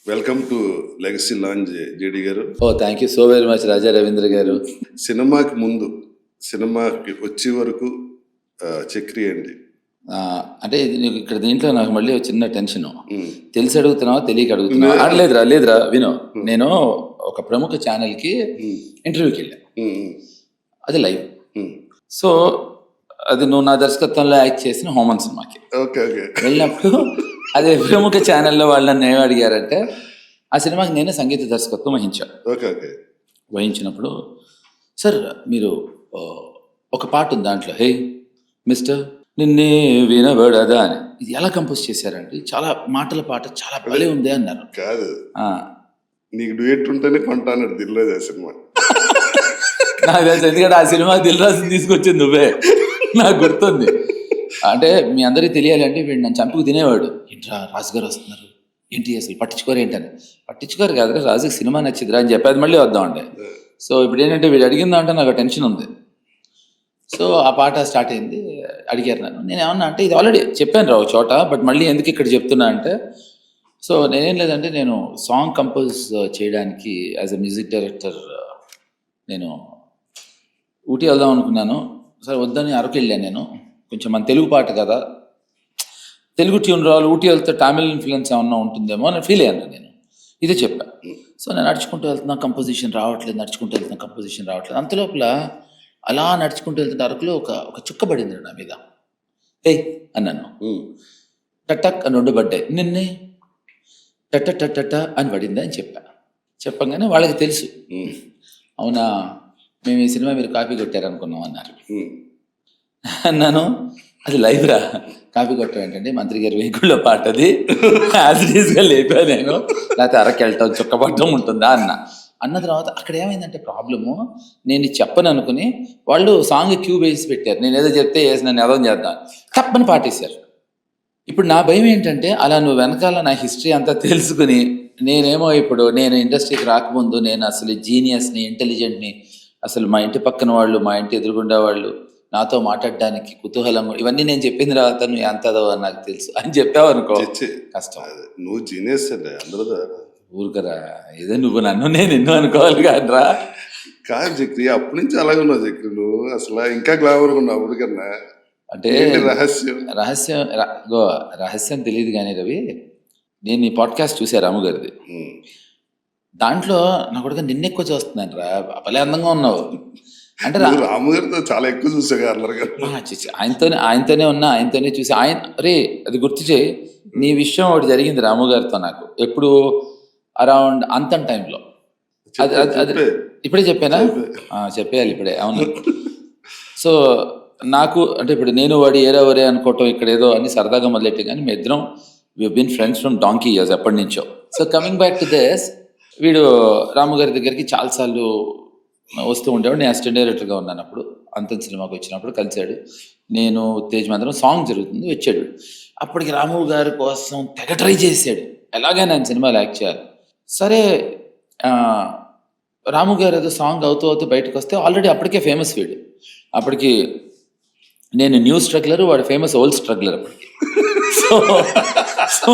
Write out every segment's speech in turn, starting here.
Welcome to Legacy Lounge JD garu. Thank you so very much Raja Ravindra garu. సినిమాకి ముందు, సినిమాకి వచ్చే వరకు చక్రి అండి. అంటే నీకు ఇక్కడ దీంట్లో నాకు మళ్ళీ ఒక చిన్న టెన్షన్. తెలిసి అడుగుతున్నావా తెలియక అడుగుతున్నావా? లేదురా విను. నేను ఒక ప్రముఖ ఛానల్కి ఇంటర్వ్యూకి వెళ్ళాను. అది లైవ్. సో అది నువ్వు నా దర్శకత్వంలో యాక్ట్ చేసిన హోమన్ సినిమాకి వెళ్ళినప్పుడు అదే ప్రముఖ ఛానల్లో వాళ్ళు నన్ను ఏమి అడిగారంటే, ఆ సినిమాకి నేనే సంగీత దర్శకత్వం వహించాను. వహించినప్పుడు సార్ మీరు ఒక పాట ఉంది దాంట్లో, హే మిస్టర్ నిన్నే వినబడదా అని, ఇది ఎలా కంపోజ్ చేశారండి? చాలా మాటల పాట చాలా భలే ఉంది అన్నారు. కాదు, నీకు డ్యూయట్ ఉంటేనే కొంటాను దిల్రాజు ఆ సినిమా. నాకు తెలుసు, ఎందుకంటే ఆ సినిమా దిల్రాజుని తీసుకొచ్చింది నువ్వే, నాకు గుర్తుంది. అంటే మీ అందరికీ తెలియాలి అంటే వీడు నన్ను చంపుకు తినేవాడు. ఏంట్రా రాజు గారు వస్తున్నారు ఏంటి, అసలు పట్టించుకోరు ఏంటని. పట్టించుకోరు కాదురా, రాజుకి సినిమా నచ్చిందిరా అని చెప్పేది మళ్ళీ వద్దామండి. సో ఇప్పుడు ఏంటంటే వీడు అడిగిందంటే నాకు టెన్షన్ ఉంది. సో ఆ పాట స్టార్ట్ అయింది. అడిగారు నేను ఏమన్నా అంటే, ఇది ఆల్రెడీ చెప్పాను రా ఒక చోట, బట్ మళ్ళీ ఎందుకు ఇక్కడ చెప్తున్నా అంటే, సో నేనేం లేదంటే నేను సాంగ్ కంపోజ్ చేయడానికి యాజ్ అ మ్యూజిక్ డైరెక్టర్ నేను ఊటీ వెళ్దాం అనుకున్నాను. సరే వద్దని అరకు వెళ్ళాను నేను. కొంచెం మన తెలుగు పాట కదా, తెలుగు ట్యూన్ రావాలి, ఊటీ వెళ్తే తమిళ్ ఇన్ఫ్లుయెన్స్ ఏమన్నా ఉంటుందేమో అని ఫీల్ అయ్యాను నేను. ఇదే చెప్పాను. సో నేను నడుచుకుంటూ వెళ్తున్నా, కంపోజిషన్ రావట్లేదు, నడుచుకుంటూ వెళ్తున్నా, కంపోజిషన్ రావట్లేదు. అంతలోపల అలా నడుచుకుంటూ వెళ్తుంటే అరకులో ఒక చుక్క పడింది నా మీద. ఏయ్ అన్నాను. టటక్ అని 2 పడ్డాయి. నిన్నే టట అని పడింది అని చెప్పంగానే వాళ్ళకి తెలుసు, అవునా మేము ఈ సినిమా మీరు కాపీ కొట్టారు అనుకున్నాం అన్నారు. అన్నాను అది లైవ్ రా, కాపీ కొట్టడం ఏంటంటే మంత్రి గారి వెహికల్లో పాట, అది యాజ్ ఇట్ ఈస్గా లేపా నేను, లేకపోతే అరకెళ్ళటం చుక్క పట్టడం ఉంటుందా అన్న తర్వాత అక్కడ ఏమైందంటే ప్రాబ్లము, నేను చెప్పను అనుకుని వాళ్ళు సాంగ్ క్యూ వేసి పెట్టారు. నేను ఏదో చెప్తే వేసి నన్ను ఏదో చేద్దాం తప్పని పాటేశారు. ఇప్పుడు నా భయం ఏంటంటే, అలా నువ్వు వెనకాల నా హిస్టరీ అంతా తెలుసుకుని, నేనేమో ఇప్పుడు నేను ఇండస్ట్రీకి రాకముందు నేను అసలు జీనియస్ని, ఇంటెలిజెంట్ని, అసలు మా ఇంటి పక్కన వాళ్ళు, మా ఇంటి ఎదురుగుండా వాళ్ళు నాతో మాట్లాడడానికి కుతూహలం, ఇవన్నీ నేను చెప్పిన తర్వాత నువ్వు ఎంతదో అని నాకు తెలుసు అని చెప్పావు అనుకో, కష్టం. నువ్వు జీనియస్ అండి అందరూ ఊరుకరా, ఏదో నువ్వు నన్ను నేను ఎన్నో అనుకోవాలి కాదురా. కాదు చక్రి, అప్పటి నుంచి అలాగే ఉన్నావు చక్రి, నువ్వు అసలు ఇంకా గ్లామర్ ఉన్నావు అప్పుడు కన్నా. అంటే రహస్యం తెలియదు కానీ రవి, నేను ఈ పాడ్కాస్ట్ చూసా రాము గారిది. దాంట్లో నా కొడుకు నిన్న ఎక్కువ చూస్తున్నాను రా, భలే అందంగా ఉన్నావు అంటే. రాము గారితో చాలా ఎక్కువ చూసా ఆయనతోనే ఉన్నా, ఆయనతోనే చూసి రే అది గుర్తు చేయి. నీ విషయం ఒకటి జరిగింది రాము గారితో నాకు, ఎప్పుడు అరౌండ్ అంతం టైంలో. అది ఇప్పుడే చెప్పానా? చెప్పేయాలి ఇప్పుడే. అవును. సో నాకు అంటే ఇప్పుడు నేను వాడి ఏరా వరే అనుకోవటం ఇక్కడ ఏదో అని సరదాగా మొదలెట్టే, కానీ మీ ఇద్దరం we been friends from donkey years ఎప్పటి నుంచో. So coming back to this, వీడు రాము గారి దగ్గరికి చాలాసార్లు వస్తూ ఉండేవాడు. నేను అసిస్టెంట్ డైరెక్టర్గా ఉన్నాను అప్పుడు. అంతం సినిమాకి వచ్చినప్పుడు కలిశాడు. నేను తేజ్ మాత్రం సాంగ్ జరుగుతుంది వచ్చాడు. అప్పటికి రాము గారి కోసం తెగ ట్రై చేశాడు, ఎలాగైనా ఆయన సినిమాలో యాక్ట్ చేయాలి. సరే రాము గారు ఏదో సాంగ్ అవుతూ బయటకు వస్తే ఆల్రెడీ అప్పటికే ఫేమస్ వీడు. అప్పటికి నేను న్యూ స్ట్రగ్లర్, వాడు ఫేమస్ ఓల్డ్ స్ట్రగ్లర్ అప్పటికి. సో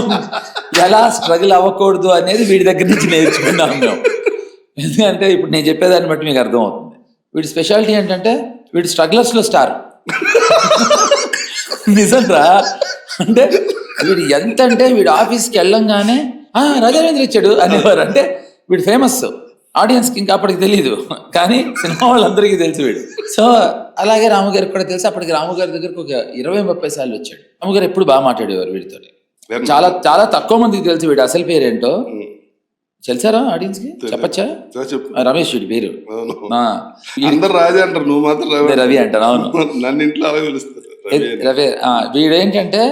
ఎలా స్ట్రగుల్ అవ్వకూడదు అనేది వీడి దగ్గర నుంచి నేర్చుకున్నాం మేము. ఎందుకంటే ఇప్పుడు నేను చెప్పేదాన్ని బట్టి మీకు అర్థమవుతుంది. వీడి స్పెషాలిటీ ఏంటంటే వీడు స్ట్రగ్లర్స్లో స్టార్. నిజంరా, అంటే వీడు ఎంత అంటే వీడు ఆఫీస్కి వెళ్ళంగానే రాజావేంద్ర ఇచ్చాడు అనేవారు. అంటే వీడు ఫేమస్, ఆడియన్స్కి ఇంకా అప్పటికి తెలియదు, కానీ సినిమా వాళ్ళందరికీ తెలుసు వీడు. సో అలాగే రాము గారికి కూడా తెలుసు. అప్పటికి రాము గారి దగ్గరకు ఒక 20-30 సార్లు వచ్చాడు. రాము గారు ఎప్పుడు బాగా మాట్లాడేవారు వీడితో. చాలా చాలా తక్కువ మందికి తెలుసు వీడు అసలు పేరేంటో. తెలుసారా ఆడియన్స్ కి? చెప్పచ్చా? రమేష్ వీడి పేరు. రాజా అంటారు, నువ్వు మాత్రం రవి అంటారు. అవును, నన్ను ఇంట్లో రవి. వీడేంటంటే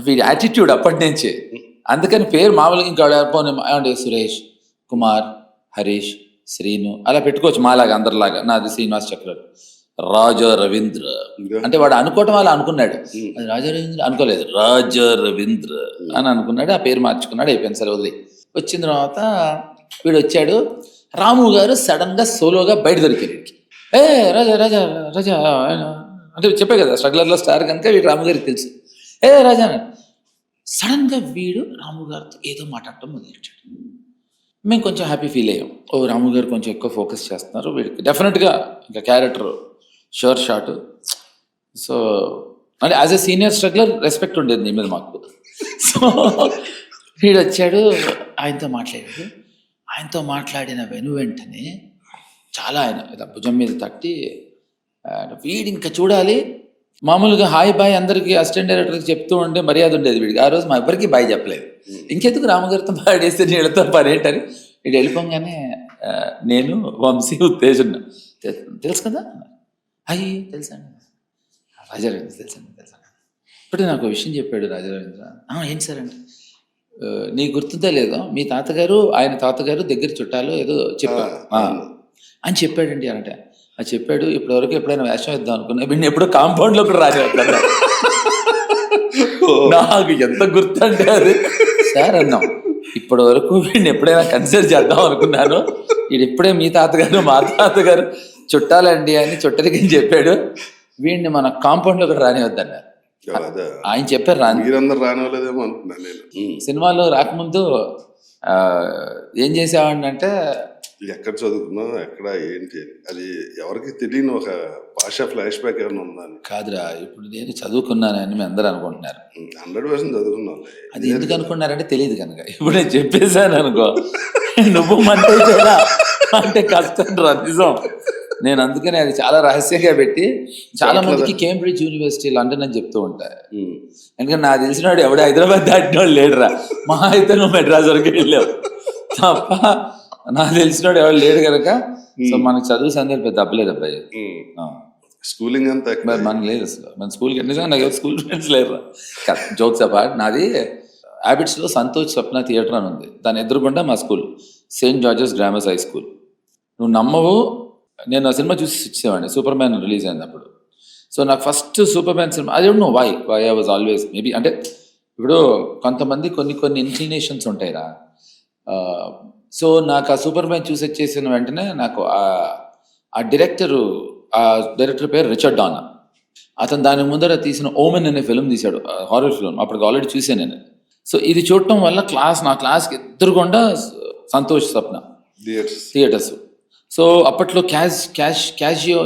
వీడి యాటిట్యూడ్ అప్పటి నుంచి, అందుకని పేరు మామూలుగా ఇంకా ఏమంటే సురేష్, కుమార్, హరీష్, శ్రీను అలా పెట్టుకోవచ్చు మాలాగా అందరిలాగా. నాది శ్రీనివాస్ చక్రవర్తి, రాజా రవీంద్ర అంటే వాడు అనుకోవటం అలా అనుకున్నాడు. అది రాజా రవీంద్ర అనుకోలేదు, రాజా రవీంద్ర అని అనుకున్నాడు. ఆ పేరు మార్చుకున్నాడు, అయిపోయింది. సరే వదిలి. వచ్చిన తర్వాత వీడు వచ్చాడు. రాము గారు సడన్ గా సోలోగా బయట దొరికాడు. రాజా రాజా రాజా అంటే చెప్పే కదా స్ట్రగ్లర్లో స్టార్ కనుక వీడు రాము గారికి తెలుసు. రాజా సడన్ గా వీడు రాము గారితో ఏదో మాట్లాడటం మొదలెట్టాడు. మేము కొంచెం హ్యాపీ ఫీల్ అయ్యాం. ఓ రాము గారు కొంచెం ఎక్కువ ఫోకస్ చేస్తున్నారు వీడికి డెఫినెట్గా ఇంకా క్యారెక్టర్ షూర్ షాట్. సో అంటే as a senior struggler respect ఉండేది నీ మీద మాకు. సో వీడు వచ్చాడు, ఆయనతో మాట్లాడాడు. ఆయనతో మాట్లాడిన వెంటనే చాలా ఆయన ఇలా భుజం మీద తట్టి వీడు ఇంకా చూడాలి. మామూలుగా హాయ్ బాయ్ అందరికీ అసిస్టెంట్ డైరెక్టర్కి చెప్తూ ఉంటే మర్యాద ఉండేది వీడికి. ఆ రోజు మా ఎవరికి బాయ్ చెప్పలేదు. ఇంకెందుకు రామగారితో పాడేస్తే నీళ్ళతో పడేంటని వీడు వెళ్ళిపోగానే నేను వంశీ ఉత్తేజ్ ఉన్నా. తెలుసు కదా అయ్యి తెలుసండి రాజారవీంద్ర తెలుసండి. ఇప్పుడు నాకు విషయం చెప్పాడు రాజారవీంద్ర. ఏంటి సార్ అంటే నీ గుర్తుందా లేదో మీ తాతగారు ఆయన తాతగారు దగ్గర చుట్టాలు ఏదో చెప్పారు అని చెప్పాడండి అంటే చెప్పాడు. ఇప్పటివరకు ఎప్పుడైనా వేషం ఇద్దాం అనుకున్నా వీడిని ఎప్పుడో కాంపౌండ్లో కూడా రాజేస్తాడు. నాకు ఎంత గుర్తు అంటే అది సార్ అన్నాం ఇప్పటి వరకు వీడిని ఎప్పుడైనా కన్సిడర్ చేద్దాం అనుకున్నాను. వీడు ఇప్పుడే మీ తాతగారు మా తాతగారు చుట్టాలండి అని చుట్టరికని చెప్పాడు. వీడిని మన కాంపౌండ్లో కూడా రానివద్దన్నారు. ఆయన చెప్పారు రానివ్వలేదేమో అనుకున్నాను నేను. సినిమాలో రాకముందు ఏం చేసేవాడిని అంటే ఎక్కడ చదువుకున్నావు ఎక్కడ ఏంటి అది ఎవరికి తెలియని ఒక భాష ఫ్లాష్ బ్యాక్ ఏమైనా ఉందా అని. కాదురా ఇప్పుడు నేను చదువుకున్నానని మీ అందరూ అనుకుంటున్నారు. 100% చదువుకున్నాను. అది ఎందుకు అనుకున్నారంటే తెలియదు కనుక. ఇప్పుడు నేను చెప్పేశాను అనుకో నువ్వు మంటే అంటే కష్టం రా నిజం. నేను అందుకనే అది చాలా రహస్యంగా పెట్టి చాలా మందికి కేంబ్రిడ్జ్ యూనివర్సిటీ లండన్ అని చెప్తూ ఉంటాయి. ఎందుకంటే నాకు తెలిసినాడు ఎవడు హైదరాబాద్ దాటిన వాడు లేడురా. మా అయితే నువ్వు మెడ్రాస్ వరకు వెళ్ళావు తప్ప నాకు తెలిసినాడు ఎవరు లేడు కనుక. సో మనకు చదువు సందర్భం పెద్ద అప్పలేదు అబ్బాయి. స్కూలింగ్ అంతా మనకు లేదు అసలు. మన స్కూల్కి నిజంగా నాకు స్కూల్ ఫ్రెండ్స్ లేరు. జోక్స్ అపార్ట్ నాది హ్యాబిట్స్లో సంతోష్ స్వప్న థియేటర్ అని ఉంది. దాని ఎదురుగుండా మా school Saint George's Grammars high school. నువ్వు నమ్మవు నేను ఆ సినిమా చూసి ఇచ్చేవాడిని. సూపర్ మ్యాన్ రిలీజ్ అయినప్పుడు. సో నాకు first Superman cinema I don't know why I was always maybe అంటే ఇప్పుడు కొంతమంది కొన్ని ఇన్క్లినేషన్స్ ఉంటాయిరా. సో నాకు ఆ సూపర్ మ్యాన్ చూసి వచ్చేసిన వెంటనే నాకు ఆ డైరెక్టర్ పేరు రిచర్డ్ డానా. అతను దాని ముందర తీసిన ఓమెన్ అనే ఫిల్మ్ తీశాడు, హారర్ ఫిల్మ్. అప్పటికి ఆల్రెడీ చూసాను నేను. సో ఇది చూడటం వల్ల నా క్లాస్కి ఎదురుగుండా సంతోష్ స్వప్న థియేటర్స్. సో అప్పట్లో Casio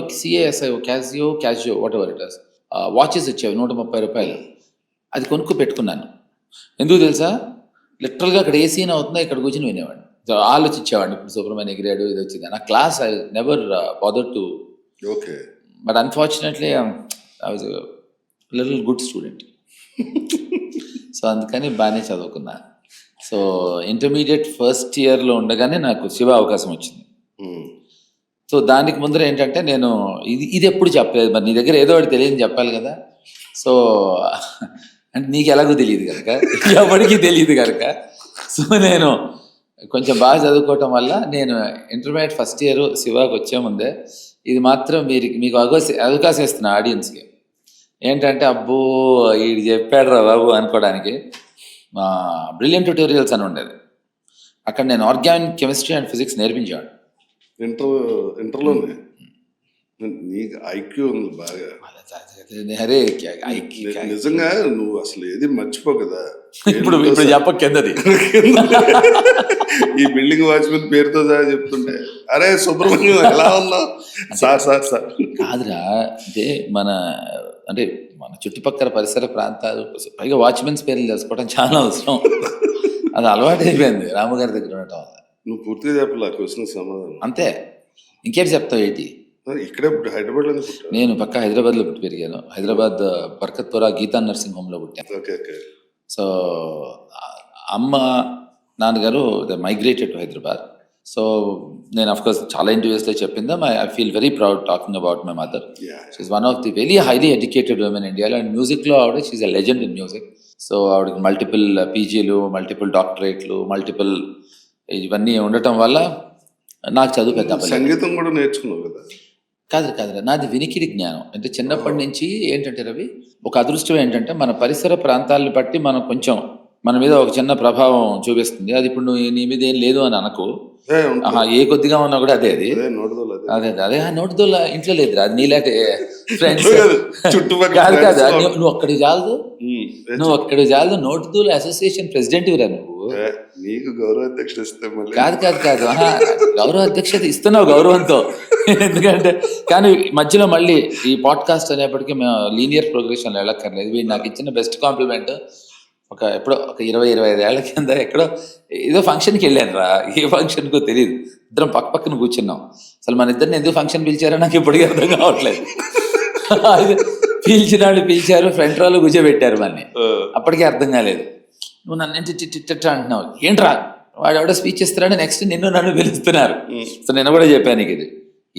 whatever it is watches వచ్చేవి 130 రూపాయలు. అది కొనుక్కు పెట్టుకున్నాను. ఎందుకు తెలుసా? లిటరల్గా అక్కడ ఏ సీన్ అవుతుందో ఇక్కడ కూర్చొని వినేవాడిని, ఆలోచించేవాడిని. ఇప్పుడు సూపర్ మ్యాన్ ఎగిరాడు ఇది వచ్చింది. నా class I never bother to. Okay. But unfortunately I was little good student. So అందుకని బాగానే చదువుకున్నా. సో ఇంటర్మీడియట్ ఫస్ట్ ఇయర్లో ఉండగానే నాకు శివ అవకాశం వచ్చింది. సో దానికి ముందర ఏంటంటే నేను ఇది ఎప్పుడు చెప్పలేదు. మరి నీ దగ్గర ఏదో ఒకటి తెలియని చెప్పాలి కదా. సో అంటే నీకు ఎలాగో తెలియదు కనుక ఎవరికి తెలియదు కనుక సో నేను కొంచెం బాగా చదువుకోవటం వల్ల నేను ఇంటర్మీడియట్ ఫస్ట్ ఇయర్ శివాకి వచ్చే ముందే ఇది మాత్రం మీకు అవకాశం ఇస్తున్నా ఆడియన్స్కి. ఏంటంటే అబ్బో ఇది చెప్పాడు రా బాబు అనుకోవడానికి. మా బ్రిలియంట్ ట్యూటోరియల్స్ అని ఉండేది. అక్కడ నేను ఆర్గానిక్ కెమిస్ట్రీ అండ్ ఫిజిక్స్ నేర్పించాను. ఇంటర్లోనే నీకు ఐక్యూ ఉంది బాగా. అరే నిజంగా నువ్వు అసలు ఏది మర్చిపో కదా. ఇప్పుడు చెప్ప కిందది ఈ బిల్డింగ్ వాచ్మెన్ పేరుతో సహా చెప్తుంటే అరే సుబ్రహ్మణ్యం ఎలా ఉన్నావు సార్ కాదురా. అంటే మన చుట్టుపక్కల పరిసర ప్రాంతాలు పైగా వాచ్మెన్స్ పేర్లు తెలుసుకోవడం చాలా అవసరం. అది అలవాటు అయిపోయింది రాముగారి దగ్గర ఉండటం వల్ల. నువ్వు పూర్తిగా చెప్పాలి క్వశ్చన్ సమాధానం అంతే. ఇంకేం చెప్తావు ఏంటి? ఇక్కడే హైదరాబాద్ లో నేను పక్క హైదరాబాద్ లో పుట్టి పెరిగాను. హైదరాబాద్ బర్కత్పురా గీతా నర్సింగ్ హోమ్ లో పుట్టాను. సో అమ్మ నాన్నగారు మైగ్రేటెడ్ టు హైదరాబాద్. సో నేను అఫ్కోర్స్ చాలా ఇంటర్వ్యూస్లో చెప్పిందా I feel very proud talking about my mother. She's one of the very highly educated women ఇండియాలో. అండ్ మ్యూజిక్లో ఆవిడ she's a legend in music. So ఆవిడకి మల్టిపుల్ పీజీలు, మల్టిపుల్ డాక్టరేట్లు, మల్టిపుల్ ఇవన్నీ ఉండటం వల్ల నాకు చదువు పెద్ద. సంగీతం కూడా నేర్చుకున్నావు కదా? కాదురా, నాది వినికిడి జ్ఞానం. అంటే చిన్నప్పటి నుంచి ఏంటంటే రవి ఒక అదృష్టం ఏంటంటే మన పరిసర ప్రాంతాలను బట్టి మనం కొంచెం మన మీద ఒక చిన్న ప్రభావం చూపిస్తుంది. అది ఇప్పుడు నువ్వు నీ మీద ఏం లేదు అని అనకు. ఏ కొద్దిగా ఉన్నా కూడా అదే నోటుదోల ఇంట్లో లేదురా. అది నీలాంటి ఫ్రెండ్స్ కాదు. నువ్వు ఒక్కడికి చాలదు నోటుదోల అసోసియేషన్ ప్రెసిడెంట్ రా నువ్వు. నీకు గౌరవ అధ్యక్షుడు ఇస్తే మళ్ళీ కాదు ఆహా, గౌరవ అధ్యక్షత ఇస్తున్నావు గౌరవంతో. ఎందుకంటే కానీ మధ్యలో మళ్ళీ ఈ పాడ్కాస్ట్ అనేప్పటికీ మేము లీనియర్ ప్రోగ్రెషన్లో వెళ్ళక్కర్లేదు. వీడు నాకు ఇచ్చిన బెస్ట్ కాంప్లిమెంట్ ఎప్పుడో ఒక 20-25 ఏళ్ల కింద ఎక్కడో ఏదో ఫంక్షన్కి వెళ్ళాను రా, ఏ ఫంక్షన్కో తెలియదు. ఇద్దరం పక్కన కూర్చున్నాం. అసలు మన ఇద్దరిని ఎందుకు ఫంక్షన్ పిలిచారో నాకు ఇప్పటికీ అర్థం కావట్లేదు. పిలిచారు, ఫ్రంట్ రోలో కూర్చోబెట్టారు మనని. అప్పటికే అర్థం కాలేదు. నువ్వు నన్ను ఏంటి అంటున్నావు, ఏంట్రా వాడు ఎవడో స్పీచ్ ఇస్తున్నాడు, నెక్స్ట్ నన్ను పిలుస్తున్నారు. సో నేను కూడా చెప్పాను నీకు ఇది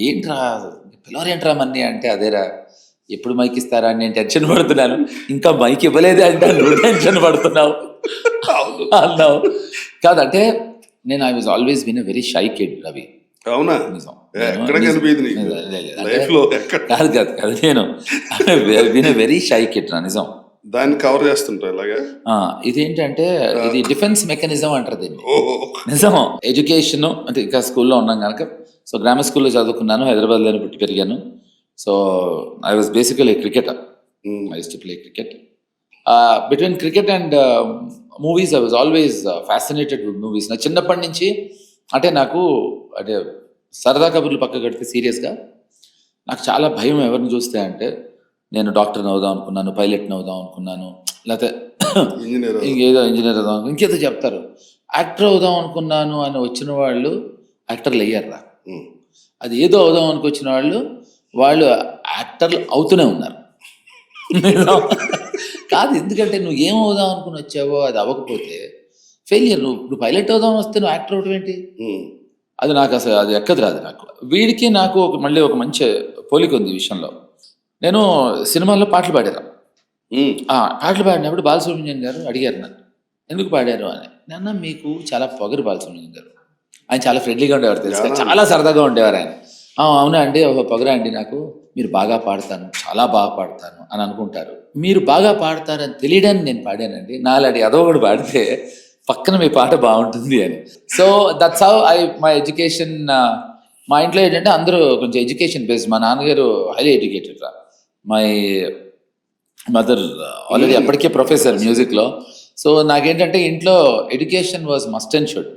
ఏంట్రా పిలవరేంట్రా మన్ని అంటే, అదేరా ఎప్పుడు మైక్ ఇస్తారా అని నేను టెన్షన్ పడుతున్నాను, ఇంకా మైక్ ఇవ్వలేదే అంటే నువ్వు టెన్షన్ పడుతున్నావు అన్నావు. కాదంటే నేను I was always been a very shy kid Ravi. అవునా? కాదు నేను been a very shy kid రా, నిజం. దాన్ని కవర్ చేస్తుంటా ఇలాగా. ఇదేంటంటే ఇది డిఫెన్స్ మెకానిజం అంటారు దీన్ని. నిజం. ఎడ్యుకేషన్ అంటే ఇంకా స్కూల్లో ఉన్నాం కనుక, సో గ్రామర్ స్కూల్లో చదువుకున్నాను, హైదరాబాద్లోనే పుట్టి పెరిగాను. So I was basically cricketer. I used to play cricket. Between cricket and movies I was always fascinated with movies. నా చిన్నప్పటి నుంచి అంటే నాకు అంటే సరదా కబుర్లు పక్క కడితే సీరియస్గా నాకు చాలా భయం ఎవరిని చూస్తే అంటే, నేను డాక్టర్ని అవుదాం అనుకున్నాను, పైలట్ని అవుదాం అనుకున్నాను, లేకపోతే ఇంకేదో ఇంజనీర్ అవుదాం, ఇంకేదో చెప్తారు. యాక్టర్ అవుదాం అనుకున్నాను అని వచ్చిన వాళ్ళు యాక్టర్లు అయ్యారా. అది ఏదో అవుదాం అనుకొచ్చిన వాళ్ళు యాక్టర్లు అవుతూనే ఉన్నారు. కాదు, ఎందుకంటే నువ్వు ఏం అవుదాం అనుకుని వచ్చావో అది అవ్వకపోతే ఫెయిలియర్. నువ్వు పైలట్ అవుదాం వస్తే నువ్వు యాక్టర్ అవడం ఏంటి? అది నాకు అసలు అది ఎక్కదు రాదు నాకు. వీడికి నాకు మళ్ళీ ఒక మంచి పోలిక ఉంది ఈ విషయంలో. నేను సినిమాల్లో పాటలు పాడాను. పాటలు పాడినప్పుడు బాలసుబ్రహ్మణ్యం గారు అడిగారు నన్ను, ఎందుకు పాడారు అని. నాన్న మీకు చాలా పొగరు బాలసుబ్రహ్మణ్యం గారు. ఆయన చాలా ఫ్రెండ్లీగా ఉండేవారు, తెలుసు, చాలా సరదాగా ఉండేవారు ఆయన. అవునా అండి, ఒక పొగరా అండి నాకు, మీరు బాగా పాడతాను, చాలా బాగా పాడతాను అని అనుకుంటారు. మీరు బాగా పాడతారని తెలియడానికి నేను పాడానండి, నాలాంటి అదొకడు పాడితే పక్కన మీ పాట బాగుంటుంది అని. So that's how my education. మా ఇంట్లో ఏంటంటే అందరూ కొంచెం ఎడ్యుకేషన్ బేస్డ్. మా నాన్నగారు హైలీ ఎడ్యుకేటెడ్ రా. మై మదర్ ఆల్రెడీ అప్పటికే ప్రొఫెసర్ మ్యూజిక్లో. సో నాకేంటంటే ఇంట్లో education was must and should.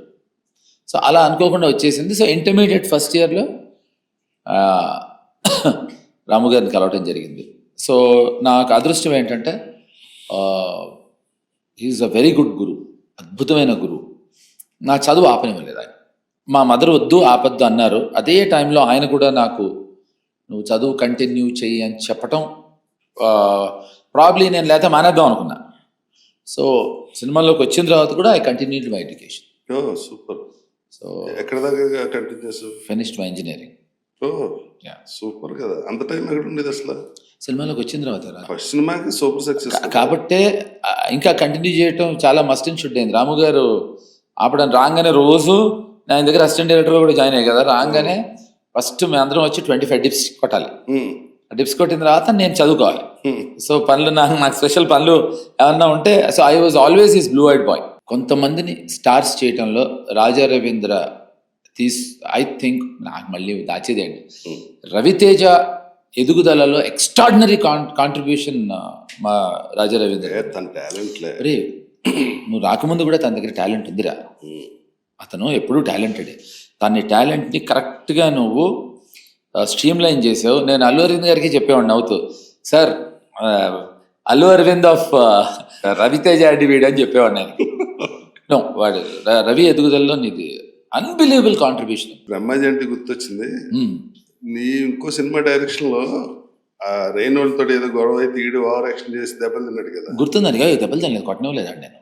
So అలా అనుకోకుండా వచ్చేసింది. సో ఇంటర్మీడియట్ ఫస్ట్ ఇయర్లో రాము గారిని కలవటం జరిగింది. సో నాకు అదృష్టం ఏంటంటే ఈజ్ అ వెరీ గుడ్ గురు, అద్భుతమైన గురువు. నా చదువు ఆపనివ్వలేదు ఆయన. మా మదర్ వద్దు ఆపద్దు అన్నారు. అదే టైంలో ఆయన కూడా నాకు నువ్వు చదువు కంటిన్యూ చెయ్యి అని చెప్పటం ప్రాబ్లీ నేను లేకపోతే మానేద్దాం అనుకున్నా. సో సినిమాలోకి వచ్చిన తర్వాత కూడా I continued my education. Super. So ఎక్కడ దాకా continue? Finished my engineering. Super కదా. అంత టైం ఎక్కడ ఉండేది అసలు? సినిమాలోకి వచ్చిన తర్వాత ఫస్ట్ సినిమాకి సూపర్ సక్సెస్ కాబట్టే ఇంకా కంటిన్యూ చేయటం చాలా మస్ట్ అండ్ షుడ్ అయింది. రాము గారు ఆపడానికి రాగానే రోజు నా దగ్గర అసిస్టెంట్ డైరెక్టర్ కూడా జాయిన్ అయ్యాయి కదా. రాగానే ఫస్ట్ మేము అందరం వచ్చి 25 డిప్స్ కొట్టాలి. డిప్స్ కొట్టిన తర్వాత నేను చదువుకోవాలి. సో పనులు నాకు స్పెషల్ పనులు ఏమన్నా ఉంటే, so I was always is blue eyed boy. కొంతమందిని స్టార్స్ చేయటంలో రాజా రవీంద్ర ఐ థింక్ నాకు మళ్ళీ దాచేదేంటి, రవితేజ ఎదుగుదలలో ఎక్స్ట్రాడినరీ కాంట్రిబ్యూషన్ మా రాజా రవీంద్ర. అరే నువ్వు రాకముందు కూడా తన దగ్గర టాలెంట్ ఉందిరా. అతను ఎప్పుడూ టాలెంటెడే. తన టాలెంట్ని కరెక్ట్గా నువ్వు స్ట్రీమ్ లైన్ చేసావు. నేను అల్లు అరవింద్ గారికి చెప్పేవాడిని అవుతూ, సార్ అల్లు అరవింద్ ఆఫ్ రవితేజ అండి వీడు అని చెప్పేవాడిని ఆయన. నో, వాడు రవి ఎదుగుదలలో నీది అన్బిలీవబుల్ కాంట్రిబ్యూషన్. బ్రహ్మాజీ అంటే గుర్తొచ్చింది. నీ ఇంకో సినిమా డైరెక్షన్ లో ఆ రేణులతో ఏదో గొడవ అయితే ఈడు ఓవర్ యాక్షన్ చేసి దెబ్బలు తిన్నాడు కదా, గుర్తుందని? దెబ్బలు తినలేదు, కొట్టనివ్వలేదండి నేను.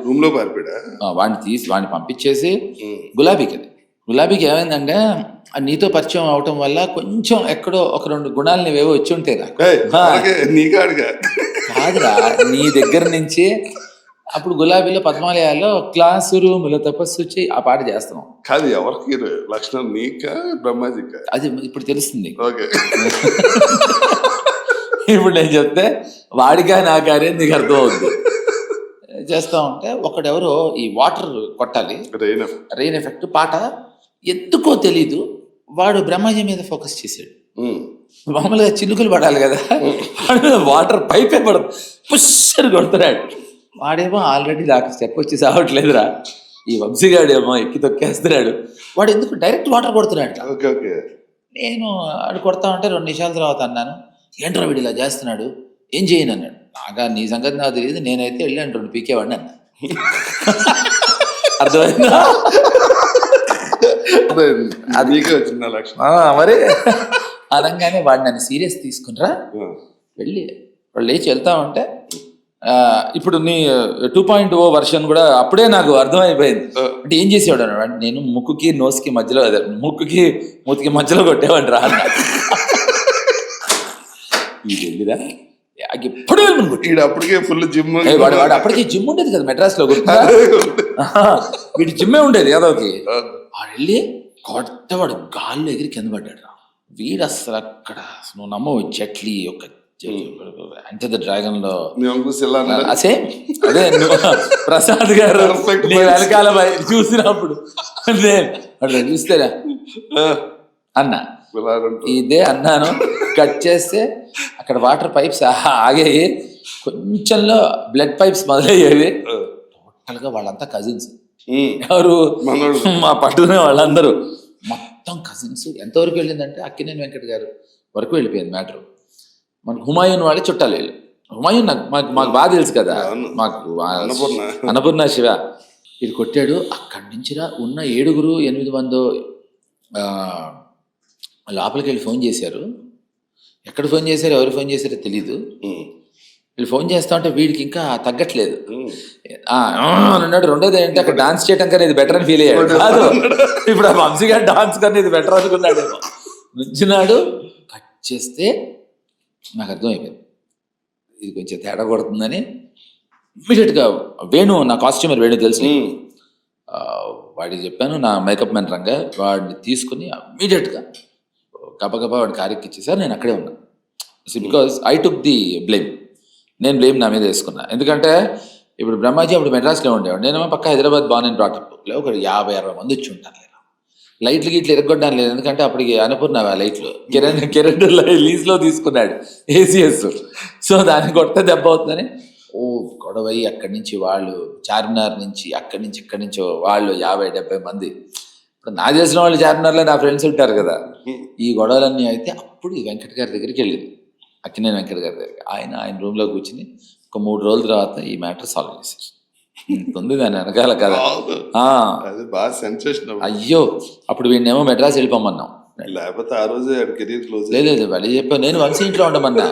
రూమ్ లో పారిపోయా. వాడిని పంపించేసి గులాబీకి ఏమైందంటే నీతో పరిచయం అవటం వల్ల కొంచెం ఎక్కడో ఒక 2 గుణాలు నీవేవో వచ్చి ఉంటాయి నాకు. కాదురా, నీ దగ్గర నుంచి. అప్పుడు గులాబీలో పద్మాలయాల్లో క్లాసు రూములో తపస్సు వచ్చి ఆ పాట చేస్తున్నాం. కాదు, ఎవరికి లక్షణం, నీకా బ్రహ్మాజీకా? అది ఇప్పుడు తెలుస్తుంది. ఇప్పుడు నేను చెప్తే వాడిగా నాకా అనేది నీకు అర్థం అవుతుంది. చేస్తా ఉంటే ఒకడెవరో ఈ వాటర్ కొట్టాలి, రెయిన్ ఎఫెక్ట్ పాట ఎందుకో తెలీదు, వాడు బ్రహ్మాజీ మీద ఫోకస్ చేశాడు. మామూలుగా చినుకులు పడాలి కదా, వాటర్ పైపే పడదు, పుష్షని కొడుతున్నాడు. వాడేమో ఆల్రెడీ నాకు స్టెప్ వచ్చి సావట్లేదురా, ఈ వంశీగాడేమో ఎక్కి తొక్కేస్తున్నాడు, వాడు ఎందుకు డైరెక్ట్ వాటర్ కొడుతున్నాడు. Okay okay. నేను ఆడు కొడతా ఉంటే 2 నిమిషాల తర్వాత అన్నాను, ఏంట్రా వీడు ఇలా చేస్తున్నాడు, ఏం చేయను అన్నాడు. నాగా నీ సంగతి నాకు తెలియదు, నేనైతే వెళ్ళాను 2 పీకేవాడిని అన్నా. అర్థమైందా? అదికే వచ్చింది ఆ లక్షణం. మరి అనగానే వాడు నన్ను సీరియస్ తీసుకునిరా, వెళ్ళి వాళ్ళు లేచి వెళ్తా ఉంటే ఇప్పుడు నీ 2.0 వర్షన్ కూడా అప్పుడే నాకు అర్థమైపోయింది. అంటే ఏం చేసేవాడు అన్నాడు, నేను ముక్కుకి నోస్కి మధ్యలో, అదే ముక్కుకి మూతికి మధ్యలో కొట్టేవాడు రా అన్నాడు. ఇది వెళ్ళిరా ఎప్పుడు అప్పటికే ఫుల్ జిమ్. వాడు అప్పటికి జిమ్ ఉండేది కదా మెడ్రాస్ లో, వీడి జిమ్మే ఉండేది యాదవ్కి. వాడు వెళ్ళి కొట్టవాడు, గాల్లో ఎగిరి కింద పడ్డాడు. వీడు అసలు అక్కడ నువ్వు నమ్మవు, జట్లీ ఒక అంటే డ్రాగన్ లో అసే అదే ప్రసాద్ గారు నీ వెనకాల చూసినప్పుడు చూస్తేరా అన్నా, ఇదే అన్నాను. కట్ చేస్తే అక్కడ వాటర్ పైప్స్ ఆగాయి, కొంచెంలో బ్లడ్ పైప్స్ మొదలయ్యేవి. టోటల్ గా వాళ్ళంతా కజిన్స్. ఎవరు? మా పట్టుకునే వాళ్ళందరూ మొత్తం కజిన్స్. ఎంతవరకు వెళ్ళిందంటే అక్కినేని వెంకట్ గారు వరకు వెళ్ళిపోయింది మ్యాటర్. మనకు హుమాయూన్ వాళ్ళే చుట్టాలు వీళ్ళు. హుమాయూన్ మాకు బాగా తెలుసు కదా, మాకు అన్నపూర్ణ శివ. ఇది కొట్టాడు. అక్కడి నుంచి ఉన్న 7-8 మందో లోపలికి వెళ్ళి ఫోన్ చేశారు. ఎక్కడ ఫోన్ చేశారు, ఎవరు ఫోన్ చేశారో తెలీదు. వీళ్ళు ఫోన్ చేస్తా ఉంటే వీడికి ఇంకా తగ్గట్లేదు అన్నాడు. రెండోది ఏంటంటే అక్కడ డాన్స్ చేయడం కన్నా ఇది బెటర్ అని ఫీల్ అయ్యాడు. కాదు, ఇప్పుడు ఆ వంశీ గారు డాన్స్ కన్నా ఇది బెటర్ అనుకున్నాడు. నుంచున్నాడు. కట్ చేస్తే నాకు అర్థమైపోయింది ఇది కొంచెం తేడా కొడుతుందని. ఇమ్మీడియట్గా వేణు, నా కాస్ట్యూమర్ వేణు తెలుసు, వాడికి చెప్పాను, నా మేకప్ మ్యాన్ రంగా, వాడిని తీసుకుని ఇమ్మీడియట్గా గబగబా వాడిని కారెక్కి ఇచ్చేసారు. నేను అక్కడే ఉన్నా. Because I took the blame. నేను బ్లేమ్ నా మీద వేసుకున్నా. ఎందుకంటే ఇప్పుడు బ్రహ్మాజీ అప్పుడు మెడ్రాస్లో ఉండేవాడు, నేనేమో పక్క హైదరాబాద్ బాన్ అండ్ బ్రాటప్. ఒక 50-60 మంది వచ్చి ఉంటాను. లైట్లు గిట్లు ఎరగొట్టడానికి లేదు, ఎందుకంటే అప్పటికి అన్నపూర్ణ లైట్లు కిరణ్ లీజ్లో తీసుకున్నాడు ఏసీఎస్. సో దాన్ని కొడితే దెబ్బ అవుతుందని గొడవయ్యి అక్కడి నుంచి వాళ్ళు చార్మినార్ నుంచి అక్కడి నుంచి ఇక్కడి నుంచి వాళ్ళు 50-70 మంది. ఇప్పుడు నా తెలిసిన వాళ్ళు చార్మినార్లో నా ఫ్రెండ్స్ ఉంటారు కదా. ఈ గొడవలన్నీ అయితే అప్పుడు ఈ వెంకట్ గారి దగ్గరికి వెళ్ళింది, అక్కినేని వెంకట్ గారి దగ్గరికి. ఆయన రూమ్లో కూర్చుని ఒక 3 రోజుల తర్వాత ఈ మ్యాటర్ సాల్వ్ చేశారు. ఉంది దాని వెనకాల కదా. అయ్యో, అప్పుడు వీడినేమో మెడ్రాస్ వెళ్ళిపోమన్నాం. లేకపోతే ఆ రోజు కెరీర్ క్లోజ్. లేదు వాళ్ళు చెప్పాను, నేను వంశీ ఇంట్లో ఉండమన్నా.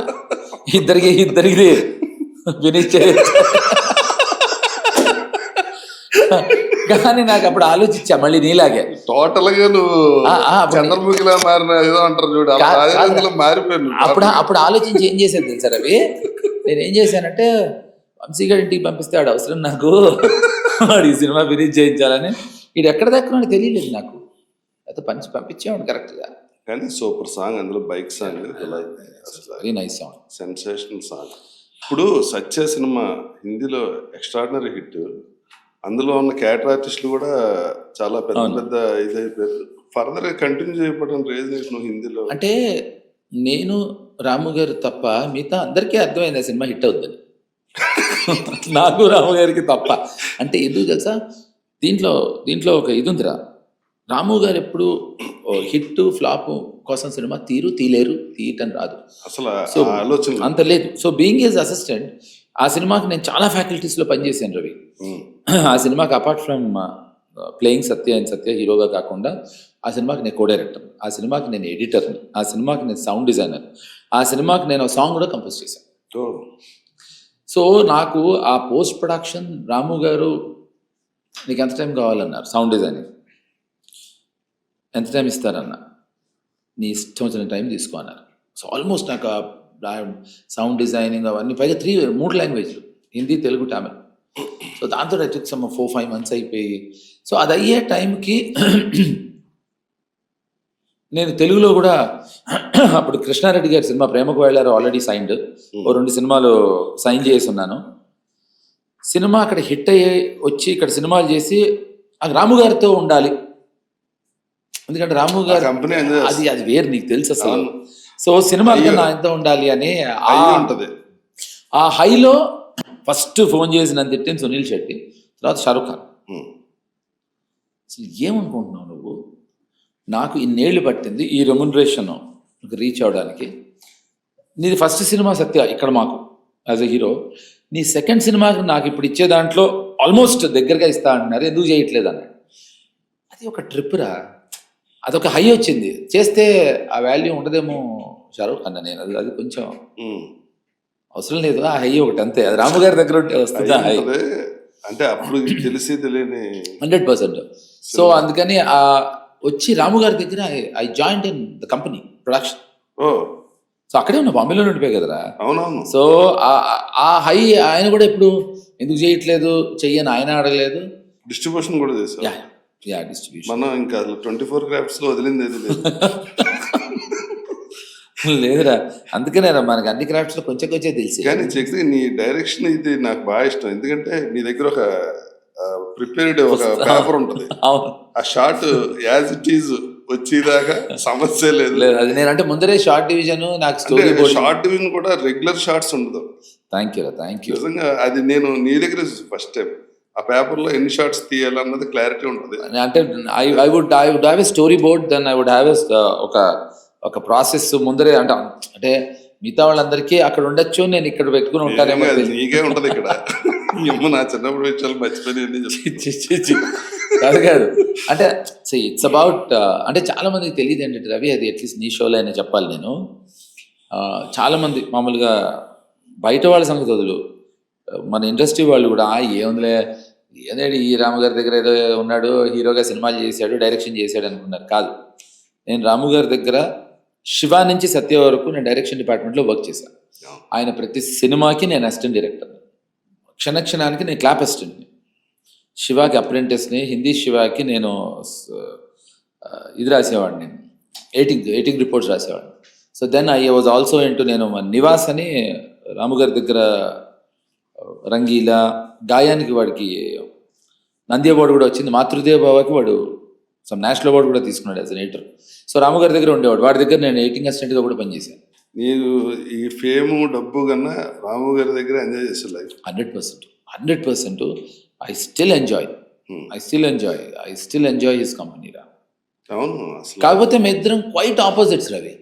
ఇద్దరికి ఫినిష్ కానీ నాకు అప్పుడు ఆలోచించా మళ్ళీ నీలాగే టోటల్ గా నువ్వు చంద్రముఖిలా మారిన ఏదో అంటారు చూడు, మారిపోయాను. అప్పుడు ఆలోచించి ఏం చేశాను తెలుసా రవి, నేను ఏం చేశానంటే వంశీ గారి ఇంటికి పంపిస్తే వాడు అవసరం నాకు, వాడు ఈ సినిమా ఫినిష్ చేయించాలని. వీడు ఎక్కడ దక్కున్నాడు తెలియలేదు నాకు, అయితే పంపించేవాడు కరెక్ట్గా. కానీ సూపర్ సాంగ్, అందులో bike song very nice song, sensational song. ఇప్పుడు సత్య సినిమా హిందీలో ఎక్స్ట్రాడినరీ హిట్. అందులో ఉన్న క్యారెక్టర్ ఆర్టిస్టులు కూడా చాలా పెద్ద ఇదైపోయారు. ఫర్దర్ గా కంటిన్యూ చేయబడిన రీజన్ నువ్వు హిందీలో అంటే నేను రాము గారు తప్ప మిగతా అందరికీ అర్థమైంది ఆ సినిమా హిట్ అవుతుంది. నాకు రాము గారికి తప్ప. అంటే ఎందుకు తెలుసా, దీంట్లో ఒక ఇది ఉందిరా, రాము గారు ఎప్పుడు హిట్ ఫ్లాప్ కోసం సినిమా తీయలేరు, తీయటం రాదు అసలు. సో అంత లేదు. సో బీయింగ్ ఈజ్ అసిస్టెంట్, ఆ సినిమాకి నేను చాలా ఫ్యాకల్టీస్లో పనిచేశాను రవి. ఆ సినిమాకి అపార్ట్ ఫ్రమ్ ప్లేయింగ్ సత్య హీరోగా కాకుండా ఆ సినిమాకి నేను కో డైరెక్టర్, ఆ సినిమాకి నేను ఎడిటర్ని, ఆ సినిమాకి నేను సౌండ్ డిజైనర్, ఆ సినిమాకి నేను సాంగ్ కూడా కంపోజ్ చేశాను. సో నాకు ఆ పోస్ట్ ప్రొడక్షన్ రాము గారు నీకు ఎంత టైం కావాలన్నారు, సౌండ్ డిజైనింగ్ ఎంత టైం ఇస్తారన్న, నీ ఇష్టం వచ్చిన టైం తీసుకో అన్నారు. సో ఆల్మోస్ట్ నాకు సౌండ్ డిజైనింగ్ అవన్నీ పైగా 3 లాంగ్వేజ్లు, హిందీ, తెలుగు, తమిళ్. సో దాంతో టుక్ సమ్ 4-5 months అయిపోయి, సో అది అయ్యే టైంకి నేను తెలుగులో కూడా అప్పుడు కృష్ణారెడ్డి గారి సినిమా ప్రేమకు వెళ్ళారు ఆల్రెడీ సైన్డ్, 2 సినిమాలు సైన్ చేసి ఉన్నాను. సినిమా అక్కడ హిట్ అయ్యి వచ్చి ఇక్కడ సినిమాలు చేసి రాము గారితో ఉండాలి, ఎందుకంటే రాము గారు అది వేరు, నీకు తెలుసు అసలు. సో సినిమాలతో నా ఎంతో ఉండాలి అని ఆ హైలో ఫస్ట్ ఫోన్ చేసి నన్ను తిట్టింది సునీల్ శెట్టి, తర్వాత షారుఖ్ ఖాన్. అసలు ఏమనుకుంటున్నావు నువ్వు? నాకు ఇన్నేళ్ళు పట్టింది ఈ రెమ్యునరేషన్ రీచ్ అవడానికి. నీది ఫస్ట్ సినిమా సత్య ఇక్కడ మాకు యాజ్ ఎ హీరో, నీ సెకండ్ సినిమాకి నాకు ఇప్పుడు ఇచ్చే దాంట్లో ఆల్మోస్ట్ దగ్గరగా ఇస్తా అంటున్నారు, ఎందుకు చేయట్లేదు అన్నాడు. అది ఒక ట్రిప్ రా, అదొక హై వచ్చింది. చేస్తే ఆ వాల్యూ ఉండదేమో షారుఖ్ ఖాన్ నేను అది కొంచెం అవసరం లేదు, ఆ హై ఒకటి అంతే. అది రాము గారి దగ్గర ఉంటే వస్తుంది ఆ హై, అంటే అప్పుడు తెలిసి తెలియని 100%. సో అందుకని వచ్చి రాము గారి దగ్గర I joined in the company production. So అక్కడే ఉన్నా, బాంబేలో ఉండిపోయి కదరా. అవునవును. సో ఆ హై ఆయన కూడా ఇప్పుడు ఎందుకు చేయట్లేదు చెయ్యని ఆయన అడగలేదు. డిస్ట్రిబ్యూషన్ కూడా చేశారు. డిస్ట్రిబ్యూషన్ మనం ఇంకా 24 క్రాఫ్ట్స్ లో వదిలింది ఏది లేదు. లేదురా, అందుకనే రా మనకి అన్ని క్రాఫ్ట్స్ లో కొంచెం కొంచెం తెలిసి. కానీ చక్రి నీ డైరెక్షన్ ఇది నాకు బాగా ఇష్టం, ఎందుకంటే నీ దగ్గర ఒక ప్రిపేర్డ్ ఒక పేపర్ ఉంటది, ఆ షార్ట్ యాజ్ ఇట్ ఈజ్ వచ్చేదాకా సమస్య లేదు. అది నేనంటే ముందరే షార్ట్ డివిజన్ నాకు స్టోరీ బోర్డ్, షార్ట్ డివిజన్ కూడా రెగ్యులర్ షార్ట్స్ ఉండదు. థ్యాంక్ యూ నిజంగా అది నేను నీ దగ్గర ఫస్ట్ టైం ఆ పేపర్ లో ఎన్ని షార్ట్స్ తీయాలన్నది క్లారిటీ ఉంటుంది. అంటే I would have a storyboard, then I would have ఒక ప్రాసెస్ ముందరే. అంటే మిగతా వాళ్ళందరికీ అక్కడ ఉండొచ్చు, నేను ఇక్కడ పెట్టుకుని ఉంటానేమో. నీకే ఉంటది ఇక్కడ. నా చిన్నప్పుడు విషయాలు మర్చిపోయి కాదు అంటే ఇట్స్ అబౌట్, అంటే చాలా మందికి తెలియదు ఏంటంటే రవి, అది అట్లీస్ట్ నీ షోలో అయినా చెప్పాలి నేను. చాలా మంది మామూలుగా బయట వాళ్ళ సంగతి వదులు, మన ఇండస్ట్రీ వాళ్ళు కూడా ఏముందిలే ఏదేంటి ఈ రాము గారి దగ్గర ఏదో ఉన్నాడు, హీరోగా సినిమాలు చేశాడు, డైరెక్షన్ చేశాడు అనుకున్నారు. కాదు, నేను రాము గారి దగ్గర శివ నుంచి సత్య వరకు నేను డైరెక్షన్ డిపార్ట్మెంట్లో వర్క్ చేశాను. ఆయన ప్రతి సినిమాకి నేను అసిస్టెంట్ డైరెక్టర్, క్షణక్షణానికి నేను క్లాప్ అసిస్టెంట్ని, శివాకి అప్రెంటిస్ని, హిందీ శివాకి నేను ఇది రాసేవాడిని, నేను ఎయిటింగ్ రిపోర్ట్స్ రాసేవాడిని. So then I was also into, నేను నివాస్ అని రాము గారి దగ్గర రంగీలా గాయానికి వాడికి నంది అవార్డు కూడా వచ్చింది, మాతృదేవ బాబాకి వాడు సమ్ నేషనల్ అవార్డు కూడా తీసుకున్నాడు యాజ్ అన్ ఎడిటర్. సో రాము గారి దగ్గర ఉండేవాడు, వాడి దగ్గర నేను ఎయిటింగ్ అసిస్టెంట్గా కూడా పనిచేశాను. నీకు ఈ ఫేమ్ డబ్బు కన్నా రాము గారి దగ్గర ఎంజాయ్ చేసే life 100%. I still enjoy his company రా. అవును, కాకపోతే మీ ఇద్దరం quite opposites Ravi,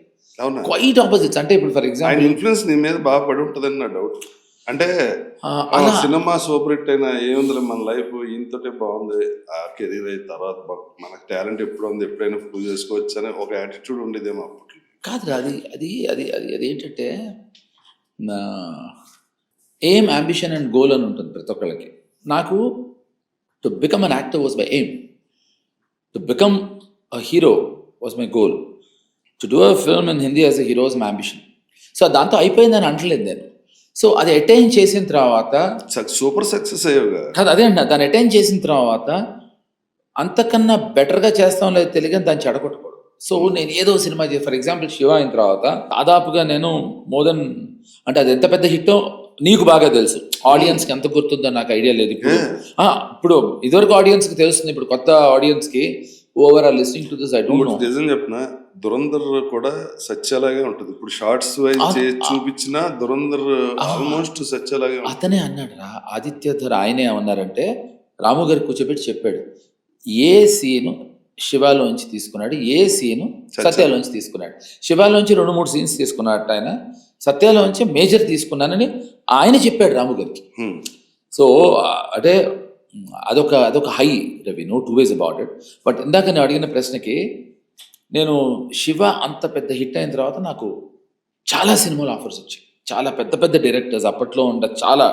quite opposites. అంటే ఇప్పుడు ఫర్ ఎగ్జాంపుల్ ఇన్ఫ్లుయెన్స్ నీ మీద బాగా పడి ఉంటుందని నా డౌట్. అంటే సినిమా సూపర్ హిట్ అయినా ఏముంది, మన లైఫ్ ఇంతటే బాగుంది, ఆ కెరీర్ అయిన తర్వాత మనకు టాలెంట్ ఎప్పుడు ఉంది, ఎప్పుడైనా ప్రూవ్ చేసుకోవచ్చు అనే ఒక యాటిట్యూడ్ ఉండేదేమో అప్పట్లో. కాదురా, అది ఏంటంటే ఎయిమ్, అంబిషన్ అండ్ గోల్ అని ఉంటుంది ప్రతి ఒక్కళ్ళకి. నాకు to become an actor was my aim, to become a hero was my goal, to do a film in Hindi as a hero was my ambition. So దాంతో అయిపోయిందని అంటలేదు నేను. సో అది అటైన్ చేసిన తర్వాత సూపర్ సక్సెస్ అయ్యేగా కాదు, అదే అంట, దాన్ని అటైన్ చేసిన తర్వాత అంతకన్నా బెటర్గా చేస్తాం లేదు తెలియని దాన్ని చెడగొట్టకూడదు. సో నేను ఏదో సినిమా ఫర్ ఎగ్జాంపుల్ శివ అయిన తర్వాత దాదాపుగా నేను మోర్ దెన్, అంటే అది ఎంత పెద్ద హిట్టో నీకు బాగా తెలుసు, ఆడియన్స్కి ఎంత గుర్తుందో నాకు ఐడియా లేదు. ఇప్పుడు ఇదివరకు ఆడియన్స్కి తెలుస్తుంది, ఇప్పుడు కొత్త ఆడియన్స్కి overall listening to this I don't no. నిజం చెప్పిన దురంధర్ కూడా సత్యలాగే ఉంటుంది. ఇప్పుడు షార్ట్స్ వైజ్ చూపించిన దురంధర్ ఆల్మోస్ట్ సత్యలాగే. అతనే అన్నాడు రా ఆదిత్యధర్, ఆయనే ఏమన్నారంటే రాము గారు కూర్చోబెట్టి చెప్పాడు, ఏ సీను శివాలోంచి తీసుకున్నాడు, ఏ సీను సత్యాలోంచి తీసుకున్నాడు. శివాలోంచి 2-3 సీన్స్ తీసుకున్నట్టు ఆయన, సత్యాలోంచి మేజర్ తీసుకున్నానని ఆయన చెప్పాడు రాము గారికి. సో అంటే అదొక high Ravi, no two ways about it. But ఇందాక నేను అడిగిన ప్రశ్నకి, నేను శివ అంత పెద్ద హిట్ అయిన తర్వాత నాకు చాలా సినిమాలు ఆఫర్స్ వచ్చాయి, చాలా పెద్ద పెద్ద డైరెక్టర్స్, అప్పట్లో ఉన్న చాలా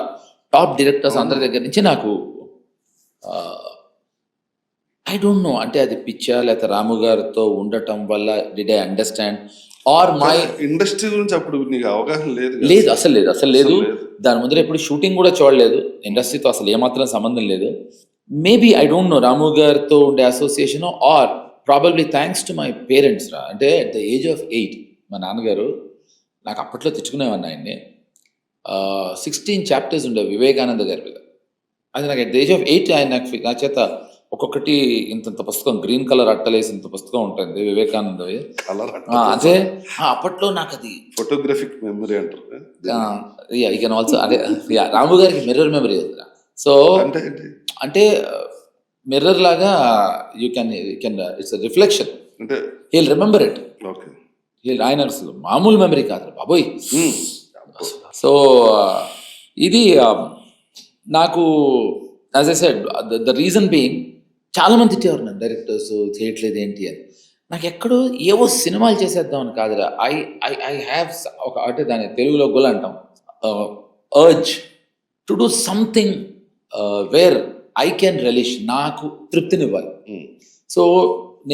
టాప్ డైరెక్టర్స్ అందరి దగ్గర నుంచి నాకు ఐ డోంట్ నో, అంటే అది పిచ్చా లేకపోతే రాము గారితో ఉండటం వల్ల did I understand or my industry గురించి అప్పుడు నీకు అవగాహన లేదు, అసలు లేదు. దాని ముందర ఎప్పుడు షూటింగ్ కూడా చూడలేదు, ఇండస్ట్రీతో అసలు ఏమాత్రం సంబంధం లేదు. Maybe I don't know, Ramu గారితో ఉండే association or probably thanks to my parents రా. అంటే అట్ ద ఏజ్ ఆఫ్ 8 మా నాన్నగారు నాకు అప్పట్లో తెచ్చుకునేవాడిని ఆయన్ని. 16 చాప్టర్స్ ఉండేవి వివేకానంద గారి మీద. అది నాకు అట్ ద ఏజ్ ఆఫ్ 8 ఆయన నాకు నా చేత ఒక్కొక్కటి ఇంత పుస్తకం గ్రీన్ కలర్ అట్టలేసి ఇంత పుస్తకం ఉంటుంది వివేకానందవి. కలర్ అదే అప్పట్లో నాకు అది ఫోటోగ్రఫిక్ మెమరీ అంటారు. ఐ కెన్ ఆల్సో అదే రాము గారికి మిర్రర్ మెమరీ ఉంది. సో అంటే ఏంటి? అంటే మిర్రర్ లాగా యూ కెన్ ఇట్స్ రిఫ్లెక్షన్. అంటే హీల్ రిమెంబర్ ఇట్. ఓకే. ఆయన అసలు మామూలు మెమరీ కాదు బాబోయ్. సో ఇది నాకు as I said the reason being చాలా మంది తిట్టేవారు నన్ను, డైరెక్టర్స్ చేయట్లేదు ఏంటి అని. నాకు ఎక్కడో ఏవో సినిమాలు చేసేద్దామని కాదురా. ఐ హ్యావ్ ఒక అంటే దాని తెలుగులో గొల్ అంటాం, urge to do something where I can relish, నాకు తృప్తినివ్వాలి. సో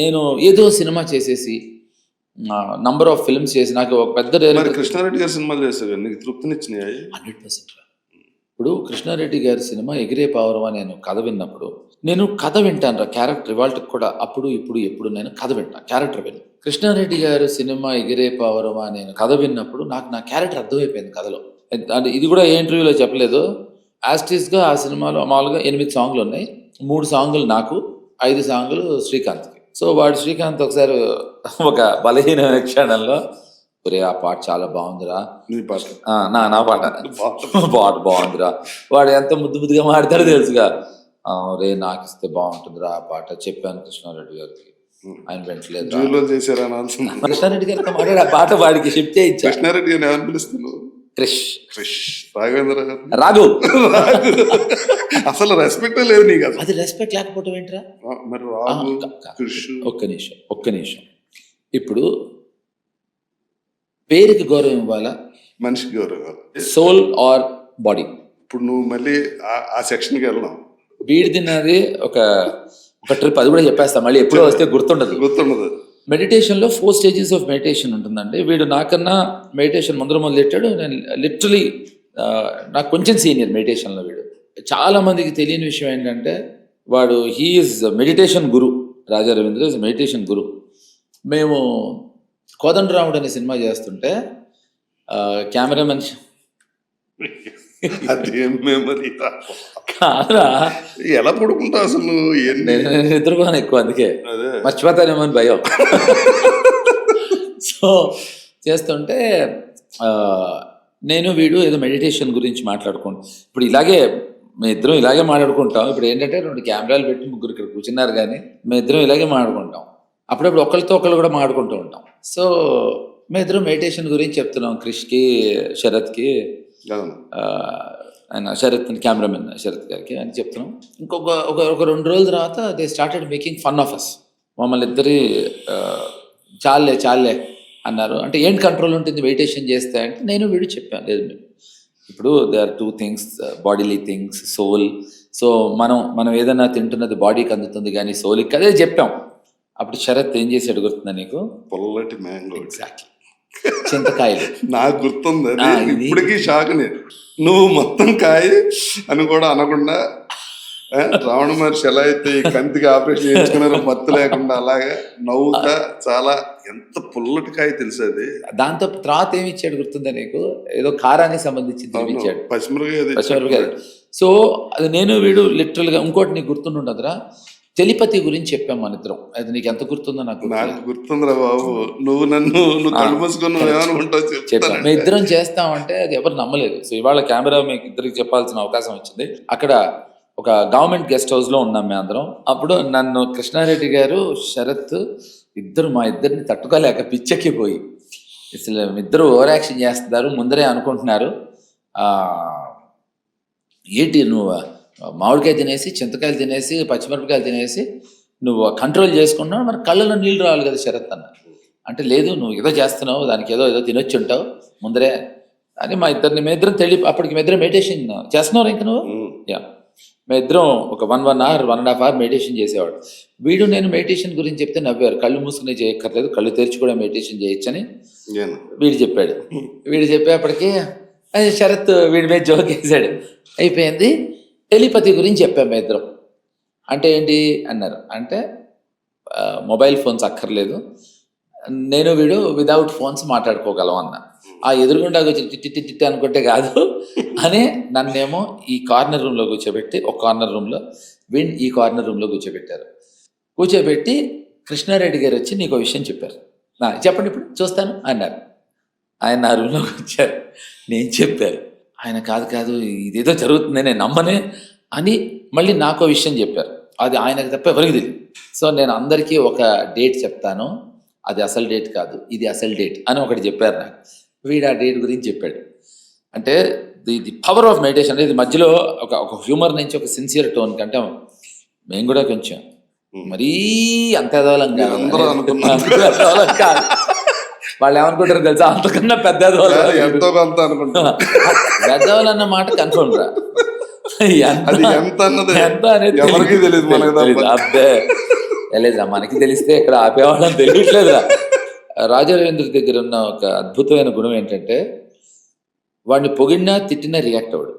నేను ఏదో సినిమా చేసేసి నంబర్ ఆఫ్ ఫిల్మ్స్ చేసి నాకు ఒక పెద్ద కృష్ణారెడ్డి గారి సినిమాలు చేశారు, నీకు తృప్తినిచ్చినాయి? 100%. ఇప్పుడు కృష్ణారెడ్డి గారి సినిమా ఎగిరే పావురం అని నేను కథ విన్నప్పుడు, నేను కథ వింటాను రా, క్యారెక్టర్ ఇవాళకి కూడా అప్పుడు ఇప్పుడు ఎప్పుడు నేను కథ వింటాను, క్యారెక్టర్ విని. కృష్ణారెడ్డి గారి సినిమా ఎగిరే పావురం అని నేను కథ విన్నప్పుడు నాకు నా క్యారెక్టర్ అర్థమైపోయింది కథలో. అంటే ఇది కూడా ఏ ఇంటర్వ్యూలో చెప్పలేదు. యాస్టీస్గా ఆ సినిమాలో మామూలుగా 8 సాంగ్లు ఉన్నాయి. 3 సాంగులు నాకు, 5 సాంగులు శ్రీకాంత్కి. సో వాడు శ్రీకాంత్ ఒకసారి ఒక బలహీన క్షణంలో, ఒరే ఆ పాట చాలా బాగుందిరా, నా పాట పాట బాగుందిరా, వాడు ఎంత ముద్దుగా మాడతాడో తెలుసుగా, రే నాకు ఇస్తే బాగుంటుందిరా ఆ పాట చెప్పాను కృష్ణారెడ్డి గారికి. ఆయన వెంటలేదు. కృష్ణారెడ్డి గారితో మాట్లాడి ఆ పాట వాడికి షిఫ్ట్ చేయించా. కృష్ణారెడ్డి గారిని ఏమని పిలుస్తున్నావు? క్రిష్ రాఘవేంద్ర రాఘు. అసలు రెస్పెక్ట్ లేదు నీకు. అది రెస్పెక్ట్ లేకపోవటం ఏంట్రా? ఒక్క నిమిషం. ఇప్పుడు పేరుకి గౌరవం ఇవ్వాలా, మనిషికి గౌరవం ఇవ్వాలి? Soul or body? ఇప్పుడు నువ్వు మళ్ళీ ఆ సెక్షన్కి వెళ్ళాం. వీడి తిన్నది ఒక ట్రిప్, అది కూడా చెప్పేస్తా, మళ్ళీ ఎప్పుడో వస్తే గుర్తుండదు. మెడిటేషన్లో 4 స్టేజెస్ ఆఫ్ మెడిటేషన్ ఉంటుందండి. వీడు నాకన్నా మెడిటేషన్ మొదలెట్టాడు. నేను లిటరలీ నాకు కొంచెం సీనియర్ మెడిటేషన్లో. వీడు చాలా మందికి తెలియని విషయం ఏంటంటే వాడు he is meditation guru. Raja Ravindra is meditation guru. మేము కోదండరాముడు అనే సినిమా చేస్తుంటే కెమెరామెన్ కాదురా, ఎలా పడుకుంటావు అసలు నువ్వు? నేను నిద్రపోను ఎక్కువ, అందుకే మర్చిపోతానేమో అని భయం. సో చేస్తుంటే నేను వీడు ఏదో మెడిటేషన్ గురించి మాట్లాడుకుంటాం. ఇప్పుడు మేము ఇద్దరం ఇలాగే మాట్లాడుకుంటాం. ఇప్పుడు ఏంటంటే 2 కెమెరాలు పెట్టి 3 ఇక్కడ కూర్చున్నారు, కానీ మేము ఇద్దరం ఇలాగే మాట్లాడుకుంటాం. అప్పుడప్పుడు ఒకరితో ఒకళ్ళు కూడా మాట్లాడుకుంటూ ఉంటాం. సో మేము ఇద్దరం మెడిటేషన్ గురించి చెప్తున్నాం, క్రిష్కి, శరత్కి, ఆయన శరత్ కెమెరామెన్ శరత్ గారికి అని చెప్తున్నాం. ఒక 2 రోజుల తర్వాత they started making fun of us. మమ్మల్ని ఇద్దరి చాలే అన్నారు. అంటే ఏంటి కంట్రోల్ ఉంటుంది మెడిటేషన్ చేస్తే అంటే, నేను వీడు చెప్పాను, లేదు ఇప్పుడు they are 2 things, bodily things, soul. So మనం ఏదైనా తింటున్నది బాడీకి అందుతుంది కానీ సోల్కి, అదే చెప్పాం. అప్పుడు శరత్ ఏం చేసాడు గుర్తుందా నీకు? పొల్లటి మ్యాంగో, చింతకాయలు. నాకు గుర్తుంది, ఇప్పటికీ షాక్. నువ్వు మొత్తం కాయ అని కూడా అనకుండా, రావణ మహర్షి ఎలా అయితే ఈ కంతికి ఆపరేషన్ చేయించుకున్నారో మత్తు లేకుండా, అలాగే నవ్వుతా చాలా ఎంత పుల్లటి కాయ తెలుసు అది. దాంతో తర్వాత ఏమి ఇచ్చాడు గుర్తుందా నీకు? ఏదో కారానికి సంబంధించి ఇచ్చాడు, పచ్చిమిరపకాయ. సో అది నేను వీడు లిటరల్ గా. ఇంకోటి నీకు గుర్తుండదురా, టెలిపతి గురించి చెప్పాం మన ఇద్దరం. అది నీకు ఎంత గుర్తుందో? నాకు గుర్తుందిరా బాబు. నువ్వు కళ్ళు మూసుకొని చెప్పాను. మేము ఇద్దరం చేస్తామంటే అది ఎవరు నమ్మలేదు. సో ఇవాళ కెమెరా మీకు ఇద్దరికి చెప్పాల్సిన అవకాశం వచ్చింది. అక్కడ ఒక గవర్నమెంట్ గెస్ట్ హౌస్ లో ఉన్నాం మేము అందరం. అప్పుడు నన్ను కృష్ణారెడ్డి గారు, శరత్ మా ఇద్దరిని తట్టుకోలేక పిచ్చెక్కిపోయి, అసలు ఇద్దరు ఓవర్ యాక్షన్ చేస్తున్నారు, ముందరే అనుకుంటున్నారు, ఏంటి నువ్వు మామిడికాయ తినేసి, చింతకాయలు తినేసి, పచ్చిమిరపకాయలు తినేసి నువ్వు కంట్రోల్ చేసుకున్నావు, మరి కళ్ళలో నీళ్ళు రావాలి కదా శరత్ అన్న. అంటే లేదు, నువ్వు ఏదో చేస్తున్నావు, దానికి ఏదో తినొచ్చి ఉంటావు ముందరే అని మా ఇద్దరం అప్పటికి మేము ఇద్దరం మెడిటేషన్ చేస్తున్నారు. ఇంకా నువ్వు మేము ఇద్దరం ఒక 1 hour 1.5 hour మెడిటేషన్ చేసేవాడు. వీడు నేను మెడిటేషన్ గురించి చెప్తే నవ్వారు. కళ్ళు మూసుకునే చేయక్కర్లేదు, కళ్ళు తెరిచి కూడా మెడిటేషన్ చేయొచ్చని వీడు చెప్పాడు. వీడు చెప్పేప్పటికీ శరత్ వీడి మీద జోక్ వేసాడు. అయిపోయింది. టెలిపతి గురించి చెప్పాం మేము ఇద్దరం. అంటే ఏంటి అన్నారు, అంటే మొబైల్ ఫోన్స్ అక్కర్లేదు, నేను వీడు వితౌట్ ఫోన్స్ మాట్లాడుకోగలం అన్న. ఆ ఎదురుగుండా వచ్చి టిట్టి అనుకుంటే కాదు అని నన్నేమో ఈ కార్నర్ రూమ్లో కూర్చోబెట్టి, ఒక కార్నర్ రూమ్లో వీడిని ఈ కార్నర్ రూమ్లో కూర్చోబెట్టారు. కూర్చోబెట్టి కృష్ణారెడ్డి గారు వచ్చి నీకు విషయం చెప్పారు. చెప్పండి ఇప్పుడు చూస్తాను అన్నారు. ఆయన నా రూమ్లోకి వచ్చారు. నేను చెప్పారు. ఆయన కాదు ఇదేదో జరుగుతుంది నేను నమ్మనే అని మళ్ళీ నాకో విషయం చెప్పారు. అది ఆయనకు తప్ప ఎవరికి తెలియదు. సో నేను అందరికీ ఒక డేట్ చెప్తాను, అది అసలు డేట్ కాదు, ఇది అసలు డేట్ అని ఒకటి చెప్పారు నాకు. వీడు ఆ డేట్ గురించి చెప్పాడు. అంటే ది పవర్ ఆఫ్ మెడిటేషన్ అనేది మధ్యలో ఒక హ్యూమర్ నుంచి ఒక సిన్సియర్ టోన్ కంటే మేము కూడా కొంచెం మరీ అంత ఎదవలం కాదు. అందరూ అనుకున్నారు. కాదు, వాళ్ళు ఏమనుకుంటారు తెలుసా, అంతకన్నా పెద్ద ఎంతో కొంత అనుకుంటారు. పెద్దవాళ్ళు అన్న మాట కన్ఫర్మ్ రా. అది ఎంత అన్నది ఎంత అనేది ఎవరికీ తెలియదు, మనకు తప్ప. అబ్బే తెలీదా, మనకి తెలిస్తే ఇక్కడ ఆపేవాళ్ళని తెలియట్లేదురా. రాజా రవీంద్ర దగ్గర ఉన్న ఒక అద్భుతమైన గుణం ఏంటంటే వాడిని పొగిడినా తిట్టినా రియాక్ట్ అవ్వడు.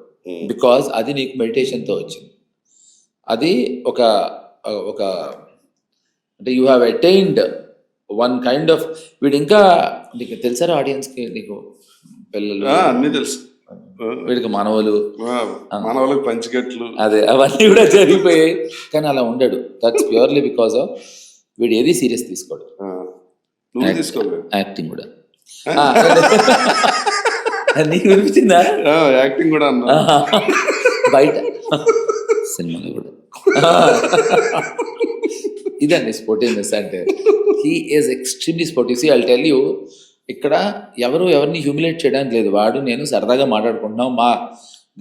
బికాజ్ అది నీకు మెడిటేషన్తో వచ్చింది. అది ఒక అంటే you have attained one kind of. వీడు ఇంకా నీకు తెలుసారా ఆడియన్స్కి, నీకు పిల్లలు అన్నీ తెలుసు. వీడికి మనవలు, మనవలకు పంచికట్లు, అదే అవన్నీ కూడా జరిగిపోయాయి. కానీ అలా ఉండడు. దట్స్ ప్యూర్లీ బికాస్ ఆఫ్ వీడు ఏది సీరియస్ తీసుకోడు. నువ్వు తీసుకోలేదు యాక్టింగ్ కూడా. నీకు వినిపించిందా? యాక్టింగ్ కూడా అన్నా బయట సినిమాలో కూడా. ఇదండి స్పోర్టివ్నెస్ అంటే. He is extremely sportive. See I'll tell you, ఇక్కడ ఎవరిని హ్యూమిలేట్ చేయడానికి లేదు. వాడు నేను సరదాగా మాట్లాడుకుంటున్నాం, మా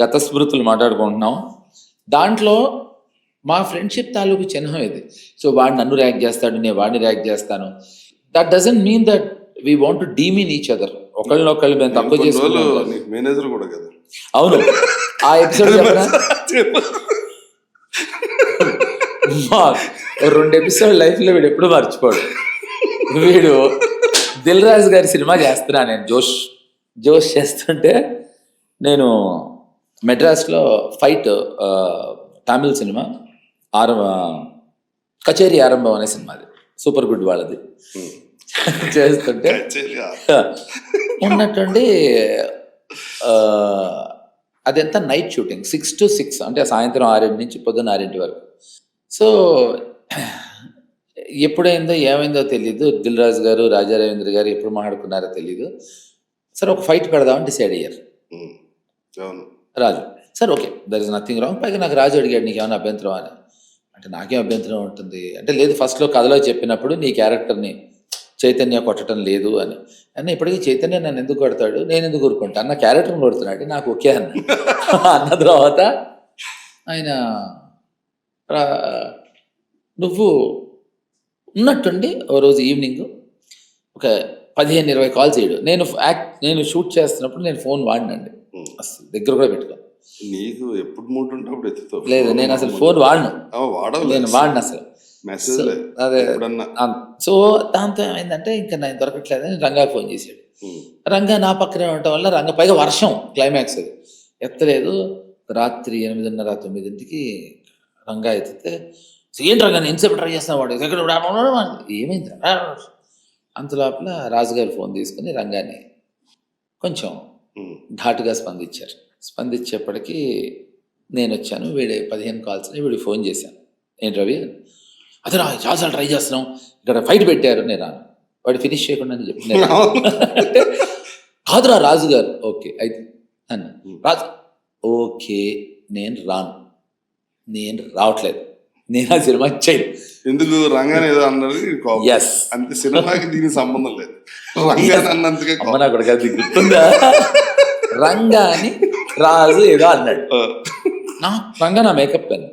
గత స్మృతులు మాట్లాడుకుంటున్నాం. దాంట్లో మా ఫ్రెండ్షిప్ తాలూకు చిహ్నం ఇది. సో వాడు నన్ను రియాక్ట్ చేస్తాడు, నేను వాడిని రియాక్ట్ చేస్తాను. That doesn't mean that we want to demean each other. ఒకళ్ళనొకళ్ళు మేము తక్కువ చేసుకుంటాం. మేనేజర్ కూడా కదా. అవును, ఆ ఎపిసోడ్ చెప్పరా? 2 ఎపిసోడ్ లైఫ్లో వీడు ఎప్పుడు మర్చిపోడు. వీడు దిల్ రాజు గారి సినిమా చేస్తున్నా నేను, జోష్ చేస్తుంటే నేను మెడ్రాస్లో ఫైట్ తమిళ్ సినిమా కచేరీ ఆరంభం అనే సినిమా, అది సూపర్ గుడ్ వాళ్ళది. చేస్తుంటే ఉన్నట్టుండి అదంతా నైట్ షూటింగ్, 6 to 6 అంటే సాయంత్రం 6 నుంచి పొద్దున్న 6 వరకు. సో ఎప్పుడైందో ఏమైందో తెలీదు, దిల్ రాజు గారు రాజా రవీంద్ర గారు ఎప్పుడు మాట్లాడుకున్నారో తెలీదు. సరే ఒక ఫైట్ పెడదామని డిసైడ్ అయ్యారు. Raju sir okay, there is nothing wrong. పైగా నాకు రాజు అడిగాడు నీకు ఏమైనా అభ్యంతరం అని. అంటే నాకేం అభ్యంతరం ఉంటుంది అంటే, లేదు ఫస్ట్లో కథలో చెప్పినప్పుడు నీ క్యారెక్టర్ని చైతన్య కొట్టడం లేదు అని. అన్న ఇప్పటికీ చైతన్య నన్ను ఎందుకు కొడతాడు, నేను ఎందుకు ఊరుకుంటా, అన్న క్యారెక్టర్ని కొడుతున్నాడు, నాకు ఓకే అన్న తర్వాత ఆయన నువ్వు ఉన్నట్టుండి ఓ రోజు ఈవినింగ్ ఒక 15-20 కాల్స్ చేయడు. నేను షూట్ చేస్తున్నప్పుడు నేను ఫోన్ వాడినండి, అసలు దగ్గర కూడా పెట్టుకోను. నీకు ఎప్పుడు మూడు ఉంటే అప్పుడు ఎత్తుతావు. లేదు నేను అసలు ఫోన్ వాడను, నేను వాడిన అసలు. అదే సో దాంతో ఏమైందంటే ఇంకా నేను దొరకట్లేదని రంగా ఫోన్ చేశాడు. రంగా నా పక్కనే ఉండటం వల్ల రంగ పైగా వర్షం క్లైమాక్స్ అది ఎత్తలేదు. రాత్రి 8:30-9 రంగా ఎత్తితే ఏంటి రంగా ఎంతసేపు ట్రై చేస్తున్నా వాడు ఎక్కడ ఏమైంది అంత లోపల రాజుగారు ఫోన్ తీసుకుని రంగాన్ని కొంచెం ఘాటుగా స్పందించేప్పటికీ నేను వచ్చాను. వీడి 15 కాల్స్ని వీడికి ఫోన్ చేశాను, ఏంటి రవి అదే రా చాలాసార్లు ట్రై చేస్తున్నాం, ఇక్కడ ఫైట్ పెట్టారు, నేను రాను. వాడు ఫినిష్ చేయకుండా అని చెప్పి అంటే కాదురా రాజుగారు ఓకే అయితే అన్న రాజు ఓకే నేను రావట్లేదు, నేను ఆ సినిమా చేయను. ఎందుకు రంగానే ఏదో అన్నది అంతే, సినిమాకి దీనికి సంబంధం లేదు. రంగానే అన్నందుకే నాకు గుర్తుందా, రంగాని రాజు ఏదో అన్నాడు, రంగా నా మేకప్ పెన్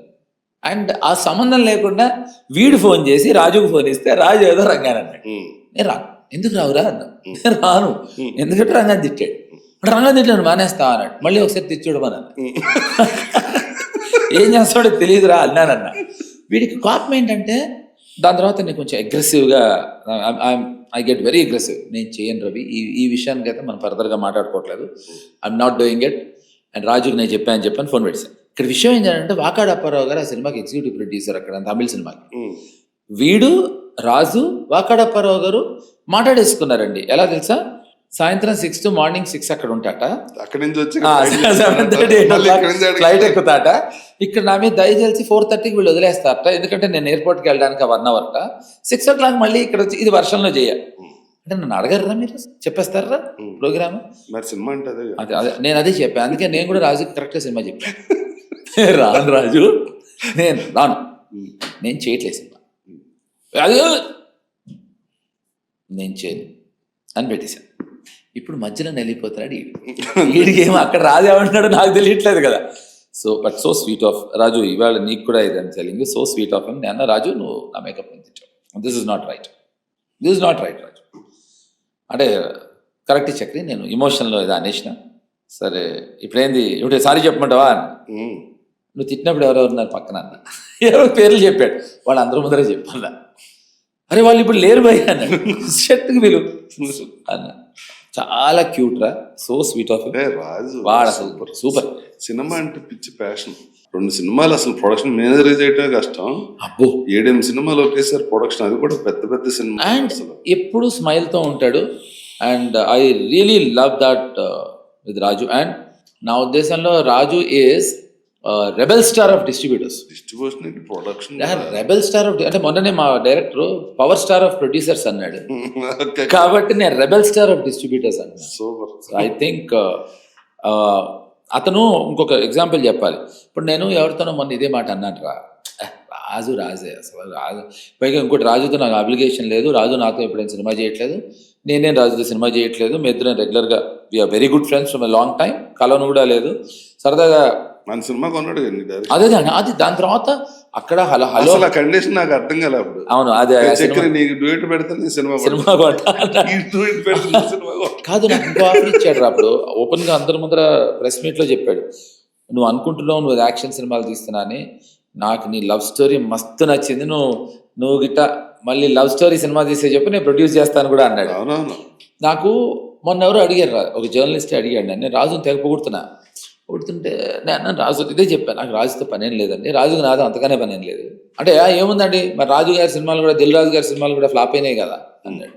అండ్ ఆ సంబంధం లేకుండా వీడు ఫోన్ చేసి రాజుకు ఫోన్ ఇస్తే రాజు ఏదో రంగాని అన్నాడు. నేను రాను, ఎందుకు రావురా అన్నా, నేను రాను ఎందుకంటే రంగాన్ని తిట్టాడు. రంగా తిట్టాను మానేస్తా అన్నాడు, మళ్ళీ ఒకసారి తెచ్చాడు మన ఏం చేస్తాడో తెలియదురా అన్నానన్నా. వీడికి కోపం ఏంటంటే దాని తర్వాత నేను కొంచెం అగ్రెసివ్గా ఐ గెట్ వెరీ అగ్రెసివ్. నేను చేయను రవి, ఈ విషయానికి అయితే మనం ఫర్దర్గా మాట్లాడుకోవట్లేదు, I'm not doing it and రాజుకి నేను చెప్పాను ఫోన్ పెట్టాను. ఇక్కడ విషయం ఏంటంటే వాకాడు అప్పారావు గారు ఆ సినిమాకి ఎగ్జిక్యూటివ్ ప్రొడ్యూసర్ అక్కడ తమిళ సినిమాకి. వీడు రాజు వాకాడప్పారావు గారు మాట్లాడేసుకున్నారండి. ఎలా తెలుసా, సాయంత్రం 6 to మార్నింగ్ 6 అక్కడ ఉంటాట, అక్కడి నుంచి వచ్చి 7:30 ఫ్లైట్ ఎక్కుతాట. ఇక్కడ నా మీద దయచేసి 4:30కి వీళ్ళు వదిలేస్తారట, ఎందుకంటే నేను ఎయిర్పోర్ట్కి వెళ్ళడానికి 1 hour 6 o'clock మళ్ళీ ఇక్కడ వచ్చి ఇది వర్షంలో చేయాలి అంటే నన్ను అడగర్రా, మీరు చెప్పేస్తారా ప్రోగ్రామ్? మరి సినిమా అంటే అదే. అదే నేను అదే చెప్పాను, అందుకే నేను కూడా రాజుకి కరెక్ట్గా సినిమా చెప్పాను. రాను రాజు, నేను రాను, నేను చేయట్లేదు సినిమా, అది నేను చేయను అని పెట్టేశాను. ఇప్పుడు మధ్యలో వెళ్ళిపోతున్నాడు వీడికి ఏమో అక్కడ రాజు ఏమంటున్నాడు నాకు తెలియట్లేదు కదా. So but so sweet of Raju, ఇవాళ నీకు కూడా ఇది అని తెలియదు, సో స్వీట్ ఆఫ్ అని. నేను రాజు నువ్వు నా మేకప్ తెచ్చావు, this is not right, this is not right Raju అంటే కరెక్ట్ చక్రి, నేను ఇమోషన్లో ఇది అనేసిన. సరే ఇప్పుడేంది ఇప్పుడు సారీ చెప్పమంటావా అని. నువ్వు తిట్టినప్పుడు ఎవరెవరు ఉన్నారు పక్కన అన్న, ఎవరు పేర్లు చెప్పాడు, వాళ్ళు అందరూ ముందరే చెప్పాల. అరే వాళ్ళు ఇప్పుడు లేరు భయ్ అన్నాడు, షర్ట్కి విలువ అన్న. చాలా క్యూట్ రా, సో స్వీట్ ఆఫ్ రాజు. వాడు సూపర్ సూపర్. సినిమా అంటే పిచ్చి ప్యాషన్. 2 సినిమాలు అసలు ప్రొడక్షన్ మేనేజర్ చేయటమే కష్టం. అబ్బో 7-8 సినిమాలు ఒకేసారి ప్రొడక్షన్, అది కూడా పెద్ద పెద్ద సినిమా. అండ్ ఎప్పుడు స్మైల్తో ఉంటాడు. And I really love that with Raju. And నా ఉద్దేశంలో Raju is rebel star of distributors. Distribution production rebel star of అంటే మొన్ననే మా director power star of producers అన్నాడు, కాబట్టి నేను రెబెల్ స్టార్ ఆఫ్ డిస్ట్రిబ్యూటర్స్ అన్నాను. సూపర్. ఐ థింక్ అతను ఇంకొక ఎగ్జాంపుల్ చెప్పాలి. ఇప్పుడు నేను ఎవరితోనో మొన్న ఇదే మాట అన్నాను రా, రాజు రాజే అసలు రాజు. పైగా ఇంకోటి, రాజుతో నాకు అప్లికేషన్ లేదు, రాజు నాతో ఎప్పుడైనా సినిమా చేయట్లేదు, నేనేం రాజుతో సినిమా చేయట్లేదు, మీ ఇద్దరం రెగ్యులర్గా we are very good friends from a long time, కలవను కూడా లేదు, సరదాగా మన సినిమా కొన్నాడు. అదే అది దాని తర్వాత అక్కడ హలో హలో కండిషన్ నాకు అర్థం కాలే అప్పుడు. అవును అదే నీకు డ్యూట్ పెడతాను సినిమా సినిమా కాదు, నాకు ఇంకో ఆఫర్ ఇచ్చాడు రా అప్పుడు, ఓపెన్ గా అందరి ముందర ప్రెస్ మీట్ లో చెప్పాడు, నువ్వు అనుకుంటున్నావు నువ్వు యాక్షన్ సినిమాలు తీస్తున్నా అని, నాకు నీ లవ్ స్టోరీ మస్తు నచ్చింది, నువ్వు గిట్ట మళ్ళీ లవ్ స్టోరీ సినిమా తీసే చెప్పి నేను ప్రొడ్యూస్ చేస్తాను కూడా అన్నాడు. నాకు మొన్న ఎవరు అడిగారు, ఒక జర్నలిస్ట్ అడిగాడు, నేను రాజుని తెగ పొగుడుతున్నా, పొగుడుతుంటే నేను రాజు ఇదే చెప్పాను, నాకు రాజుతో పనేం లేదండి, రాజుకి నాతో అంతగానే పనేం లేదు అంటే, ఏముందండి మరి రాజు గారి సినిమాలు కూడా, దిల్ రాజు గారి సినిమాలు కూడా ఫ్లాప్ అయినాయి కదా అన్నాడు.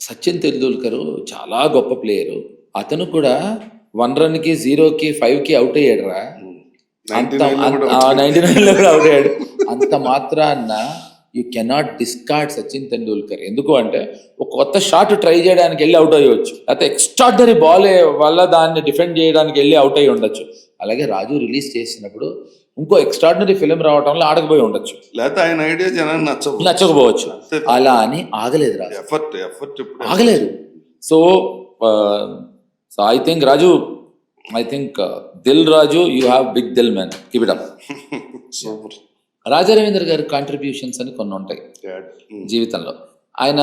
సచిన్ తెండూల్కర్ చాలా గొప్ప ప్లేయరు, అతను కూడా 1 run-కి 0-కి 5-కి అవుట్ అయ్యాడు రా, 99లో కూడా అవుట్ అయ్యాడు. అంత మాత్రాన్న you cannot discard Sachin Tendulkar. ఎందుకు అంటే ఒక కొత్త షాట్ ట్రై చేయడానికి వెళ్ళి అవుట్ అయ్యవచ్చు, లేకపోతే ఎక్స్ట్రాడినరీ బాల్ వల్ల దాన్ని డిఫెండ్ చేయడానికి వెళ్ళి అవుట్ అయ్యి ఉండొచ్చు. అలాగే రాజు రిలీజ్ చేసినప్పుడు ఇంకో ఎక్స్ట్రాడినరీ ఫిలిం రావడంలో ఆడకపోయి ఉండొచ్చు, లేకపోతే ఆయన ఐడియా జనాన్ని నచ్చకపోవచ్చు. అలా అని ఆగలేదు రాజు, ఆగలేదు. So I think Raju, I think Dil Raju, you have big dil man, keep it up. Raja Ravindra గారి కాంట్రిబ్యూషన్స్ అని కొన్ని ఉంటాయి జీవితంలో. ఆయన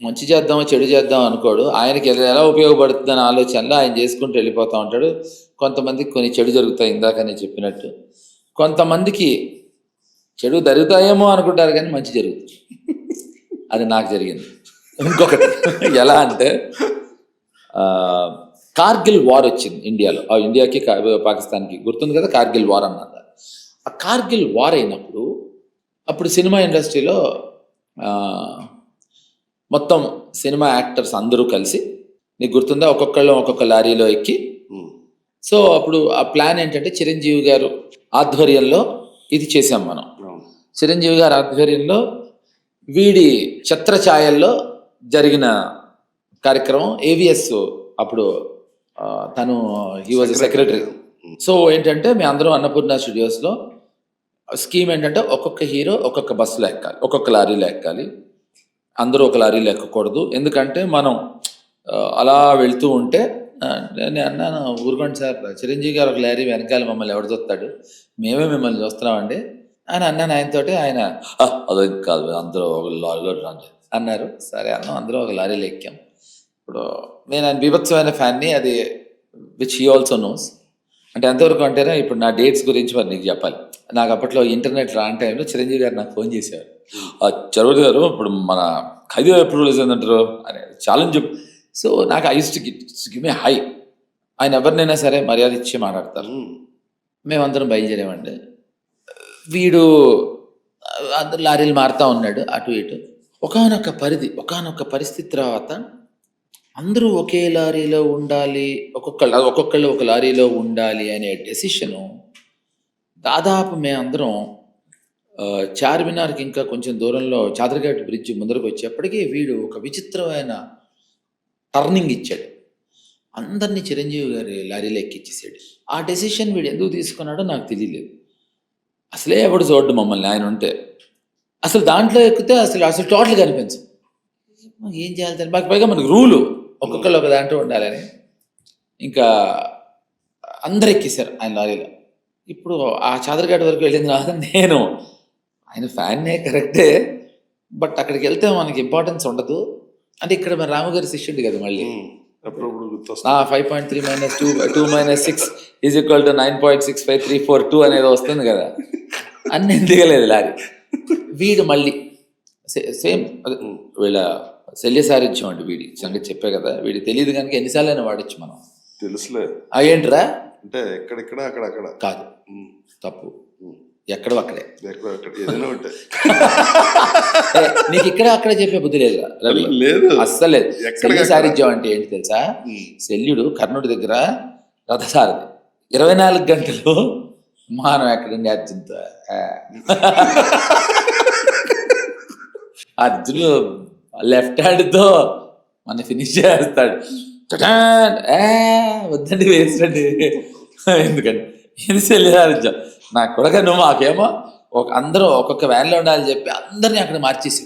మంచి చేద్దామో చెడు చేద్దాం అనుకోడు, ఆయనకి ఎలా ఉపయోగపడుతుందని ఆలోచనలో ఆయన చేసుకుంటూ వెళ్ళిపోతూ ఉంటాడు. కొంతమందికి కొన్ని చెడు జరుగుతాయి, ఇందాక నేను చెప్పినట్టు, కొంతమందికి చెడు జరుగుతాయేమో అనుకుంటారు కానీ మంచి జరుగుతుంది. అది నాకు జరిగింది. ఇంకొకటి ఎలా అంటే, కార్గిల్ వార్ వచ్చింది ఇండియాలో, ఇండియాకి పాకిస్తాన్కి గుర్తుంది కదా, కార్గిల్ వార్ అన్నది. ఆ కార్గిల్ వార్ అయినప్పుడు అప్పుడు సినిమా ఇండస్ట్రీలో మొత్తం సినిమా యాక్టర్స్ అందరూ కలిసి, నీకు గుర్తుందా, ఒక్కొక్కళ్ళు ఒక్కొక్క లారీలో ఎక్కి, సో అప్పుడు ఆ ప్లాన్ ఏంటంటే చిరంజీవి గారు ఆధ్వర్యంలో ఇది చేసాం మనం. చిరంజీవి గారి ఆధ్వర్యంలో వీడి ఛత్రఛాయల్లో జరిగిన కార్యక్రమం ఏవిఎస్, అప్పుడు తను హీ వాజ్ సెక్రటరీ. సో ఏంటంటే మేము అందరం అన్నపూర్ణ స్టూడియోస్లో స్కీమ్ ఏంటంటే ఒక్కొక్క హీరో ఒక్కొక్క బస్సులో ఎక్కాలి, ఒక్కొక్క లారీలో ఎక్కాలి, అందరూ ఒక లారీలో ఎక్కకూడదు. ఎందుకంటే మనం అలా వెళ్తూ ఉంటే, నేను అన్నాను ఊరుకోండి సార్, చిరంజీవి గారు ఒక లారీ వెనకాల మమ్మల్ని ఎవరు చూస్తాడు, మేమే మిమ్మల్ని చూస్తున్నామండి అని అన్నాను ఆయనతోటి. ఆయన అదే కాదు అందరూ ఒక లారీలో రండి అన్నారు. సరే అన్నాం, అందరూ ఒక లారీలో ఎక్కాం. ఇప్పుడు నేను ఆయన బీభత్సమైన ఫ్యాన్ని, అది విచ్ హీ ఆల్సో నోస్. అంటే ఎంతవరకు అంటేనే, ఇప్పుడు నా డేట్స్ గురించి మరి నీకు చెప్పాలి. నాకు అప్పట్లో ఇంటర్నెట్ రాని టైంలో చిరంజీవి గారు నాకు ఫోన్ చేశారు, చరవతి గారు ఇప్పుడు మన ఖైదీ ఎప్పుడు రిలీజ్ అయిందంటారు అని ఛాలెంజ్. సో నాకు I use to give me high. ఆయన ఎవరినైనా సరే మర్యాద ఇచ్చి మాట్లాడతారు. మేమందరం బయలుదేరామండి. వీడు అందరు లారీలు మారుతూ ఉన్నాడు అటు ఇటు. ఒకానొక పరిస్థితి తర్వాత అందరూ ఒకే లారీలో ఉండాలి, ఒక్కొక్కళ్ళు ఒక లారీలో ఉండాలి అనే డెసిషను దాదాపు మేమందరం చార్మినార్కి ఇంకా కొంచెం దూరంలో చాదరఘాట్ బ్రిడ్జ్ ముందరకు వచ్చేప్పటికీ వీడు ఒక విచిత్రమైన టర్నింగ్ ఇచ్చాడు. అందరినీ చిరంజీవి గారి లారీలో ఎక్కిచ్చేసాడు. ఆ డెసిషన్ వీడు ఎందుకు తీసుకున్నాడో నాకు తెలియలేదు. అసలే ఎవడు చూడ్డు మమ్మల్ని ఆయన ఉంటే. అసలు దాంట్లో ఎక్కితే అసలు టోటల్గా అనిపించదు. ఏం చేయాలి పైగా మనకు రూలు ఒక్కొక్కళ్ళు ఒక దాంట్లో ఉండాలని. ఇంకా అందరు ఎక్కేశారు ఆయన లారీలో. ఇప్పుడు ఆ చాదరఘాట్ వరకు వెళ్ళింది రాదు. నేను ఆయన ఫ్యాన్నే కరెక్టే, బట్ అక్కడికి వెళ్తే మనకి ఇంపార్టెన్స్ ఉండదు. అంటే ఇక్కడ మన రాముగారి శిష్యుడు కదా మళ్ళీ 5.3 - 2 - 6 = 9.65342 అనేది వస్తుంది కదా. అన్ని దిగలేదు లారీ. వీడు మళ్ళీ సేమ్ వీళ్ళ శల్య సారిథ్యం అండి. వీడి సంగతి చెప్పే కదా, వీడి తెలియదు కనుక ఎన్నిసార్లు అయినా వాడచ్చు మనం. తెలుసులే ఏంట్రా అంటే ఎక్కడెక్కడ అక్కడక్కడ కాదు, తప్పు. ఎక్కడో అక్కడే ఏదైనా ఉంటాయి. నీకు ఇక్కడ అక్కడే చెప్పే బుద్ధి లేదు రవి, లేదు అస్సలు లేదు. శల్య సారిథ్యం అంటే ఏంటి తెలుసా? శల్యుడు కర్ణుడి దగ్గర రథసారథి. 24 గంటలు మానం ఎక్కడండి అర్జున్తో. అర్జును లెఫ్ట్ హ్యాండ్తో మన ఫినిష్ చేస్తాడు. వద్దండి వేసండి, ఎందుకండి ఇది శల్య సారిథ్యం. నా కొడక నువ్వు మాకేమో అందరూ ఒక్కొక్క వ్యాన్లో ఉండాలని చెప్పి అందరినీ అక్కడ మార్చేసి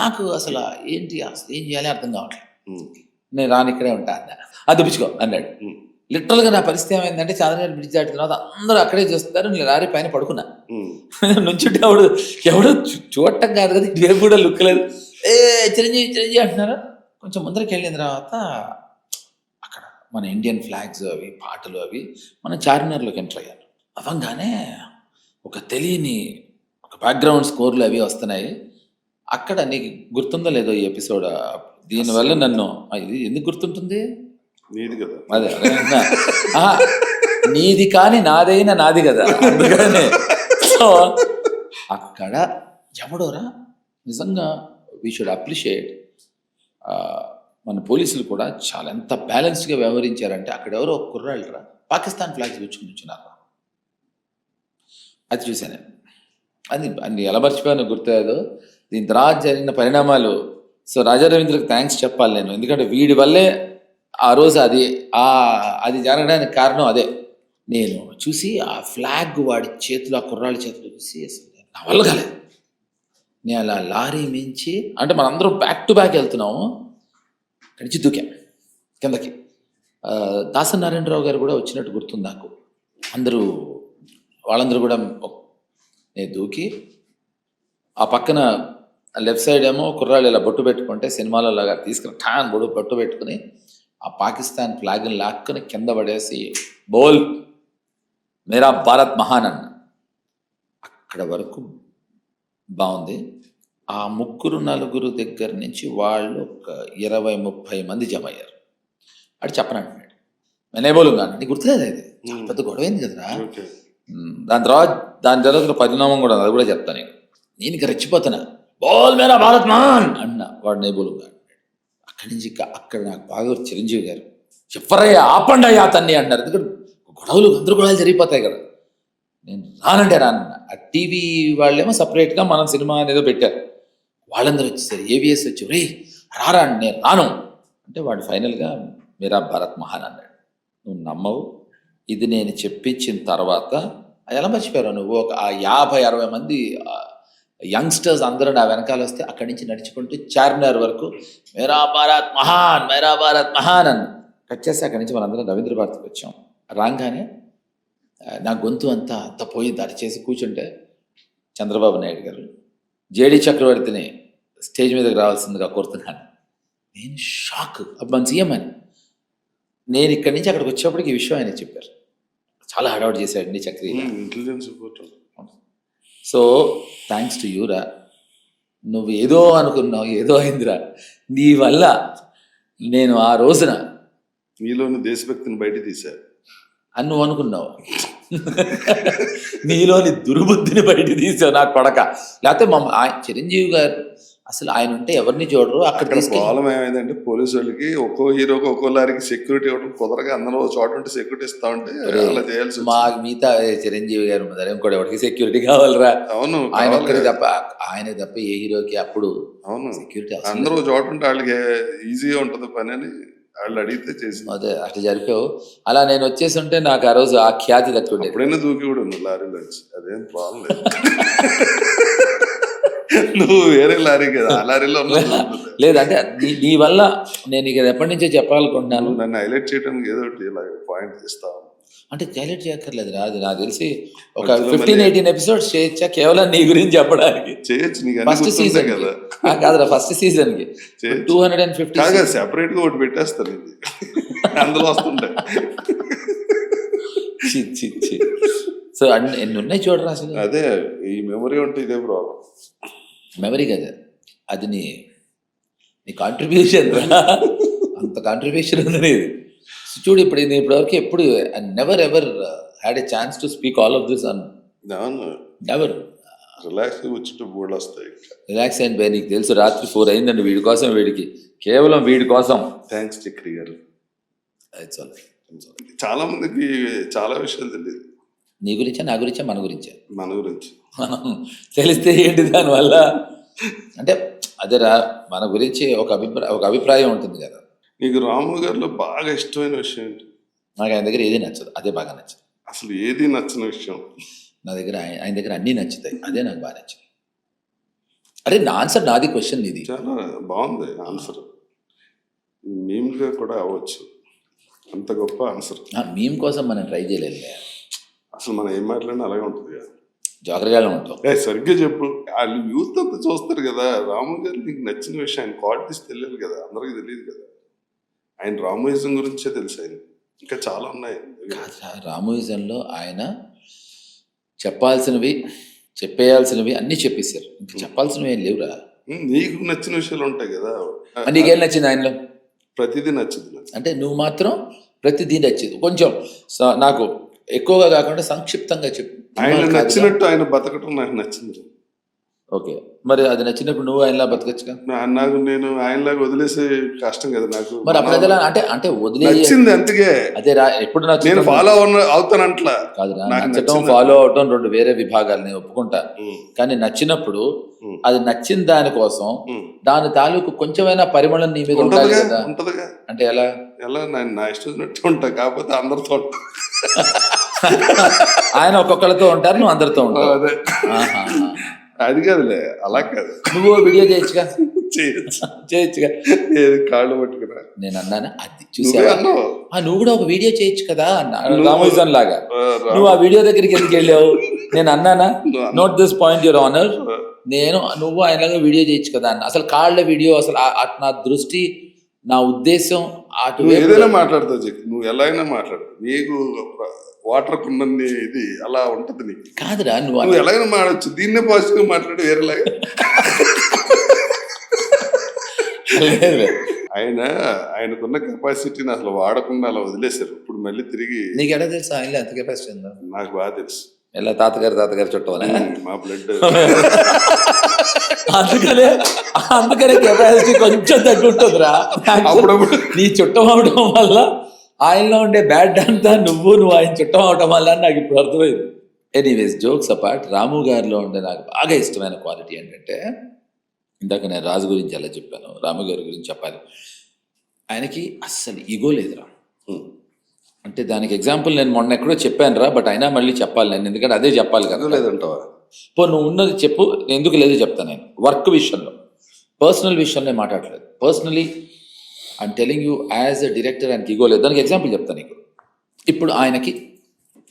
నాకు అసలు ఏంటి అసలు ఏం చేయాలి అర్థం కావట్లేదు. నేను రాని ఇక్కడే ఉంటా అన్నా. అది దుప్పించుకో అన్నాడు. లిటరల్గా నా పరిస్థితి ఏమైందంటే చాదరఘాట్ బ్రిడ్జ్ దాటిన తర్వాత అందరూ అక్కడే చూస్తారు. నేను లారీ పైన పడుకున్నా. నుంచుంటే ఎవడు చూడటం కాదు కదా, ఇటువైపు కూడా లుక్ లేదు. చిరంజీవి అంటున్నారు. కొంచెం ముందరికి వెళ్ళిన తర్వాత అక్కడ మన ఇండియన్ ఫ్లాగ్స్ అవి పాటలు అవి మన చార్మినార్లోకి ఎంటర్ అయ్యారు. అవ్వగానే ఒక తెలియని ఒక బ్యాక్గ్రౌండ్ స్కోర్లు అవి వస్తున్నాయి. అక్కడ నీకు గుర్తుందో లేదో ఈ ఎపిసోడ్? దీనివల్ల నన్ను ఇది ఎందుకు గుర్తుంటుంది? అదే నీది కానీ నాదైనా నాది కదా, అందుకనే. సో అక్కడ ఎవడోరా నిజంగా వీ షుడ్ అప్రిషియేట్ మన పోలీసులు కూడా చాలా ఎంత బ్యాలెన్స్డ్గా వ్యవహరించారంటే అక్కడ ఎవరో ఒక కుర్రాళ్ళరా పాకిస్తాన్ ఫ్లాగ్స్ పుచ్చుకుని వచ్చినారు. అది చూశాను. అది ఎలా మర్చిపోయాను గుర్తులేదు. దీని తర్వాత జరిగిన పరిణామాలు. సో రాజా రవీంద్రకి థ్యాంక్స్ చెప్పాలి నేను, ఎందుకంటే వీడి వల్లే ఆ రోజు అది జరగడానికి కారణం అదే. నేను చూసి ఆ ఫ్లాగ్ వాడి చేతిలో, ఆ కుర్రాళ్ళ చేతిలో చూసి అసలు నా వల్ల కాలేదు. నేను అలా లారీ మించి అంటే మనందరం బ్యాక్ టు బ్యాక్ వెళ్తున్నాము, కడిచి దూకాం కిందకి. దాసరి నారాయణరావు గారు కూడా వచ్చినట్టు గుర్తుంది నాకు. వాళ్ళందరూ కూడా నేను దూకి ఆ పక్కన లెఫ్ట్ సైడ్ ఏమో కుర్రాళ్ళు ఇలా బొట్టు పెట్టుకుంటే సినిమాలో లాగా తీసుకుని బొట్టు పెట్టుకుని ఆ పాకిస్తాన్ ఫ్లాగ్ని లాక్కుని కింద పడేసి బోల్ మేరా భారత్ మహాన్ అన్న. అక్కడ వరకు బాగుంది. ఆ 3-4 దగ్గర నుంచి వాళ్ళు ఒక 20-30 మంది జమ అయ్యారు. అది చెప్పనంటున్నాడు మెనేబోలు కానీ నీకు గుర్తులేదు. అది పెద్ద గొడవైంది కదరా. దాని తర్వాత పరిణామం కూడా అది కూడా చెప్తాను. నేను ఇక రెచ్చిపోతున్నా. బోల్ మేరా భారత్ మహాన్ అన్న వాడు నేబోలు గారు. అక్కడి నుంచి అక్కడ నాకు బాగా చిరంజీవి గారు చెప్పరయ్యా ఆపండి అయ్యా అతన్ని అన్నారు. ఎందుకంటే గొడవలు జరిగిపోతాయి కదా. నేను రానంటే రానన్న. ఆ టీవీ వాళ్ళేమో సపరేట్గా మనం సినిమా అనేదో పెట్టారు. వాళ్ళందరూ వచ్చేసారు. ఏవిఎస్ వచ్చి రే రారా అని. నేను రాను అంటే వాడు ఫైనల్గా మేరా భారత్ మహాన్ అన్నాడు. నువ్వు నమ్మవు, ఇది నేను చెప్పించిన తర్వాత ఎలా మర్చిపోయారు నువ్వు? ఒక 50-60 మంది యంగ్స్టర్స్ అందరూ నా వెనకాల వస్తే అక్కడి నుంచి నడుచుకుంటూ చార్మినార్ వరకు మేరా భారత్ మహాన్ అని కట్ చేసి అక్కడి నుంచి మనందరం రవీంద్ర భారతికి వచ్చాం. రాగానే నా గొంతు అంతా పోయి దాడి చేసి కూర్చుంటే చంద్రబాబు నాయుడు గారు జేడీ చక్రవర్తిని స్టేజ్ మీదకి రావాల్సిందిగా కోరుతున్నాను. నేను షాక్. మన సీఎం అని. నేను ఇక్కడి నుంచి అక్కడికి వచ్చేప్పటికి ఈ విషయం ఆయన చెప్పారు. చాలా హడావుడి చేశాడండి చక్రి. సో థ్యాంక్స్ టు యూరా. నువ్వు ఏదో అనుకున్నావు, ఏదో అయిందిరా నీ వల్ల. నేను ఆ రోజున నీలోని దేశభక్తిని బయట తీశారు అని నువ్వు అనుకున్నావు. నీలోని దుర్బుద్ధిని బయట తీసావు నా కొడక. లేకపోతే చిరంజీవి గారు అసలు ఆయన ఉంటే ఎవరిని చూడరు అక్కడ అక్కడ తీసుకెళ్ళి ప్రాబ్లం ఏమైందంటే పోలీసు వాళ్ళకి ఒక్కో హీరోకి ఒక్కో లారీకి సెక్యూరిటీ ఇవ్వడం కుదరగా అందరూ ఒక చోట ఉంటే సెక్యూరిటీ ఇస్తా ఉంటే అలా చేయాల్సి మా వచ్చింది. మిగతా చిరంజీవి గారు ఉన్నారు ఇంకోటి ఎవరికి సెక్యూరిటీ కావాలరా అవును ఆయన కావాలి ఒక్కరి కదా. తప్ప ఆయన తప్ప ఏ హీరోకి అప్పుడు అవును సెక్యూరిటీ అందరూ ఒక చోట ఉంటే వాళ్ళకి ఈజీగా ఉంటది పని అని వాళ్ళు అడిగితే చేసింది. అదే అట్లా జరిపావు. అలా నేను వచ్చేసి ఉంటే నాకు ఆ రోజు ఆ ఖ్యాతి దక్కుండేది. ఎప్పుడైనా దూకి కూడా ఉంది లారీలోంచి, అదేం ప్రాబ్లం లేదు. నువ్వు వేరే లారీ కదా, ఆ లారీలో ఉన్నది. లేదంటే నీ వల్ల నేను ఇక ఎప్పటి నుంచో చెప్పాలనుకుంటున్నాను. నువ్వు నన్ను హైలైట్ చేయడానికి ఏదో ఒకటి ఇలా పాయింట్ ఇస్తావు. అంటే హైలైట్ చేయక్కర్లేదు రా, అది నాకు తెలిసి ఒక మధ్యలో 15-18 ఎపిసోడ్స్ చేయొచ్చా కేవలం నీ గురించి చెప్పడానికి. చేయొచ్చు, నీకు అన్ని ఫస్ట్ గుర్తుంటాయి సీజన్ కదా. కాదురా, ఫస్ట్ సీజన్ కి చేయొచ్చు. 250 కాగా సెపరేట్ గా ఒకటి పెట్టేస్తాను ఇది అందులో వస్తుంటాయి. సో ఎన్ని ఉన్నాయి చూడరా అసలు. అదే ఈ మెమరీ ఉంటే ఇదే ప్రాబ్లం. మెమరీ కదా అది, నీ కాంట్రిబ్యూషన్ అంత కాంట్రిబ్యూషన్ ఉంది నీది. So చూడు ఇప్పుడు నేను ఇప్పటివరకు ఎప్పుడు never ever had a chance to speak all of this an never. Relax కూర్చుంటే బోర్డు వస్తాయి. రిలాక్స్ అండ్ బై, నీకు తెలుసు రాత్రి 4 అయిందండి వీడి కోసం, వీడికి కేవలం వీడి కోసం. థ్యాంక్స్ చక్రి గారు. That's all. చాలా మందికి చాలా విషయాలు తెలియదు నీ గురించా నా గురించా మన గురించా మన గురించి. మనం తెలిస్తే ఏంటి దానివల్ల అంటే అదేరా, మన గురించి ఒక అభిప్రాయం ఉంటుంది కదా. నీకు రాము గారిలో బాగా ఇష్టమైన విషయం ఏంటి? నాకు ఆయన దగ్గర ఏది నచ్చదు, అదే బాగా నచ్చదు. అసలు ఏది నచ్చిన విషయం? నా దగ్గర ఆయన దగ్గర అన్నీ నచ్చుతాయి, అదే నాకు బాగా నచ్చింది. అరే నా ఆన్సర్ నాది, క్వశ్చన్ ఇది. చాలా బాగుంది ఆన్సర్. మేమ్గా కూడా అవ్వచ్చు, అంత గొప్ప ఆన్సర్. మీమ్ కోసం మనం ట్రై చేయలేదు, అసలు మనం ఏం మాట్లాడినా అలాగే ఉంటుంది కదా. జాగ్రత్తగా ఉంటాం. సరిగ్గా చెప్పు. వాళ్ళు యూత్ అంతా చూస్తారు కదా. రాము గారు నీకు నచ్చిన విషయం, ఆయన క్వాలిటీస్ తెలియదు కదా, అందరికీ తెలియదు కదా. ఆయన రామోయిజం గురించే తెలుసు, ఆయన ఇంకా చాలా ఉన్నాయి. కాదురా, రామోయిజంలో ఆయన చెప్పేయాల్సినవి అన్నీ చెప్పేశారు. ఇంకా చెప్పాల్సినవి ఏం లేవురా. నీకు నచ్చిన విషయాలు ఉంటాయి కదా. నీకేం నచ్చింది ఆయనలో? ప్రతిదీ నచ్చింది నాకు. అంటే నువ్వు మాత్రం ప్రతిదీ నచ్చింది. కొంచెం నాకు ఎక్కువగా కాకుండా సంక్షిప్తంగా చెప్పు. ఆయన నచ్చినట్టు ఆయన బతకటం నాకు నచ్చింది. ఓకే, మరి అది నచ్చినప్పుడు నువ్వు ఆయనలా బతకచ్చుగా. నాకు నేను ఆయనలాగా వదిలేసే కష్టం కదా నాకు. మరి అప్పుడు అదే అంటే వదిలే నచ్చింది అందుకే. అదే రా, ఎప్పుడు నేను ఫాలో అవుతానంట్లా. కాదురా, నాకు నచ్చటం నచ్చింది. ఫాలో అవటం రెండు వేరే విభాగాలు, నేను ఒప్పుకుంటా. కానీ నచ్చినప్పుడు అది నచ్చిన దానికోసం దాని తాలూకు కొంచెమైనా పరిమళం నీ మీద ఉండాలి కదా. ఉంటదిగా. అంటే ఎలా నా ఇష్టం వచ్చినట్టు ఉంటా, కాకపోతే అందరితో ఉంటా. ఆయన ఒక్కొక్కరితో ఉంటారు, నువ్వు అందరితో ఉంటావు. అదే అది కాదులే, అలా కాదు. నువ్వు వీడియో చేయొచ్చుగా. చేయొచ్చుగా. ఏది కాళ్ళు పట్టుకున్నా నేను అన్నానా? అది చూసావా, అన్నావు. నువ్వు కూడా ఒక వీడియో చేయొచ్చు కదా రామోజన్ లాగా. నువ్వు ఆ వీడియో దగ్గరికి ఎందుకు వెళ్ళావు? నేను అన్నానా? Note this point your honour. నువ్వు ఆయనలాగా వీడియో చేయొచ్చు కదా అన్న. అసలు కాళ్ళ వీడియో అసలు నా దృష్టి, నా ఉద్దేశం అటు ఏదైనా మాట్లాడతావు చెప్పి, నువ్వు ఎలా అయినా మాట్లాడు. నీకు వాటర్ కుండని ఇది అలా ఉంటది నీకు. కాదురా, నువ్వు ఎలాగైనా మాడవచ్చు. దీన్నే పాజిటివ్ గా మాట్లాడు, వేరేలాగా. ఆయనకున్న కెపాసిటీని అసలు వాడకుండా అలా వదిలేశారు. ఇప్పుడు మళ్ళీ తిరిగి. నీకు ఎలా తెలుసు ఆయనలో ఎంత కెపాసిటీ ఉందో? నాకు బాగా తెలుసు. ఎలా తాతగారు చుట్టవనే మా బ్లడ్. అందుకనే కెపాసిటీ కొంచెం తగ్గుంటుందిరా. అప్పుడప్పుడు నీ చుట్టం అవడం వల్ల ఆయనలో ఉండే బ్యాడ్ అంతా నువ్వు ఆయన చుట్టం అవడం వల్ల నాకు ఇప్పుడు అర్థమైంది. ఎనీవేస్, జోక్స్ అపార్ట్, రాము గారిలో ఉండే నాకు బాగా ఇష్టమైన క్వాలిటీ ఏంటంటే, ఇందాక నేను రాజు గురించి ఎలా చెప్పాను, రాము గారి గురించి చెప్పాలి. ఆయనకి అస్సలు ఈగో లేదురా. అంటే దానికి ఎగ్జాంపుల్ నేను మొన్న ఎక్కడో చెప్పాను రా, బట్ అయినా మళ్ళీ చెప్పాలి నేను, ఎందుకంటే అదే చెప్పాలి కదా. లేదంటావా? నువ్వు ఉన్నది చెప్పు, ఎందుకు లేదో చెప్తాను. నేను వర్క్ విషయంలో, పర్సనల్ విషయంలో మాట్లాడలేదు. Personally I'm telling you, as a director ఆయనకి ఈగో లేదు. దానికి ఎగ్జాంపుల్ చెప్తాను నీకు. ఇప్పుడు ఆయనకి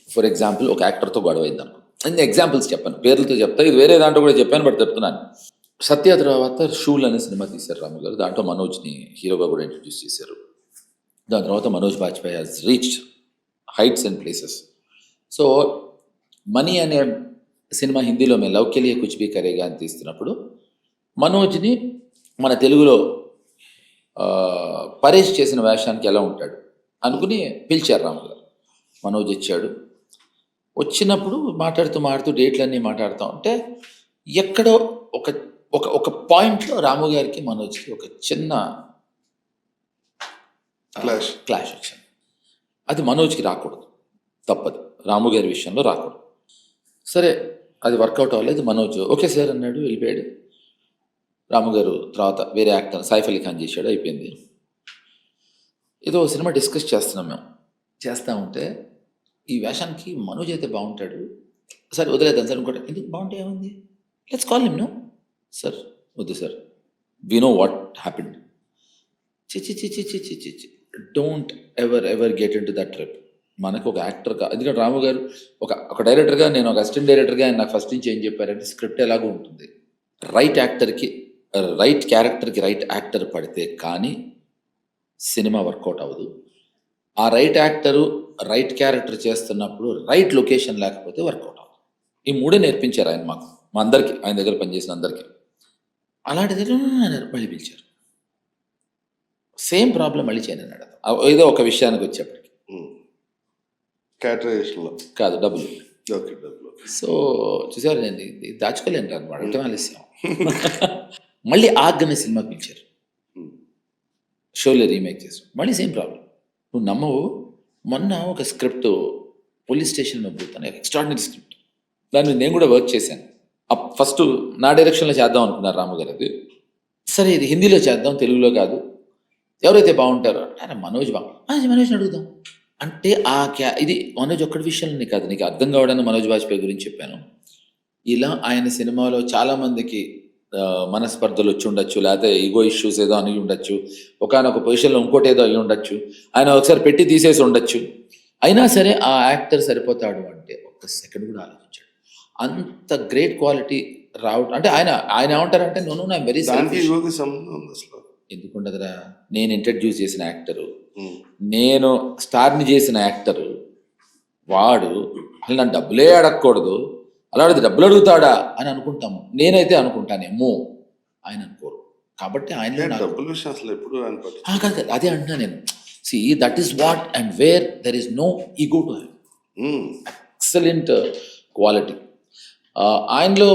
ఫర్ ఎగ్జాంపుల్ ఒక యాక్టర్తో గొడవ అయింది అనుకో. నేను ఎగ్జాంపుల్స్ చెప్పాను, పేర్లతో చెప్తా. ఇది వేరే దాంట్లో కూడా చెప్పాను, బట్ చెప్తున్నాను. సత్య తర్వాత షూల్ అనే సినిమా తీశారు రాము గారు. దాంట్లో మనోజ్ని హీరోగా కూడా ఇంట్రడ్యూస్ చేశారు. దాని తర్వాత Manoj Bajpai has reached heights and places. So money అనే సినిమా హిందీలో మేము లవ్ కే లియే కుచ్ భీ కరేగా అని తీస్తున్నప్పుడు మనోజ్ని మన తెలుగులో పరేష్ చేసిన వేషానికి ఎలా ఉంటాడు అనుకుని పిలిచారు రాము గారు. మనోజ్ వచ్చాడు. వచ్చినప్పుడు మాట్లాడుతూ డేట్లన్నీ మాట్లాడుతూ ఉంటే ఎక్కడో ఒక పాయింట్లో రాము గారికి మనోజ్కి ఒక చిన్న క్లాష్ వచ్చింది. అది మనోజ్కి రాకూడదు, తప్పదు, రాము గారి విషయంలో రాకూడదు. సరే అది వర్కౌట్ అవ్వలేదు. మనోజ్ ఓకే సార్ అన్నాడు, వెళ్ళిపోయాడు. రాము గారు తర్వాత వేరే యాక్టర్ సైఫ్ అలీ ఖాన్ చేశాడు, అయిపోయింది. ఏదో సినిమా డిస్కస్ చేస్తున్నాం మేము. చేస్తూ ఉంటే ఈ వేషానికి మనోజ్ అయితే బాగుంటాడు, సరే వదిలేద్దాం సార్. ఇంకోటి ఎందుకు బాగుంటే ఏముంది, let's call him. No sir వద్దు sir, we know what happened. చి don't ever get into that trip. మనకు ఒక యాక్టర్గా, ఎందుకంటే రాము గారు ఒక డైరెక్టర్గా, నేను ఒక అసిస్టెంట్ డైరెక్టర్గా ఆయన నాకు ఫస్ట్ నుంచి ఏం చెప్పారంటే, స్క్రిప్ట్ ఎలాగో ఉంటుంది, రైట్ యాక్టర్కి రైట్ క్యారెక్టర్కి రైట్ యాక్టర్ పడితే కానీ సినిమా వర్కౌట్ అవ్వదు. ఆ రైట్ యాక్టరు రైట్ క్యారెక్టర్ చేస్తున్నప్పుడు రైట్ లొకేషన్ లేకపోతే వర్కౌట్ అవ్వదు. ఈ మూడే నేర్పించారు ఆయన మాకు, మా అందరికీ, ఆయన దగ్గర పనిచేసిన అందరికీ. అలాంటిది మళ్ళీ పిలిచారు, సేమ్ ప్రాబ్లం మళ్ళీ చేయను అన్నాడు. ఏదో ఒక విషయానికి వచ్చేప్పటికి క్యాటరైజేషన్లో కాదు, డబ్బులు. ఓకే, డబ్బులు. సో చూసారు, నేను ఇది దాచుకోలేను అనమాట, అంటే ఆలస్యం. మళ్ళీ ఆగ్గనే సినిమాకి పిలిచారు, షోలే రీమేక్ చేసాం, మళ్ళీ సేమ్ ప్రాబ్లం. నువ్వు నమ్మవు, మొన్న ఒక స్క్రిప్ట్ పోలీస్ స్టేషన్లో పోతాను, ఎక్స్ట్రాడినరీ స్క్రిప్ట్, దాని మీద నేను కూడా వర్క్ చేశాను. ఫస్ట్ నా డైరెక్షన్లో చేద్దాం అనుకున్నారు రాము గారు. అది సరే ఇది హిందీలో చేద్దాం, తెలుగులో కాదు, ఎవరైతే బాగుంటారో అంటే మనోజ్ని అడుగుదాం అంటే ఇది మనోజ్ ఒక్కడి విషయంలోనే కాదు, నీకు అర్థం కావడానికి మనోజ్ బాజ్పేయి గురించి చెప్పాను. ఇలా ఆయన సినిమాలో చాలామందికి మనస్పర్ధలు వచ్చి ఉండొచ్చు, లేకపోతే ఈగో ఇష్యూస్ ఏదో అని ఉండొచ్చు, ఒకనొక పొజిషన్లో ఇంకోటి ఏదో అయ్యి ఉండొచ్చు, ఆయన ఒకసారి పెట్టి తీసేసి ఉండొచ్చు. అయినా సరే ఆ యాక్టర్ సరిపోతాడు అంటే ఒక్క సెకండ్ కూడా ఆలోచించాడు. అంత గ్రేట్ క్వాలిటీ రావడం అంటే ఆయన ఏమంటారంటే నో ఐఎమ్ వెరీ సెల్ఫిష్. ఎందుకుండదురా, నేను ఇంట్రడ్యూస్ చేసిన యాక్టరు, నేను స్టార్ని చేసిన యాక్టరు, వాడు అసలు నన్ను డబ్బులే అడగకూడదు, అలాంటిది డబ్బులు అడుగుతాడా అని అనుకుంటాము. నేనైతే అనుకుంటానేమో, ఆయన అనుకోరు. కాబట్టి ఆయన అదే అంటున్నా నేను. See that is what and where there is no ego to him. Excellent quality ఆయనలో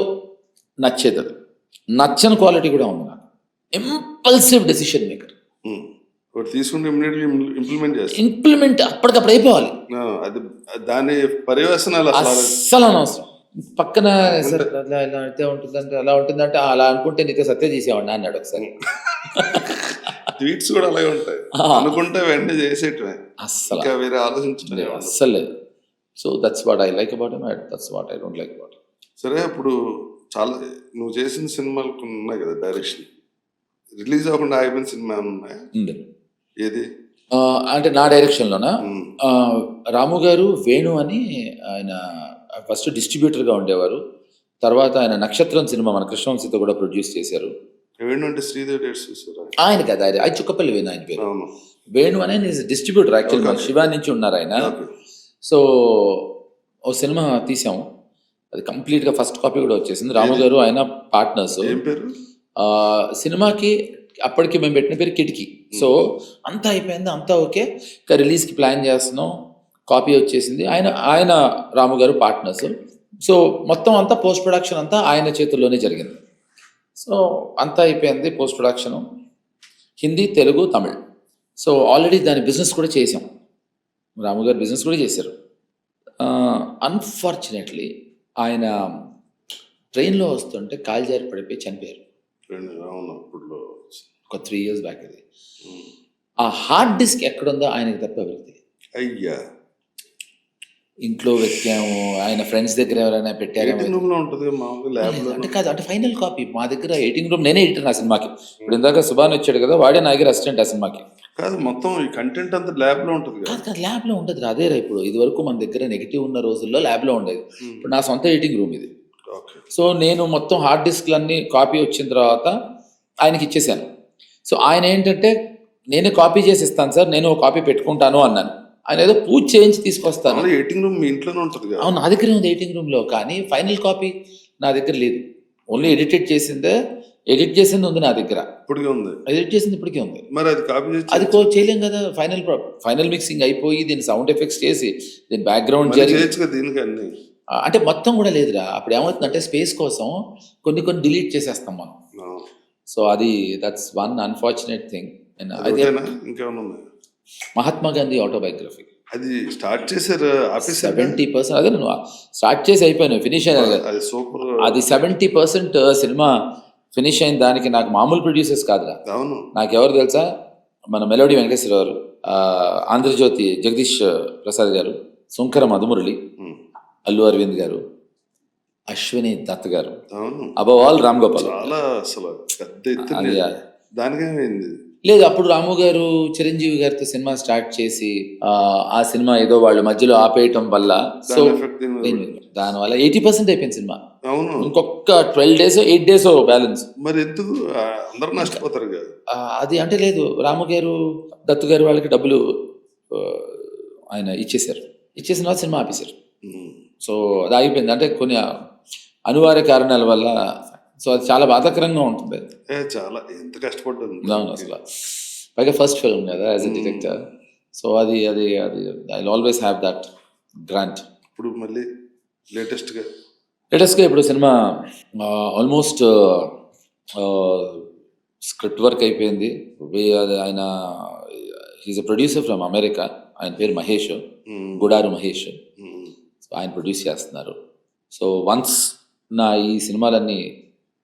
నచ్చేది. అది నచ్చని క్వాలిటీ కూడా ఉంది నాకు, ఇంపల్సివ్ డెసిషన్ మేకర్. తీసుకుంటే ఇంప్లిమెంట్ అప్పటికప్పుడు అయిపోవాలి, దాని పర్యవసనాలు అస్సలు అనవసరం. పక్కన సార్ అలా ఇలా అయితే ఉంటుందంటే అలా ఉంటుందంటే అలా అనుకుంటే నీతో సత్య చేసేవాడిని అన్నాడు ఒకసారి. ట్వీట్స్ కూడా అలాగే ఉంటాయి, అనుకుంటే వెంటనే చేసేటమే, అస్సలు వేరే ఆలోచించలేదు, అస్సలు లేదు. So that's what I like about him, that's what I don't like about him. సరే, అప్పుడు చాలా నువ్వు చేసిన సినిమాలు ఉన్నాయి కదా, డైరెక్షన్ రిలీజ్ అవ్వకుండా ఆగిపోయిన సినిమా ఉన్నాయా? ఏది అంటే నా డైరెక్షన్లోనా? రాము గారు వేణు అని ఆయన ఫస్ట్ డిస్ట్రిబ్యూటర్గా ఉండేవారు. తర్వాత ఆయన నక్షత్రం సినిమా మన కృష్ణవంశీతో కూడా ప్రొడ్యూస్ చేశారు. వేణు అంటే శ్రీదేవి డేట్స్ చూసారా? ఆయన కదా, అది చుక్కపల్లి వేణు ఆయన పేరు. వేణు అనే డిస్ట్రిబ్యూటర్, యాక్చువల్లీ మన శివా నుంచి ఉన్నారు ఆయన. సో ఓ సినిమా తీసాము, అది కంప్లీట్గా ఫస్ట్ కాపీ కూడా వచ్చేసింది. రాము గారు ఆయన పార్ట్నర్స్. సినిమాకి అప్పటికి మేము పెట్టిన పేరు కిటికీ. సో అంతా అయిపోయింది, అంతా ఓకే, ఇంకా రిలీజ్కి ప్లాన్ చేస్తున్నాం, కాపీ వచ్చేసింది. ఆయన రాము గారు పార్ట్నర్స్. సో మొత్తం అంతా పోస్ట్ ప్రొడక్షన్ అంతా ఆయన చేతుల్లోనే జరిగింది. సో అంతా అయిపోయింది, post production Hindi, Telugu, Tamil. So already దాని బిజినెస్ కూడా చేసాం, రాము గారు బిజినెస్ కూడా చేశారు. అన్ఫార్చునేట్లీ ఆయన ట్రైన్లో వస్తుంటే కాలు జారి పడిపోయి చనిపోయారు. ఒక 3 years బ్యాక్. అది ఆ హార్డ్ డిస్క్ ఎక్కడుందో ఆయనకి తప్ప ఎవరికి అయ్యా, ఇంట్లో వెతికాము, ఆయన ఫ్రెండ్స్ దగ్గర ఎవరైనా పెట్టారేమో అంటే కాదు, అంటే ఫైనల్ కాపీ మా దగ్గర ఎడిటింగ్ రూమ్, నేనే ఎడిటర్ ఆ సినిమాకి. ఇప్పుడు ఇందాక సుభాన్ వచ్చాడు కదా, వాడే నా దగ్గర అసిస్టెంట్ ఆ సినిమాకి. కాదు, మొత్తం ఈ కంటెంట్ అంతా ల్యాబ్ లో ఉంటుంది. కాదు ల్యాబ్ లో ఉంటుంది, అదేరా. ఇప్పుడు ఇది వరకు మన దగ్గర నెగిటివ్ ఉన్న రోజుల్లో ల్యాబ్ లో ఉండేది, ఇప్పుడు నా సొంత ఎడిటింగ్ రూమ్ ఇది. సో నేను మొత్తం హార్డ్ డిస్క్లన్నీ కాపీ వచ్చిన తర్వాత ఆయనకి ఇచ్చేసాను. సో ఆయన ఏంటంటే నేనే కాపీ చేసి ఇస్తాను సార్, నేను ఒక కాపీ పెట్టుకుంటాను అన్నాను. ఆయన ఏదో పూజ చేయించి తీసుకొస్తాను. ఎడిటింగ్ రూమ్ మీ ఇంట్లోనే ఉంటుంది? అవును, నా దగ్గరే ఉంది ఎడిటింగ్ రూమ్లో, కానీ ఫైనల్ కాపీ నా దగ్గర లేదు. ఓన్లీ ఎడిట్ చేసింది ఉంది నా దగ్గర, ఇప్పటికే ఉంది. ఎడిట్ చేసింది ఇప్పటికే ఉంది. మరి అది కాపీ అది చేయలేం కదా. ఫైనల్ మిక్సింగ్ అయిపోయి దీని సౌండ్ ఎఫెక్ట్స్ చేసి దీని బ్యాక్గ్రౌండ్ దీనికి అంటే మొత్తం కూడా లేదురా. అప్పుడు ఏమవుతుందంటే స్పేస్ కోసం కొన్ని డిలీట్ చేసేస్తాం మనం. సో అది that's one unfortunate thing. And అయితే అదేనా ఇంకేమైనా ఉన్నాయి? మహాత్మా గాంధీ ఆటోబయోగ్రఫీ అది స్టార్ట్ చేశారు ఆఫీసర్ 70%. అదే నేను స్టార్ట్ చేసి అయిపోయాను, ఫినిష్ అయ్యాను. అది సూపర్. అది 70% సినిమా ఫినిష్ అయిన దానికి నాకు మామూలు ప్రొడ్యూసర్స్ కాదురా, అవును. నాకు ఎవరు తెలుసా, మన మెలోడీ వెంకటేశ్వర గారు, ఆంధ్రజ్యోతి జగదీష్ ప్రసాద్ గారు, శంకర మధుమురళి, అల్లు అరవింద్ గారు, అశ్విని దత్ గారు, అవును. Above all Ram Gopal. చాలా అసలు పెద్ద ఎత్తున అది దానికేమైంది? లేదు, అప్పుడు రాము గారు చిరంజీవి గారితో సినిమా స్టార్ట్ చేసి ఆ సినిమా ఏదో వాళ్ళు మధ్యలో ఆపేయటం వల్ల, సో దానివల్ల 80% అయిపోయింది సినిమా. అవును. ఇంకొక 12 days 8 days బ్యాలెన్స్. మరి ఎందుకు అందరూ నష్టపోతారు కదా? అది అంటే లేదు, రాము గారు దత్తు గారు వాళ్ళకి డబ్బులు ఆయన ఇచ్చేసిన తర్వాత సినిమా ఆపేశారు. సో అది ఆగిపోయింది, అంటే కొన్ని అనివార్య కారణాల వల్ల. సో అది చాలా బాధాకరంగా ఉంటుంది. చాలా ఎంత కష్టపడ్డాను అసలు, పైగా ఫస్ట్ ఫిల్మ్ కదా యాజ్ ఎ డైరెక్టర్. సో అది అది అది I always have that grant. ఇప్పుడు మళ్ళీ లేటెస్ట్గా ఇప్పుడు సినిమా ఆల్మోస్ట్ స్క్రిప్ట్ వర్క్ అయిపోయింది. ఆయన is a producer from America. ఆయన పేరు మహేష్, గుడారు మహేష్. సో ఆయన ప్రొడ్యూస్ చేస్తున్నారు. సో వన్స్ నా ఈ సినిమాలన్నీ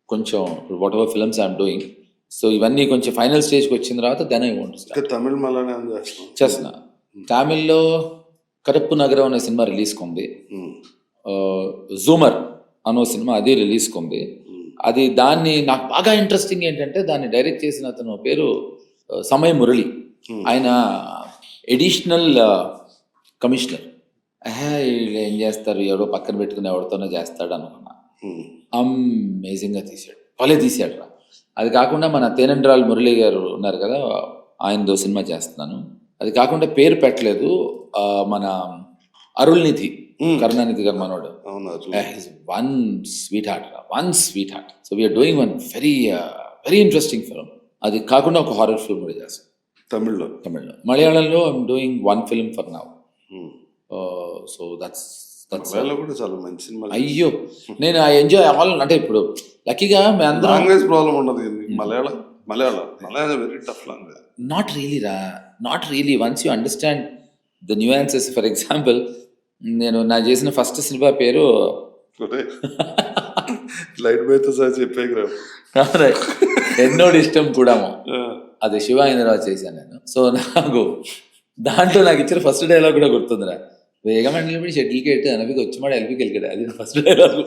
కొంచెం whatever films I'm doing, so ఇవన్నీ కొంచెం ఫైనల్ స్టేజ్కి వచ్చిన తర్వాత then I want to start. Tamil మళ్ళీ చేస్తున్నా. తమిళ్లో కరప్పు నగరం అనే సినిమా రిలీజ్కి ఉంది. జూమర్ అనో సినిమా అది రిలీజ్కి ఉంది. అది దాన్ని నాకు బాగా ఇంట్రెస్టింగ్ ఏంటంటే, దాన్ని డైరెక్ట్ చేసిన అతను పేరు సమయ మురళి. ఆయన ఎడిషనల్ కమిషనర్. వీళ్ళు ఏం చేస్తారు, ఎవడో పక్కన పెట్టుకుని ఎవరితోనో చేస్తాడు అనుకున్నా. అమేజింగ్గా భలే తీసాడు రా. అది కాకుండా మన తేనండ్రాల్ మురళి గారు ఉన్నారు కదా, ఆయనతో సినిమా చేస్తున్నాను. అది కాకుండా పేరు పెట్టలేదు, మన అరుళ్ నిధి, కరుణానిధి గారు మనోడు. One sweet heart. So we're doing one very very interesting film. అది కాకుండా ఒక హారర్ ఫిల్మ్ కూడా చేస్తాను తమిళ్లో. మలయాళంలో I'm doing one film for now. So that's కూడా చాలా మంచి సినిమా. అయ్యో, నేను ఐ ఎంజాయ్ ఆల్. అంటే ఇప్పుడు లక్కీగా మేము అందరం లాంగ్వేజ్ ప్రాబ్లం ఉండదు. Malayalam very tough language. Not really once you understand the nuances. For example, నేను నా చేసిన ఫస్ట్ సినిమా పేరు లైట్ బైతో సార్ చెప్పే ఎన్నోడు ఇష్టం కూడా, అది శివ ఇంద్రరావు చేశాను నేను. సో నాకు దాంట్లో నాకు ఇచ్చిన ఫస్ట్ డైలాగ్ కూడా గుర్తుందిరా, వేగమండలి షెడ్యూల్ కేట్ అనవికి వచ్చి మాట ఎల్పికి వెళ్ళాడు. అది first dialogue.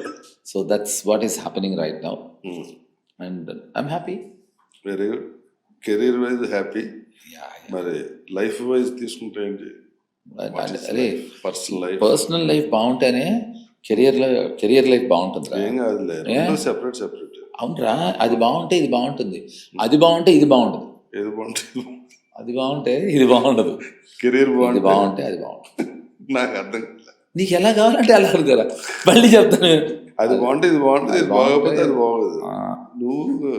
So that's what is happening right now and I'm happy. Very good. Career wise happy. మరి లైఫ్ వైజ్ తీసుకుంటే ఏంటి? అరే పర్సనల్ లైఫ్ బాగుంటేనే కెరియర్ లైఫ్ బాగుంటుంది. ఏం కాదు, సెపరేట్. అవునరా, అది బాగుంటే ఇది బాగుంటుంది, అది బాగుంటే ఇది బాగుంటుంది, అది బాగుంటే ఇది బాగుండదు, కెరీర్ బాగుంటే అది బాగుంటుంది. నాకు అర్థం కాదు. నీకు ఎలా కావాలంటే అలా కదా. మళ్ళీ చెప్తాను, అది బాగుంటే ఇది బాగుంటుంది, ఇది బాగోకపోతే అది బాగోదు. నువ్వు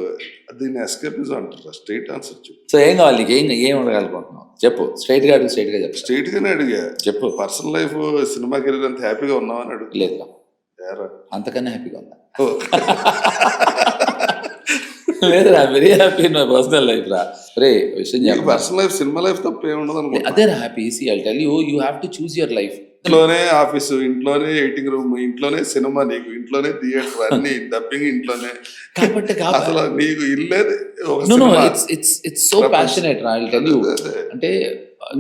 దీన్ని ఎస్కేపిజం అంటారా? స్ట్రైట్ ఆన్సర్ చెప్పు. సో ఏం కావాలి నీకు? ఏం అడగాలనుకుంటున్నావు చెప్పు. స్ట్రైట్ గా చెప్పు. స్ట్రైట్ గానే అడిగా చెప్పు. పర్సనల్ లైఫ్, సినిమా కెరీర్ అంత హ్యాపీగా ఉన్నావు అని అడుగు. లేదు, అంతకన్నా హ్యాపీగా ఉన్నా. లేదురా, very happy in my personal life రా. రే విషయం, పర్సనల్ లైఫ్ సినిమా లైఫ్ తప్ప ఏముండదు అనుకో. అదేనా happy? See I tell you, you have to choose your life. ఇంట్లోనే ఆఫీసు, ఇంట్లోనే ఎడిటింగ్ రూమ్, ఇంట్లోనే సినిమా, నీకు ఇంట్లోనే థియేటర్, అన్ని డబ్బింగ్ ఇంట్లోనే. కాబట్టి అసలు నీకు ఇల్లేది. ఇట్స్ సో ప్యాషనేట్ రా, ఐ టెల్ యూ. అంటే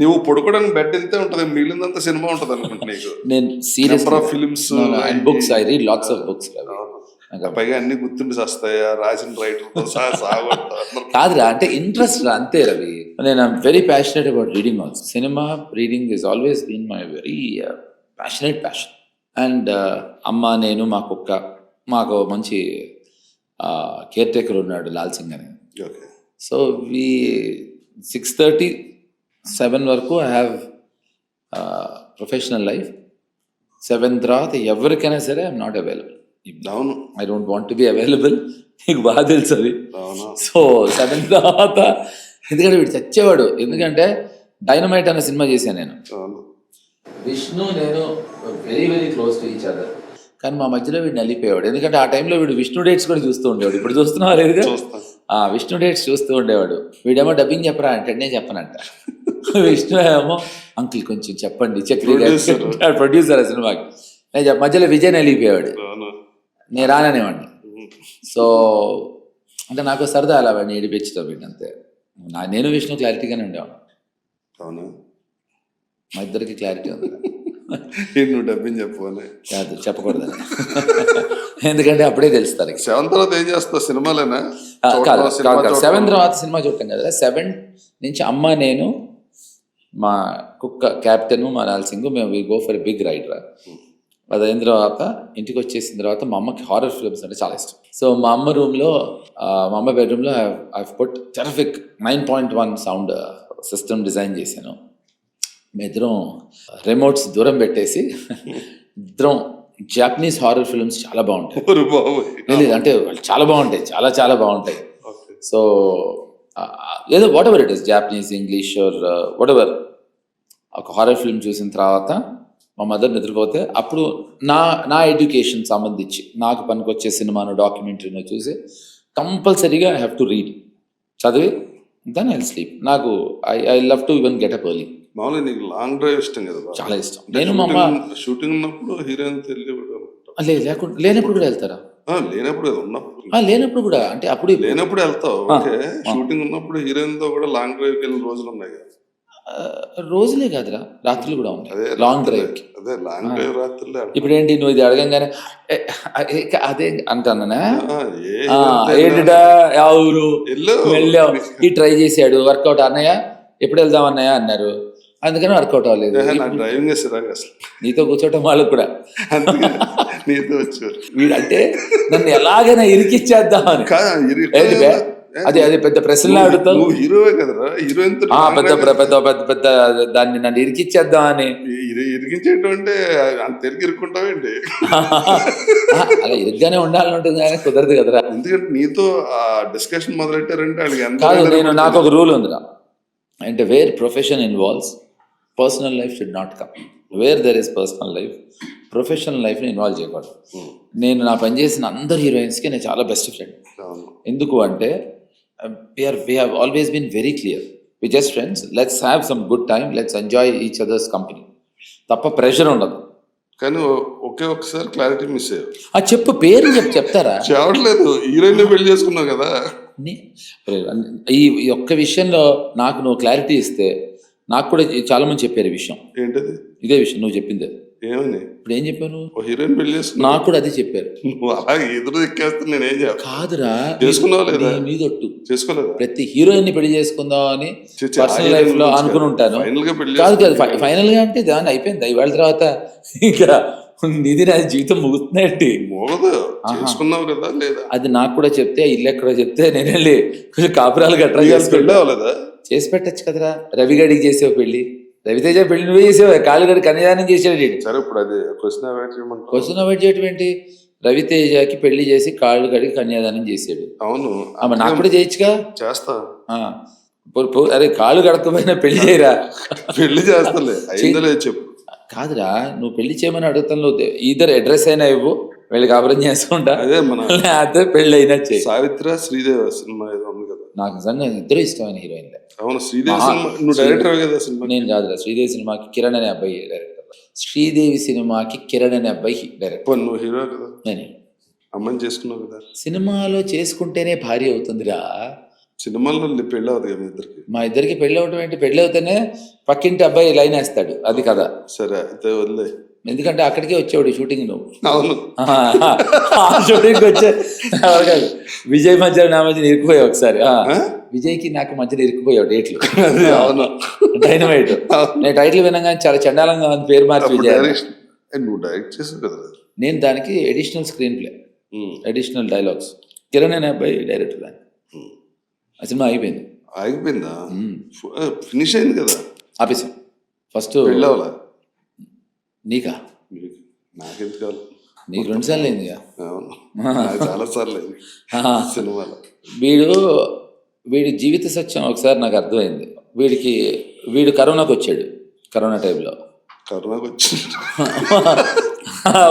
నువ్వు పడుకోవడానికి బెడ్ ఇంతే ఉంటది, మిగిలినంత సినిమా ఉంటది అనుకుంటా నీకు. నేను serious films and books, I read lots of books. పైగా అన్ని గుర్తుండి వస్తాయా రాసిన రైటర్ కాదురా, అంటే ఇంట్రెస్ట్ రా, అంతే రవి. నేను I'm very passionate about reading also. Cinema reading is always been my very passion. And అమ్మ, నేను, మా కుక్క, మాకు మంచి కేర్ టేకర్ ఉన్నాడు, లాల్ సింగ్ అని. సో 6:30 7 వరకు ఐ హ్యావ్ ప్రొఫెషనల్ లైఫ్. 7 తర్వాత ఎవరికైనా సరే I'm not available. I don't want to be available. నీకు బాగా తెలుసు అది. సో 7 తర్వాత, ఎందుకంటే వీడు చచ్చేవాడు. ఎందుకంటే డైనమైట్ అనే సినిమా చేశాను నేను. విష్ణు నేను very very close to each other. కానీ మా మధ్యలో వీడు నలిపోయాడు. ఎందుకంటే ఆ టైంలో వీడు విష్ణు డేట్స్ కూడా చూస్తూ ఉండేవాడు. ఇప్పుడు చూస్తున్నావా లేదుగా? చూస్తాను. విష్ణు డేట్స్ చూస్తూ ఉండేవాడు. వీడేమో డబ్బింగ్ చెప్పరా అంటే నేను చెప్పనంట. విష్ణు ఏమో అంకుల్ కొంచెం చెప్పండి, చక్రి ప్రొడ్యూసర్ ఆ సినిమాకి. నేను మధ్యలో విజయ్ నలిగిపోయాడు, నేను రాననేవాడిని. సో అంటే నాకు సరదా అలా వాడిని ఏడిపించుతాం వీడిని అంతే. నేను విష్ణు క్లారిటీగానే ఉండేవాడు. అవునా? మా ఇద్దరికి క్లారిటీ ఉంది. నువ్వు డబ్బింగ్ చెప్పని కాదు, చెప్పకూడదు. ఎందుకంటే అప్పుడే తెలుస్తారు. 7 తర్వాత ఏం చేస్తావు? సినిమాలేనా? కాదు 7 తర్వాత సినిమా చూడటం కదా. 7 నుంచి అమ్మ, నేను, మా కుక్క క్యాప్టెన్, మా లాల్సింగ్, మేము we go for a big ride రా. అది అయిన తర్వాత ఇంటికి వచ్చేసిన తర్వాత మా అమ్మకి హారర్ ఫిల్మ్స్ అంటే చాలా ఇష్టం. సో మా అమ్మ రూమ్లో, మా అమ్మ బెడ్రూమ్లో I put terrific 9.1 sound system design చేశాను. మీ ఇద్దరం రిమోట్స్ దూరం పెట్టేసి ఇద్దరం జాపనీస్ హారర్ ఫిల్మ్స్ చాలా బాగుంటాయి. లేదు అంటే చాలా బాగుంటాయి, చాలా చాలా బాగుంటాయి. సో ఏదో what ever it is, Japanese, English are what ever, ఒక హారర్ ఫిల్మ్ చూసిన తర్వాత మా మదర్ నిద్రపోతే అప్పుడు నా ఎడ్యుకేషన్ సంబంధించి నాకు పనికొచ్చే సినిమాను, డాక్యుమెంటరీను చూసి కంపల్సరీగా ఐ హ్యావ్ టు రీడ్, చదివి దెన్ ఐ స్లీప్. నాకు I love to even get up early. మామూలుగా నీకు లాంగ్ డ్రైవ్ ఇష్టం కదా? చాలా ఇష్టం. నేను మా అమ్మ షూటింగ్ ఉన్నప్పుడు హీరోయిన్ లేకుండా లేనప్పుడు కూడా వెళ్తారా? లేనప్పుడు ఉన్నప్పుడు, లేనప్పుడు కూడా అంటే అప్పుడు లేనప్పుడు వెళ్తావు. ఓకే, షూటింగ్ ఉన్నప్పుడు హీరోయిన్ తో కూడా లాంగ్ డ్రైవ్ కి వెళ్ళిన రోజులు ఉన్నాయి కదా? రోజులే కాదురా, రాత్రులు కూడా ఉంటాయి లాంగ్ డ్రైవ్. అదే లాంగ్ డ్రైవ్ రాత్రులే. ఇప్పుడు ఏంటి నువ్వు ఇది అడగంగానే అదే అంటానా? ఏంటిడా ఎవరు వెళ్ళావు, ఈ ట్రై చేశాడు, వర్కౌట్ అన్నయ్య ఎప్పుడు వెళ్దాం అన్నయ్య అన్నారు, అందుకని వర్కౌట్ అవ్వలేదు. డ్రైవింగ్ చేసేదాకా అసలు నీతో కూర్చోటం వాళ్ళకు కూడా నీతో వచ్చారు. వీడంటే నన్ను ఎలాగైనా ఇరికిచ్చేద్దామని. అది అది పెద్ద ప్రశ్నలు అడుగుతావు. హీరోవే కదరా, హీరోయిన్ పెద్ద పెద్ద పెద్ద పెద్ద దాన్ని నన్ను ఇరికిచ్చేద్దామని. ఇరికించేటంటే తెలుగు ఇరుక్కుంటావేంటి? అలా ఇరుగ్గానే ఉండాలని ఉంటుంది కానీ కుదరదు కదరా. ఎందుకంటే నీతో ఆ డిస్కషన్ మొదలెట్టారంటే వాళ్ళకి ఎంత కాదు. నాకు ఒక రూల్ ఉందిరా, అంటే where profession involves personal life should not come. Where there is personal life, professional లైఫ్ని ఇన్వాల్వ్ చేయకూడదు. నేను నా పనిచేసిన అందరు హీరోయిన్స్కి నేను చాలా బెస్ట్ ఫ్రెండ్. ఎందుకు అంటే we have always been very clear, we just friends, let's have some good time, let's enjoy each other's company, తప్ప ప్రెషర్ ఉండదు. కానీ ఒకే ఒకసారి క్లారిటీ మిస్ అయ్యావు. చెప్పు, పేరు చెప్తారా? చెప్పట్లేదు, హీరోయిన్ పెళ్లి చేసుకున్నావు కదా. ఈ ఒక్క విషయంలో నాకు నువ్వు క్లారిటీ ఇస్తే, నాకు కూడా చాలా మంది చెప్పారు ఈ విషయం. ఏంటది? ఇదే విషయం నువ్వు చెప్పింది. ఏమని? ఇప్పుడు ఏం చెప్పాను? హీరోయిన్ పెళ్లి చేసుకున్నా, నాకు కూడా అదే చెప్పారు. నువ్వు అలాగే ఎదురు ఎక్కేస్తా నేనేం కాదురా, చేసుకున్నావు లేదా? మీదొట్టు చేసుకోలేదు. ప్రతి హీరోయిన్ ని పెళ్లి చేసుకుందాం అని పర్సనల్ లైఫ్ లో అనుకుని ఉంటాను. కాదు కాదు, ఫైనల్ గా అంటే దాన్ని అయిపోయింది. ఇవాళ తర్వాత ఇంకా ఇది నా జీవితం ముగుతున్నాయండి. చేసుకున్నావు కదా లేదా? అది నాకు కూడా చెప్తే, ఇల్లు ఎక్కడో చెప్తే నేను వెళ్ళి కొంచెం కాపురాలు గట్రా చేసి పెట్టచ్చు కదరా. రవిగడికి చేసేవు పెళ్లి, రవితేజ పెళ్లి నువ్వే చేసేవా? కాళీగడి కన్యాదానం చేసాడు. సరే, ఇప్పుడు అది క్వశ్చన్ అవాయిడ్ చేయటం ఏంటి? రవితేజకి పెళ్లి చేసి కాళీగడికి కన్యాదానం చేసాడు. అవును, నాకు కూడా చేయొచ్చుగా. చేస్తా. అరే కాళ్ళు గడకపోయినా పెళ్లి చేయరా? పెళ్లి చేస్తాలే, చెప్పు. కాదురా, నువ్వు పెళ్లి చేయమని అడుగుతాను. ఇద్దరు అడ్రస్ అయినా ఇవ్వు, వెళ్ళి కాపురం చేసుకుంటా. అదే మన అదే పెళ్లి అయినా చేయి. సావిత్ర శ్రీదేవి సినిమా ఏదో ఉంది కదా. నాకు నిజంగా ఇద్దరు ఇష్టమైన హీరోయిన్లే. అవును, శ్రీదేవి సినిమా నువ్వు డైరెక్టర్ కదా సినిమా? నేను కాదురా, శ్రీదేవి సినిమాకి కిరణ్ అనే అబ్బాయి డైరెక్టర్. శ్రీదేవి సినిమాకి కిరణ్ అనే అబ్బాయి డైరెక్టర్. నువ్వు హీరో కదా, నేను అమ్మని చేసుకున్నావు కదా. సినిమాలో చేసుకుంటేనే భార్య అవుతుందిరా, సినిమాల్లో పెళ్ళి అవుతుంది కదా ఇద్దరికి. మా ఇద్దరికి పెళ్ళి అవడం ఏంటి? పెళ్ళి అవుతేనే పక్కింటి అబ్బాయి లైన్ వేస్తాడు, అది కదా. సరే అయితే వదిలే, ఎందుకంటే అక్కడికే వచ్చేవాడు షూటింగ్. నువ్వు అవును షూటింగ్ వచ్చే కాదు, విజయ్ మధ్య నా మధ్య ఇరుక్కుపోయావు ఒకసారి. విజయ్కి నాకు మధ్యలో ఇరుక్కుపోయావు డేట్లు. అవును, డైనమైట్. నేను టైటిల్ వినగానే చాలా చండాలంగా ఉంది, పేరు మార్చి విజయ్. నువ్వు డైరెక్ట్ చేసావు కదా. నేను దానికి additional screen play, additional dialogues. Kiran అనే అబ్బాయి డైరెక్టర్. దాన్ని ఆ సినిమా ఆగిపోయిందా? ఫినిష్ అయింది కదా. ఆపేసాం. ఫస్ట్ వెళ్ళావాలా? నీకా? నాకెందుకు కావాలి? నీకు 2 సార్లు అయింది. చాలా సార్లు అయింది సినిమాలో. వీడి జీవిత సత్యం ఒకసారి నాకు అర్థమైంది. వీడు కరోనాకు వచ్చాడు. కరోనా టైంలో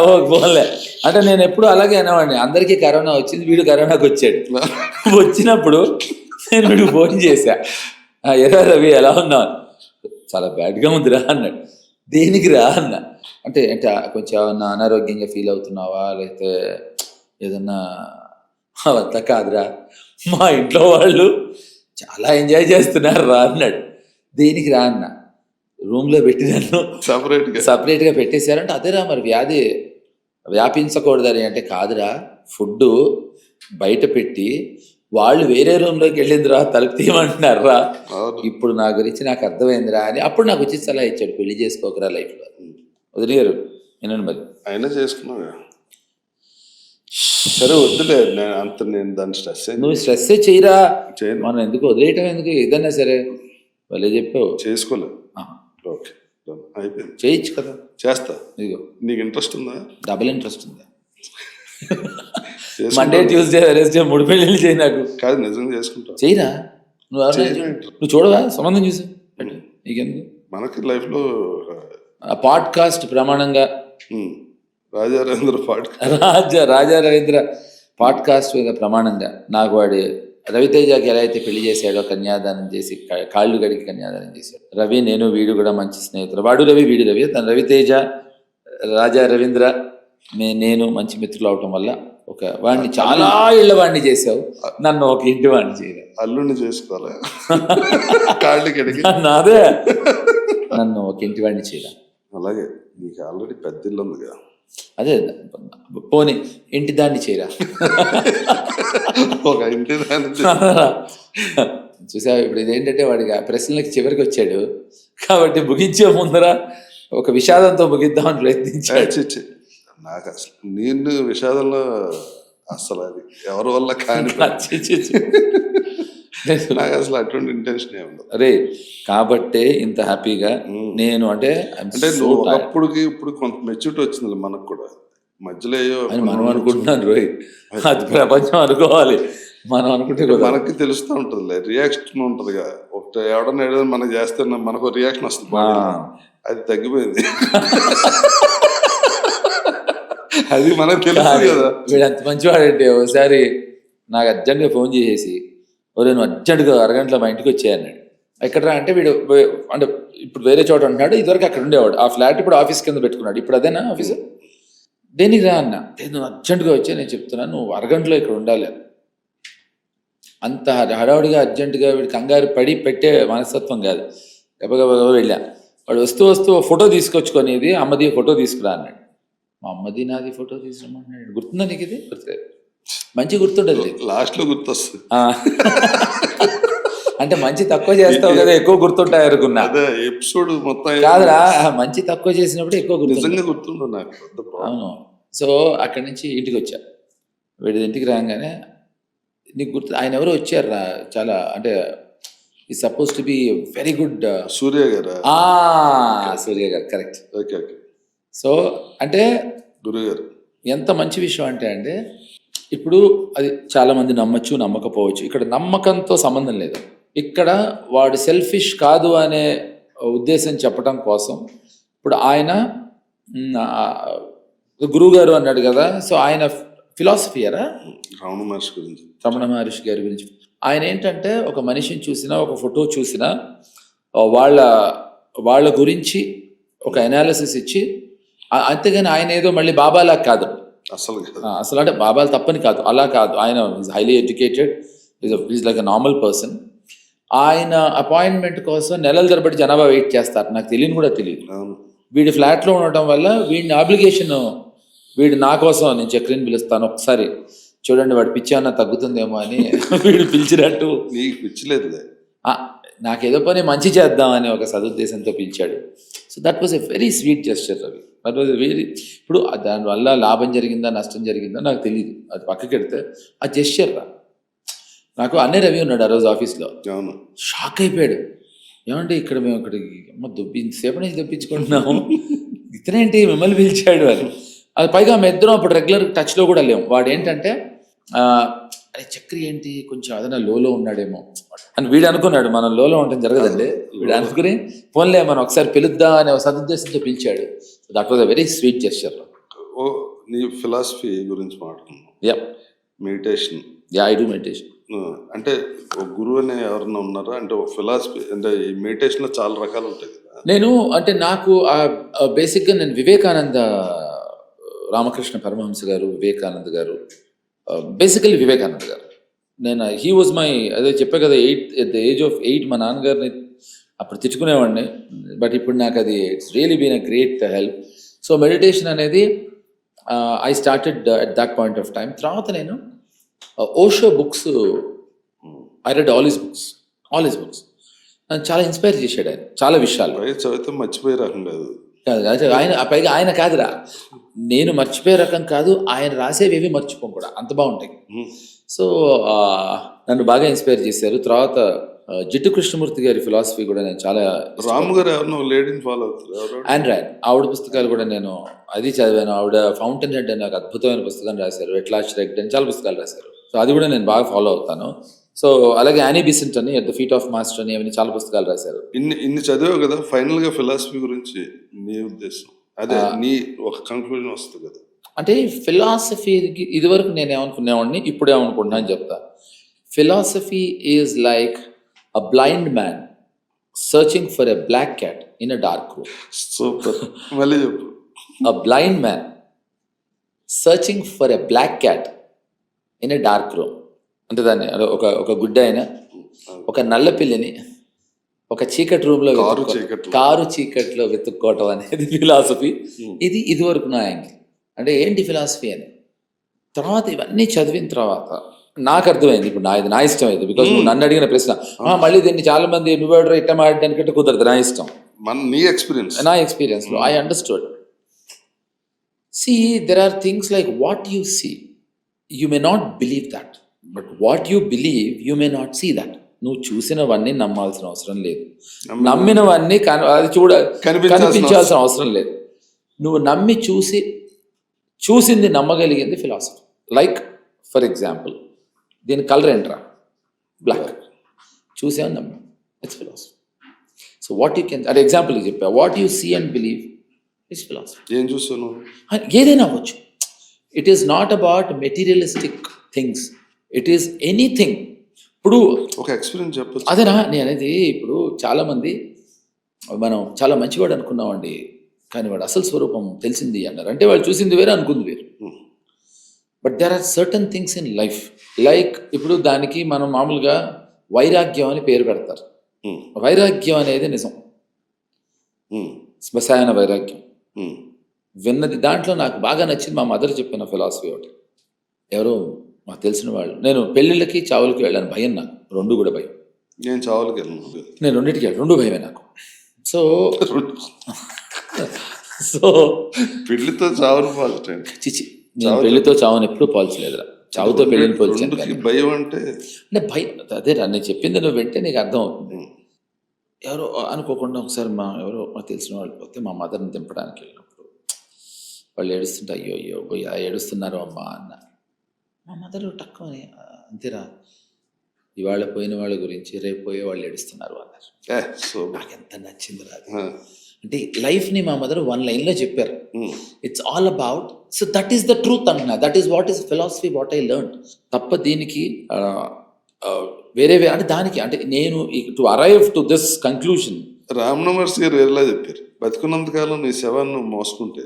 ఓ పోన్లే అంటే నేను ఎప్పుడు అలాగే అనేవాడిని, అందరికీ కరోనా వచ్చింది, వీడు కరోనాకి వచ్చాడు. వచ్చినప్పుడు నేను వీడికి ఫోన్ చేశా, ఎరా రవి ఎలా ఉన్నావు, చాలా బ్యాడ్గా ఉందిరా అన్నాడు. దేనికి రా అన్న, అంటే కొంచెం ఏమన్నా అనారోగ్యంగా ఫీల్ అవుతున్నావా, లేకపోతే ఏదన్నా, అవంతా కాదురా, మా ఇంట్లో వాళ్ళు చాలా ఎంజాయ్ చేస్తున్నారు రా అన్నాడు. దేనికి రా అన్న, రూమ్లో పెట్టి నన్ను సపరేట్గా పెట్టేశారంటే, అదేరా మరి వ్యాధి వ్యాపించకూడదని అంటే, కాదురా ఫుడ్ బయట పెట్టి వాళ్ళు వేరే రూమ్లోకి వెళ్ళిందిరా, తలుపు తీయమంటున్నారా, ఇప్పుడు నా గురించి నాకు అర్థమైందిరా అని అప్పుడు నాకు వచ్చి సలహా ఇచ్చాడు, పెళ్లి చేసుకోకరా లైఫ్లో. వదిలేరు వినండి మరి. అయినా చేసుకున్నావు సరే, వద్దులే అంత, నేను దాన్ని స్ట్రెస్ నువ్వు స్ట్రెస్ చేయరా, మనం ఎందుకు వదిలేయటం, ఎందుకు ఏదన్నా సరే వాళ్ళే చెప్పావు, చేసుకోలేదు. ఓకే అయిపోయింది, చేయొచ్చు కదా. చేస్తా. ఇదిగో నీకు ఇంట్రెస్ట్ ఉందా? డబుల్ ఇంట్రెస్ట్ ఉందా? మండే ట్యూస్డే వెనస్డే 3 పెళ్ళిళ్ళు చేయి నాకు. కాదు, నిజంగా చేసుకుంటా. చేయరా, నువ్వు చూడవా సంబంధం చూసి నీకెందుకు? మనకి లైఫ్లో పాడ్కాస్ట్ ప్రమాణంగా రాజా రవీంద్ర పాడ్కాస్ట్ మీద ప్రమాణంగా నాకు వాడి రవితేజకి ఎలా అయితే పెళ్లి చేశాడో, కన్యాదానం చేసి కాళ్ళు గడికి కన్యాదానం చేశాడు. రవి నేను వీడు కూడా మంచి స్నేహితులు, వాడు రవి వీడు రవి, తను రవితేజ రాజా రవీంద్ర నేను మంచి మిత్రులు అవటం వల్ల ఒక వాడిని చాలా ఇళ్ళ వాడిని చేసావు, నన్ను ఒక ఇంటి వాడిని చేయలేదు. అల్లుడిని చేసుకోవాలి కాళ్ళు గడికి, అదే నన్ను ఒక ఇంటి వాడిని చేయలే. అలాగే నీకు ఆల్రెడీ పెద్ద ఇల్లు ఉందిగా, అదే పోనీ ఇంటి దాన్ని చేయరా, ఒక ఇంటి దాన్ని చూసావు. ఇప్పుడు ఇదేంటంటే వాడికి ఆ ప్రశ్నలకి చివరికి వచ్చాడు కాబట్టి ముగించే ముందర ఒక విషాదంతో ముగిద్దామని ప్రయత్నించాడు. నాకు అసలు నేను విషాదంలో అసలు అది ఎవరి వల్ల కానీ నాకు అసలు అటువంటి ఇంటెన్షన్ ఏముండదు. అరే కాబట్టే ఇంత హ్యాపీగా నేను అంటే నువ్వు అప్పుడుకి ఇప్పుడు కొంత మెచ్యూరిటీ వచ్చింది మనకు కూడా మధ్యలో అని మనం అనుకుంటున్నాను రోహిత్, అది ప్రపంచం అనుకోవాలి, మనం అనుకుంటే మనకి తెలుస్తూ ఉంటుంది, రియాక్షన్ ఉంటుంది. ఒకటి ఎవడన్నా ఏదైనా మనకు చేస్తే మనకు రియాక్షన్ వస్తుంది, అది తగ్గిపోయింది. అది మనకు తెలుసు కదా. వీడు అంత మంచివాడంటే ఒకసారి నాకు అర్జెంట్గా ఫోన్ చేసేసి, నువ్వు అర్జెంటుగా అరగంటలో మా ఇంటికి వచ్చేయన్నాడు. ఎక్కడరా అంటే వీడు అంటే ఇప్పుడు వేరే చోట ఉంటున్నాడు, ఇదివరకు అక్కడ ఉండేవాడు, ఆ ఫ్లాట్ ఇప్పుడు ఆఫీస్ కింద పెట్టుకున్నాడు. ఇప్పుడు అదేనా ఆఫీసు? దేనికి రా అన్న, నువ్వు అర్జెంటుగా వచ్చే, నేను చెప్తున్నాను నువ్వు అరగంటలో ఇక్కడ ఉండాలి. అంత హడావుడిగా అర్జెంటుగా వీడు కంగారు పడి పెట్టే మనస్తత్వం కాదు. గబగబా వెళ్ళా, వాడు వస్తూ ఫోటో తీసుకొచ్చుకొనేది, అమ్మది ఫోటో తీసుకురా అన్నాడు. మా అమ్మది నాది ఫోటో తీసుకురమ్మన్నాడు. గుర్తుందా నీకు? ఇది గుర్తులేదు, మంచి గుర్తుండదు, లాస్ట్లో గుర్తొస్తుంది. అంటే మంచి తక్కువ చేస్తావు కదా, ఎక్కువ గుర్తుంటాయి అనుకున్నా. ఎపిసోడ్ మొత్తం కాదురా, మంచి తక్కువ చేసినప్పుడు ఎక్కువ గుర్తుండు నాకు. అవును. సో అక్కడి నుంచి ఇంటికి వచ్చా. వీడి ఇంటికి రాగానే నీకు గుర్తు, ఆయన ఎవరో వచ్చారా, చాలా అంటే ఈ suppose to be very good Surya గారు. సూర్య గారు, కరెక్ట్. Okay okay. సో అంటే గురుగారు ఎంత మంచి విషయం అంటే ఇప్పుడు అది చాలా మంది నమ్మచ్చు, నమ్మకపోవచ్చు. ఇక్కడ నమ్మకంతో సంబంధం లేదు. ఇక్కడ వాడు సెల్ఫిష్ కాదు అనే ఉద్దేశం చెప్పడం కోసం ఇప్పుడు ఆయన గురువు గారు అన్నాడు కదా, సో ఆయన ఫిలాసఫీయరా రమణ మహర్షి గారి గురించి. ఆయన ఏంటంటే ఒక మనిషిని చూసినా, ఒక ఫోటో చూసినా వాళ్ళ గురించి ఒక అనాలిసిస్ ఇచ్చి, అంతేగాని ఆయన ఏదో మళ్ళీ బాబాలా కాదు అసలు, అంటే బాబాలు తప్పని కాదు, అలా కాదు. ఆయన highly educated, is like a normal person. ఆయన అపాయింట్మెంట్ కోసం నెలల తరబడి జనాభా వెయిట్ చేస్తారు, నాకు తెలియని కూడా తెలియదు. వీడి ఫ్లాట్లో ఉండటం వల్ల వీడిని ఆబ్లిగేషన్, వీడు నా కోసం నేను చక్రిని పిలుస్తాను, ఒకసారి చూడండి వాడు పిచ్చి అన్న తగ్గుతుందేమో అని వీడు పిలిచినట్టు. నీకు పిచ్చలేదు, నాకేదో పని మంచి చేద్దామని ఒక సదుద్దేశంతో పిలిచాడు. So that was a very sweet gesture Ravi. That was very, ఇప్పుడు దానివల్ల లాభం జరిగిందా నష్టం జరిగిందా నాకు తెలియదు, అది పక్కకి వెళ్తే ఆ జెస్చర్ రా. నాకు అన్నీ రవి ఉన్నాడు ఆ రోజు ఆఫీస్లో, షాక్ అయిపోయాడు. ఏమంటే ఇక్కడ మేము ఇక్కడికి ఇంతసేపు నుంచి దొప్పించుకుంటున్నాము, ఇతనేంటి మిమ్మల్ని పిలిచాడు అని. అది పైగా మేము ఇద్దరం అప్పుడు రెగ్యులర్ టచ్లో కూడా లేము. వాడు ఏంటంటే అరే చక్రి ఏంటి కొంచెం అదన్నా లోలో ఉన్నాడేమో అని వీడు అనుకున్నాడు. మనం లోలో ఉండటం జరగదండి. వీడు అనుకుని ఫోన్లే మనం ఒకసారి పిలుద్దాం అనే సదుద్దేశంతో పిలిచాడు. That was a very sweet gesture. నీ ఫిలాసఫీ గురించి మాట్లాడుకున్నాం, yeah meditation. Yeah I do meditation. అంటే ఒక గురువు అనే ఎవరన్నా ఉన్నారా? అంటే ఒక ఫిలాసఫీ అంటే ఈ మెడిటేషన్లో చాలా రకాలు ఉంటాయి కదా. నేను అంటే నాకు బేసిక్గా నేను వివేకానంద, రామకృష్ణ పరమహంస గారు, వివేకానంద గారు, బేసికలీ వివేకానంద గారు, నేను హీ వాజ్ మై, అదే చెప్పా కదా, ఎట్ ద ఏజ్ ఆఫ్ 8 మా నాన్నగారిని అప్పుడు తిట్టుకునేవాడిని. బట్ ఇప్పుడు నాకు అది it's really been a great help. So meditation అనేది I started at that point of time. తర్వాత నేను Osho books, I read all his books. నన్ను చాలా ఇన్స్పైర్ చేశాడు ఆయన చాలా విషయాలు. పైగా చదివితే మర్చిపోయే రకం కాదు. కాదు ఆయన, పైగా ఆయన కాదురా, నేను మర్చిపోయే రకం కాదు, ఆయన రాసేవి మర్చిపోం కూడా, అంత బాగుంటాయి. సో నన్ను బాగా ఇన్స్పైర్ చేశారు. తర్వాత జిట్టు కృష్ణమూర్తి గారి ఫిలాసఫీ కూడా నేను చాలా. రాము గారు ఎవరినో లేడీని ఫాలో అవుతారు, అండ్ రాయన్, ఆవిడ పుస్తకాలు కూడా నేను అది చదివాను. ఆవిడ ఫౌంటైన్ హెడ్ అని ఒక అద్భుతమైన పుస్తకం రాశారు, ఎట్లా రెగ్డ్ అని చాలా పుస్తకాలు రాశారు. సో అది కూడా నేను బాగా ఫాలో అవుతాను. సో అలాగే యానీ బిసెంట్ అని, at the feet of master అని, అవన్నీ చాలా పుస్తకాలు రాశారు. ఇన్ని చదివావు కదా, ఫైనల్ గా ఫిలాసఫీ గురించి నీ ఉద్దేశం అదే, నీ ఒక కంక్లూజన్ వస్తుంది కదా. అంటే ఫిలాసఫీకి ఇదివరకు నేను ఏమనుకునేవాడిని, ఇప్పుడు ఏమనుకుంటున్నా అని చెప్తా. Philosophy is like a blind man searching for a black cat in a dark room. Super, మళ్ళీ చెప్పు. A blind man searching for a black cat in a dark room. అంటే దాన్ని ఒక గుడ్డ అయిన ఒక నల్ల పిల్లిని ఒక చీకటి రూమ్ లో, కారు చీకట్లో వెతుక్కోవటం అనేది ఫిలాసఫీ. ఇది వరకు నా యాంగిల్. అంటే ఏంటి ఫిలాసఫీ అని. తర్వాత ఇవన్నీ చదివిన తర్వాత నాకు అర్థమైంది, ఇప్పుడు నా ఇష్టం అయితే, బికాస్ నువ్వు నన్ను అడిగిన ప్రశ్న, మళ్ళీ దీన్ని చాలా మంది నువ్వు ఇట్లా మాట్లాడడానికంటే కుదరదు, నా ఇష్టం, నా ఎక్స్పీరియన్స్ లో I understood. See, there are things like what you see, you may not believe that, but what you believe, you may not see that. నువ్వు చూసినవన్నీ నమ్మాల్సిన అవసరం లేదు, నమ్మినవన్నీ అది కనిపించాల్సిన అవసరం లేదు. నువ్వు నమ్మి చూసింది నమ్మగలిగింది ఫిలాసఫీ. లైక్ ఫర్ ఎగ్జాంపుల్, దీని కలర్ ఏంట్రా, బ్లాక్, చూసాను నమ్మా, it's philosophy. So what you can, అంటే ఎగ్జాంపుల్ చెప్పా, what you see and believe it's philosophy. ఏం చూస్తాను, ఏదైనా అవ్వచ్చు. It is not about materialistic things, it is anything. ఇప్పుడు ఒక ఎక్స్పీరియన్స్ చెప్పచ్చు. అదేనా నేను అనేది. ఇప్పుడు చాలామంది మనం చాలా మంచివాడు అనుకున్నామండి, కానీ వాడు అసలు స్వరూపం తెలిసింది అన్నారు. అంటే వాళ్ళు చూసింది వేరే, అనుకుంది వేరు. But there are certain things in life, like ఇప్పుడు దానికి మనం మామూలుగా వైరాగ్యం అని పేరు పెడతారు. వైరాగ్యం అనేది నిజం, శ్మశాన వైరాగ్యం. విన్నది దాంట్లో నాకు బాగా నచ్చింది మా మదర్ చెప్పిన ఫిలాసఫీ ఒకటి. ఎవరో మాకు తెలిసిన వాళ్ళు, నేను పెళ్ళిళ్ళకి చావులకి వెళ్ళాను, భయం నాకు, రెండు కూడా భయం. నేను చావులకి వెళ్ళను, నేను రెండింటికి వెళ్ళాను, రెండు భయమే నాకు. సో పెళ్లితో చావును పోల్చండి, చిచి, నేను పెళ్లితో చావును ఎప్పుడూ పోల్చలేదురా, చావుతో పెళ్లిని పోల్చాను. భయం అంటే భయం అదే నేను చెప్పింది నువ్వు వింటే నీకు అర్థం అవుతుంది. ఎవరో అనుకోకుండా ఒకసారి ఎవరో మాకు తెలిసిన వాళ్ళు పోతే మా మదర్ని దింపడానికి వెళ్ళినప్పుడు వాళ్ళు ఏడుస్తుంటే, అయ్యో ఏడుస్తున్నారు అమ్మా అన్న. మా మదర్ తక్కువని, అంతేరా, ఇవాళ పోయిన వాళ్ళ గురించి రేపు పోయే వాళ్ళు ఏడుస్తున్నారు అన్నారు. నాకు ఎంత నచ్చింది రాదు. అంటే లైఫ్ని మా మదర్ 1 లైన్లో చెప్పారు. It's all about, so that is the truth అంటున్నా, that is what is philosophy, what I learn. తప్ప దీనికి వేరే అంటే దానికి అంటే నేను to arrive to this conclusion. Ramanamurthy గారు వేరేలా చెప్పారు, బతుకున్నంతకాలం నీ శవాన్ని మోసుకుంటే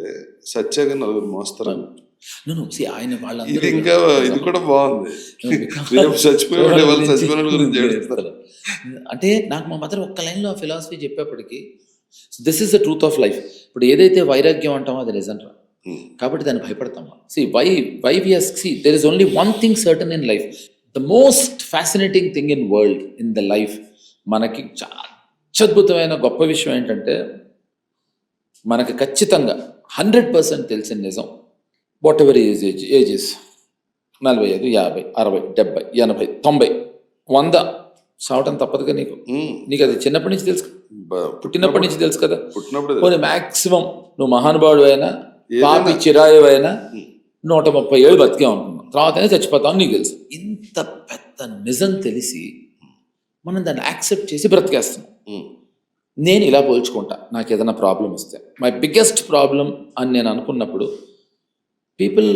సత్యాగా నలుగురు మోస్తారు. ఆయన ఇది ఇంకా ఇది కూడా బాగుంది. అంటే నాకు మా మదర్ ఒక్క లైన్లో ఫిలాసఫీ చెప్పేప్పటికీ this is the truth of life. ఇప్పుడు ఏదైతే వైరాగ్యం అంటామో అది నిజం రా, కాబట్టి దాన్ని భయపడతామా. Why we are there is only one thing certain in life, the most fascinating thing in world, in the life. మనకి అత్యద్భుతమైన గొప్ప విషయం ఏంటంటే, మనకి ఖచ్చితంగా 100% తెలిసిన నిజం, వాట్ ఎవర్ ఏజెస్ 45, 50, 60, 70, 80, 90, 100 సావటం తప్పదుగా నీకు అది చిన్నప్పటి నుంచి తెలుసు, పుట్టినప్పటి నుంచి తెలుసు కదా. పోనీ మ్యాక్సిమం నువ్వు మహానుభావుడు అయినా, పాపి చిరాయు అయినా 130 ఏళ్ళు బతికే అనుకున్నాం, తర్వాతనే చచ్చిపోతామని నీకు తెలుసు. ఇంత పెద్ద నిజం తెలిసి మనం దాన్ని యాక్సెప్ట్ చేసి బ్రతికేస్తున్నాం. నేను ఇలా పోల్చుకుంటా, నాకు ఏదైనా ప్రాబ్లం వస్తే, మై బిగ్గెస్ట్ ప్రాబ్లం అని నేను అనుకున్నప్పుడు, people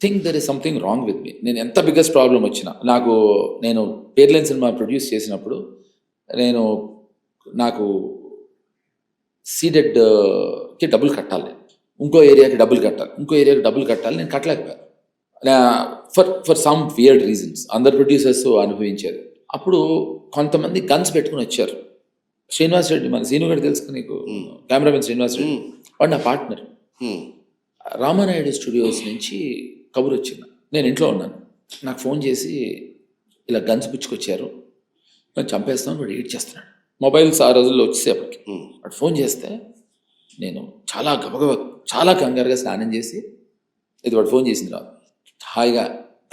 think there is something wrong with me. నేను ఎంత బిగ్గెస్ట్ ప్రాబ్లం వచ్చినా నేను పేర్లేని సినిమా ప్రొడ్యూస్ చేసినప్పుడు నాకు సీడెడ్కి డబ్బులు కట్టాలి, నేను ఇంకో ఏరియాకి డబ్బులు కట్టాలి, నేను కట్టలేకపోయాను ఫర్ సమ్ వియర్డ్ రీజన్స్. అందరు ప్రొడ్యూసర్స్ అనుభవించారు. అప్పుడు కొంతమంది గన్స్ పెట్టుకుని వచ్చారు. శ్రీనివాస్ రెడ్డి, మన సీను గారు తెలుసు నీకు, కెమెరామెన్ శ్రీనివాస్ రెడ్డి, వాడు నా పార్ట్నర్. రామానాయుడు స్టూడియోస్ నుంచి కబురు వచ్చింది, నేను ఇంట్లో ఉన్నాను, నాకు ఫోన్ చేసి ఇలా గన్స్ పుచ్చుకొచ్చారు, నేను చంపేస్తాను, వాడు ఎడిట్ చేస్తున్నాడు. మొబైల్స్ ఆ రోజుల్లో వచ్చేసేపటికి వాడు ఫోన్ చేస్తే నేను చాలా గబగబా చాలా కంగారుగా స్నానం చేసి, ఇది వాడు ఫోన్ చేసింది రా, హాయిగా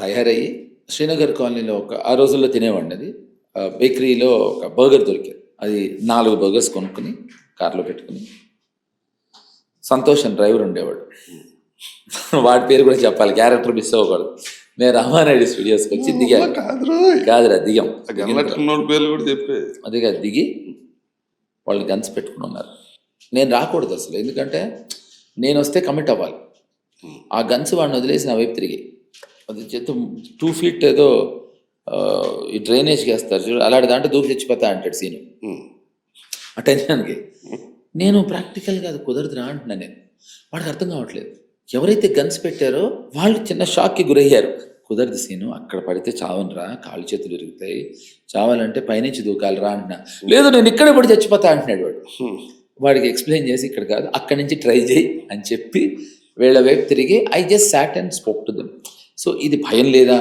తయారయ్యి శ్రీనగర్ కాలనీలో ఆ రోజుల్లో తినేవాడిని, అది బేకరీలో ఒక బర్గర్ దొరికేది, అది 4 బర్గర్స్ కొనుక్కుని కార్లో పెట్టుకుని, సంతోష్ అని డ్రైవర్ ఉండేవాడు, వాడి పేరు కూడా చెప్పాలి, క్యారెక్టర్ మిస్ అవ్వకూడదు. మేము రామానాయుడు స్టూడియోస్కి వచ్చి దిగాం, కాదురా దిగాం, అదిగా దిగి వాళ్ళు గన్స్ పెట్టుకుని ఉన్నారు. నేను రాకూడదు అసలు, ఎందుకంటే నేను వస్తే కమిట్ అవ్వాలి. ఆ గన్స్ వాడిని వదిలేసి నా వైపు తిరిగి, అది చేత 2 feet ఏదో ఈ డ్రైనేజ్కి వేస్తారు చూడు, అలాంటి దాంట్లో దూకి చచ్చిపోతా అంటాడు సీను ఆ టెన్షన్కి. నేను ప్రాక్టికల్గా అది కుదరదురా అంటున్నాను. నేను వాడికి అర్థం కావట్లేదు. ఎవరైతే గన్స్ పెట్టారో వాళ్ళు చిన్న షాక్కి గురయ్యారు. కుదరదు సీను, అక్కడ పడితే చావనరా, కాళ్ళు చేతులు విరుగుతాయి, చావాలంటే పైనుంచి దూకాలరా అంటున్నా. లేదు నేను ఇక్కడే పడి చచ్చిపోతా అంటున్నాడు వాడు. వాడికి ఎక్స్ప్లెయిన్ చేసి ఇక్కడ కాదు అక్కడి నుంచి ట్రై చేయి అని చెప్పి వీళ్ళ వైపు తిరిగి I just sat and spoke to them. So ఇది భయం లేదా,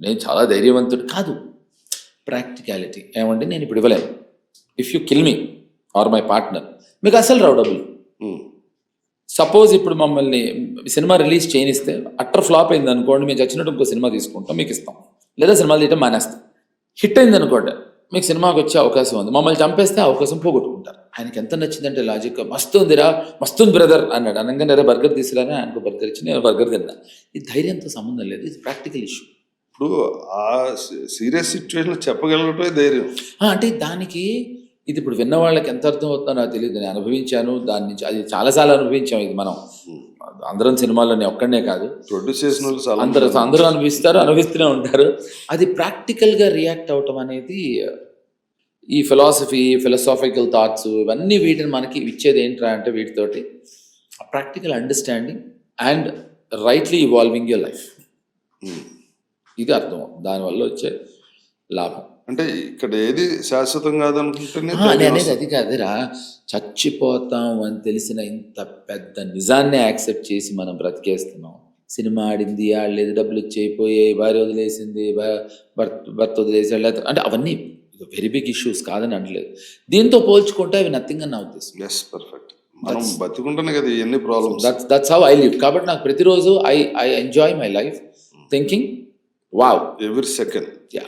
నేను చాలా ధైర్యవంతుడు కాదు, ప్రాక్టికాలిటీ. ఏమంటే నేను ఇప్పుడు ఇవ్వలేను, if you kill me or my partner మీకు అసలు రావు డబ్బులు. సపోజ్ ఇప్పుడు మమ్మల్ని సినిమా రిలీజ్ చేయనిస్తే అట్టర్ ఫ్లాప్ అయింది అనుకోండి, మేము చచ్చినట్టు ఇంకో సినిమా తీసుకుంటాం, మీకు ఇస్తాం, లేదా సినిమాలు తీయటం మానేస్తాం. హిట్ అయింది అనుకోండి, మీకు సినిమాకి వచ్చే అవకాశం ఉంది, మమ్మల్ని చంపేస్తే అవకాశం పోగొట్టుకుంటారు. ఆయనకి ఎంత నచ్చిందంటే లాజిక్, మస్తుందిరా, మస్తుంది బ్రదర్ అన్నాడు. అనగానే అరే బర్గర్ తీసుకురాని, ఆయనకు బర్గర్ ఇచ్చి నేను బర్గర్ తిన్నా. ఇది ధైర్యంతో సంబంధం లేదు, ఇది ప్రాక్టికల్ ఇష్యూ. ఇప్పుడు ఆ సీరియస్ సిచ్యువేషన్ చెప్పగలగటమే ధైర్యం. అంటే దానికి ఇది ఇప్పుడు విన్న వాళ్ళకి ఎంత అర్థం అవుతుందో నాకు తెలియదు, నేను అనుభవించాను దాని నుంచి, అది చాలాసార్లు అనుభవించాం. ఇది మనం అందరం సినిమాల్లో నేను ఒక్కడనే కాదు, ప్రొడ్యూస్ చేసిన వాళ్ళు అందరూ అనుభవిస్తూనే ఉంటారు. అది ప్రాక్టికల్గా రియాక్ట్ అవటం అనేది ఈ ఫిలాసాఫికల్ థాట్స్ ఇవన్నీ వీటిని మనకి ఇచ్చేది ఏంట్రా అంటే వీటితోటి practical understanding and rightly evolving your life, ఇది అర్థం. దానివల్ల వచ్చే లాభం అంటే ఇక్కడ ఏది శాశ్వతం కాదనుకుంటేనే అనేది అది కాదురా, చచ్చిపోతాం అని తెలిసిన ఇంత పెద్ద నిజాన్ని యాక్సెప్ట్ చేసి మనం బ్రతికేస్తున్నాం. సినిమా ఆడింది, ఆడలేదు, డబ్బులు ఇచ్చేయిపోయాయి, భార్య వదిలేసింది, భర్త వదిలేసాడు, లేదా అంటే అవన్నీ వెరీ బిగ్ ఇష్యూస్ కాదని అనలేదు. దీంతో పోల్చుకుంటే అవి నథింగ్ అని నా ఉద్దేశం. yes perfect, మనం బతికుంటేనే కదా ఎన్ని problems. That's how I live. కాబట్టి నాకు ప్రతిరోజు I enjoy my life thinking wow every second. Yeah,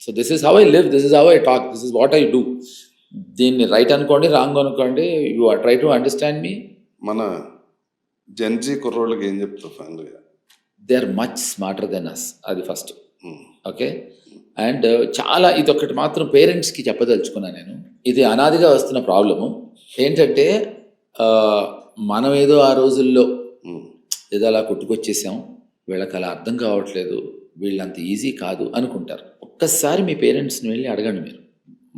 so this is how I live, this is how I talk, this is what I do. దీన్ని right అనుకోండి, wrong అనుకోండి, you are try to understand me. మన gen Z కుర్రోళ్ళకి ఏం చెప్తావు ఫైనల్గా? They are much smarter than us, అది first. Okay, and చాలా ఇదొకటి మాత్రం పేరెంట్స్కి చెప్పదలుచుకున్నాను నేను. ఇది అనాదిగా వస్తున్న ప్రాబ్లము ఏంటంటే, మనం ఏదో ఆ రోజుల్లో ఏదో అలా కొట్టుకొచ్చేసాం, వీళ్ళకి అలా అర్థం కావట్లేదు, వీళ్ళంత ఈజీ కాదు అనుకుంటారు. ఒక్కసారి మీ పేరెంట్స్ని వెళ్ళి అడగండి, మీరు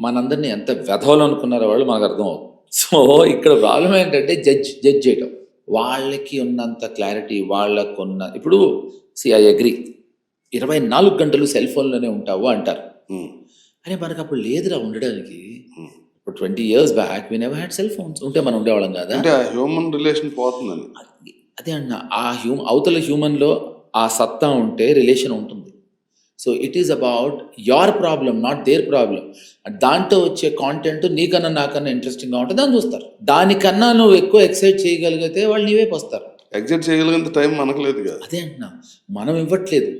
మనందరినీ ఎంత వెధవలు అనుకున్నారో వాళ్ళు మనకు అర్థం అవుతుంది. సో ఇక్కడ ప్రాబ్లం ఏంటంటే జడ్జ్ చేయటం. వాళ్ళకి ఉన్నంత క్లారిటీ వాళ్ళకున్న, ఇప్పుడు ఐ అగ్రీ 24 గంటలు సెల్ ఫోన్లోనే ఉంటావు అంటారు. అరే మనకు అప్పుడు లేదురా ఉండడానికి. ఇప్పుడు 20 years back we never had cell phones. ఉంటే మనం ఉండేవాళ్ళం కదా, అంటే హ్యూమన్ రిలేషన్ పోతుందని. అదే అన్న, ఆ అవతల హ్యూమన్లో ఆ సత్తా ఉంటే రిలేషన్ ఉంటుంది. So it is about your problem, not their problem. దాంట్లో వచ్చే కాంటెంట్ నీకన్నా నాకన్నా ఇంట్రెస్టింగ్గా ఉంటుంది, దాన్ని చూస్తారు. దానికన్నా నువ్వు ఎక్కువ ఎక్సైట్ చేయగలిగితే వాళ్ళు నీ వైపు వస్తారు. ఎగ్జైట్ చేయగలిగినంత టైం మనకు లేదు కదా. అదే అంటున్నా, మనం ఇవ్వట్లేదు.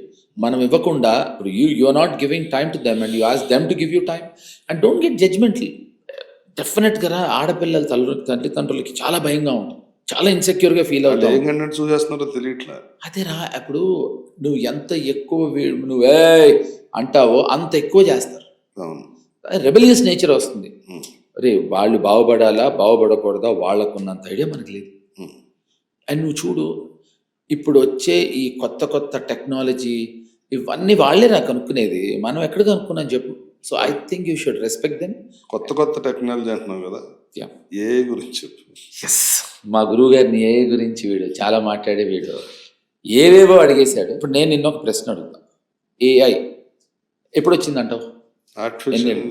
మనం ఇవ్వకుండా ఇప్పుడు you are not giving time to them and you ask them to give you time and don't get judgemental. డెఫినెట్గా ఆడపిల్లల తల్లిదండ్రులకి చాలా భయంగా ఉంటుంది, చాలా ఇన్సెక్యూర్గా ఫీల్ అవుతావు. ఏం కంటెంట్ చూసేస్తున్నారో తెలియట్లా. అదేరా, ఇప్పుడు నువ్వు ఎంత ఎక్కువ నువ్వే అంటావో అంత ఎక్కువ చేస్తారు. రెబెలియస్ నేచర్ వస్తుంది. అరే వాళ్ళు బాగుపడాలా బాగుపడకూడదా వాళ్ళకున్నంత ఐడియా మనకు లేదు. అండ్ నువ్వు చూడు, ఇప్పుడు వచ్చే ఈ కొత్త కొత్త టెక్నాలజీ ఇవన్నీ వాళ్ళే నాకు కనుక్కునేది. మనం ఎక్కడ కనుక్కున్నాం చెప్పు? So I think you should respect them. కొత్త టెక్నాలజీ అంటున్నావు కదా, యా, ఏ గురించి చెప్పు. ఎస్, మా గురువు గారిని ఏ గురించి వీడు చాలా మాట్లాడే వీడు ఏవేవో అడిగేశాడు. ఇప్పుడు నేను నిన్న ఒక ప్రశ్న అడుగుతా, ఏఐ ఎప్పుడు వచ్చిందంటావు? ఆర్టిఫిషియల్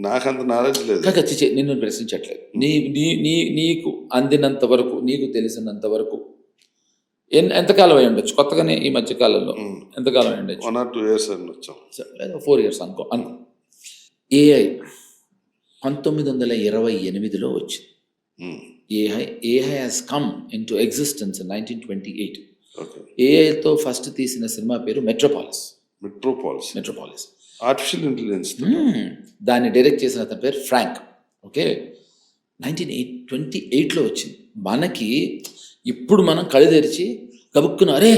నాకంత నాలెడ్జ్ లేదు. నిన్ను ప్రశ్నించట్లేదు. నీకు అందినంత వరకు, నీకు తెలిసినంత వరకు ఎంతకాలం అయి ఉండొచ్చు? కొత్తగానే ఈ మధ్య కాలంలో ఎంతకాలం అయి ఉండొచ్చు? 1 or 2 years అని వచ్చాం. 4 years అనుకో. ఏఐ 1928లో వచ్చింది. AI has come into existence in 1928. Okay. ఏఐతో ఫస్ట్ తీసిన సినిమా పేరు మెట్రోపాలిస్. Artificial intelligence. దాన్ని డైరెక్ట్ చేసిన అతని పేరు ఫ్రాంక్. ఓకే, 1928లో వచ్చింది. మనకి ఇప్పుడు మనం కళ్ళు తెరిచి గబుక్కున అరే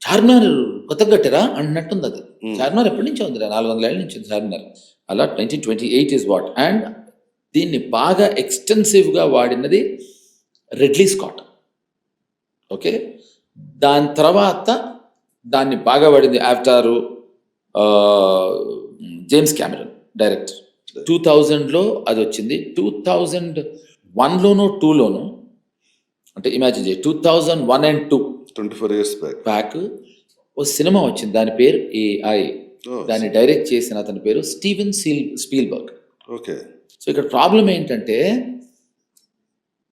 చార్మినార్ కొత్తగా కట్టారా అన్నట్టుంది. అది చార్మినార్ ఎప్పటి నుంచి ఉంది? 400 ఏళ్ళ నుంచి ఉంది చార్మినార్. అలా 1928 ఇస్ వాట్. అండ్ దీన్ని బాగా ఎక్స్టెన్సివ్గా వాడినది రిడ్లీ స్కాట్. ఓకే, దాని తర్వాత దాన్ని బాగా వాడింది అవతారు జేమ్స్ కెమెరన్ డైరెక్టర్. 2000లో అది వచ్చింది. 2001లోనో 2లోనో, అంటే ఇమాజిన్ చేయి, 2001 and 2 24 years బ్యాక్ ఓ సినిమా వచ్చింది, దాని పేరు ఏఐ. దాన్ని డైరెక్ట్ చేసిన అతని పేరు స్టీవెన్ స్పీల్బర్గ్. ఓకే. సో ఇక్కడ ప్రాబ్లం ఏంటంటే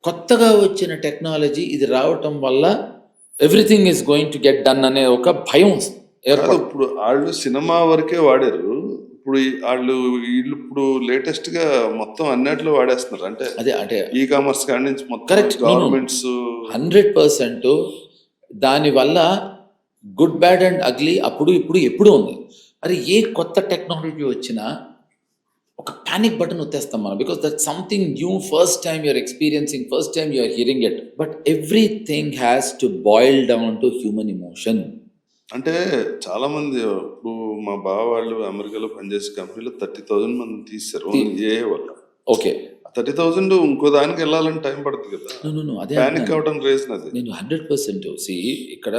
కొత్తగా వచ్చిన టెక్నాలజీ ఇది రావటం వల్ల everything is going to get done అనే ఒక భయం ఏర్పడు. ఇప్పుడు వాళ్ళు సినిమా వరకే వాడారు. ఇప్పుడు వీళ్ళు ఇప్పుడు లేటెస్ట్ గా మొత్తం అన్నిట్లో వాడేస్తున్నారు. అంటే ఈ కామర్స్ కాడి నుంచి మొత్తం కరెక్ట్, గవర్నమెంట్స్ 100%. దానివల్ల గుడ్ బ్యాడ్ అండ్ అగ్లీ అప్పుడు ఇప్పుడు ఎప్పుడు ఉంది. అరే ఏ కొత్త టెక్నాలజీ వచ్చినా ఒక ప్యానిక్ బటన్ వచ్చేస్తాం మనం, because that something new, first time you're experiencing, first time you're hearing it. But everything has to boil down to human emotion. అంటే చాలా మంది ఇప్పుడు మా బావ వాళ్ళు అమెరికాలో పనిచేసే కంపెనీలో 30,000 మంది తీశారు ఏ వల్ల. ఓకే, 30,000 ఇంకో దానికి వెళ్ళాలని టైం పడుతుంది కదా. అదే ప్యానిక్ అవడం రీజన్ అది. నేను 100% ఇక్కడ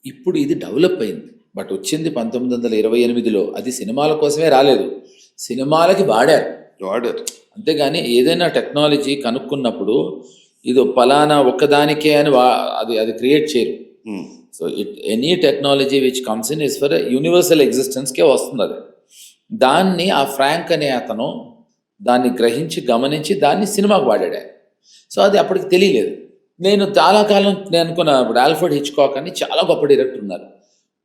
ఇప్పుడు ఇది డెవలప్ అయింది. బట్ వచ్చింది 1928లో. అది సినిమాల కోసమే రాలేదు, సినిమాలకి వాడారు. అంతేగాని ఏదైనా టెక్నాలజీ కనుక్కున్నప్పుడు ఇది పలానా ఒక్కదానికే అని అది క్రియేట్ చేయరు. So any technology which comes in is for universal ఎగ్జిస్టెన్స్కే వస్తుంది. అది దాన్ని ఆ ఫ్రాంక్ అనే అతను దాన్ని గ్రహించి గమనించి దాన్ని సినిమాకు వాడాడు. సో అది అప్పటికి తెలియలేదు. నేను చాలా కాలం అనుకున్నా, ఇప్పుడు ఆల్ఫ్రెడ్ హిచ్కాక్ అని చాలా గొప్ప డైరెక్టర్ ఉన్నారు.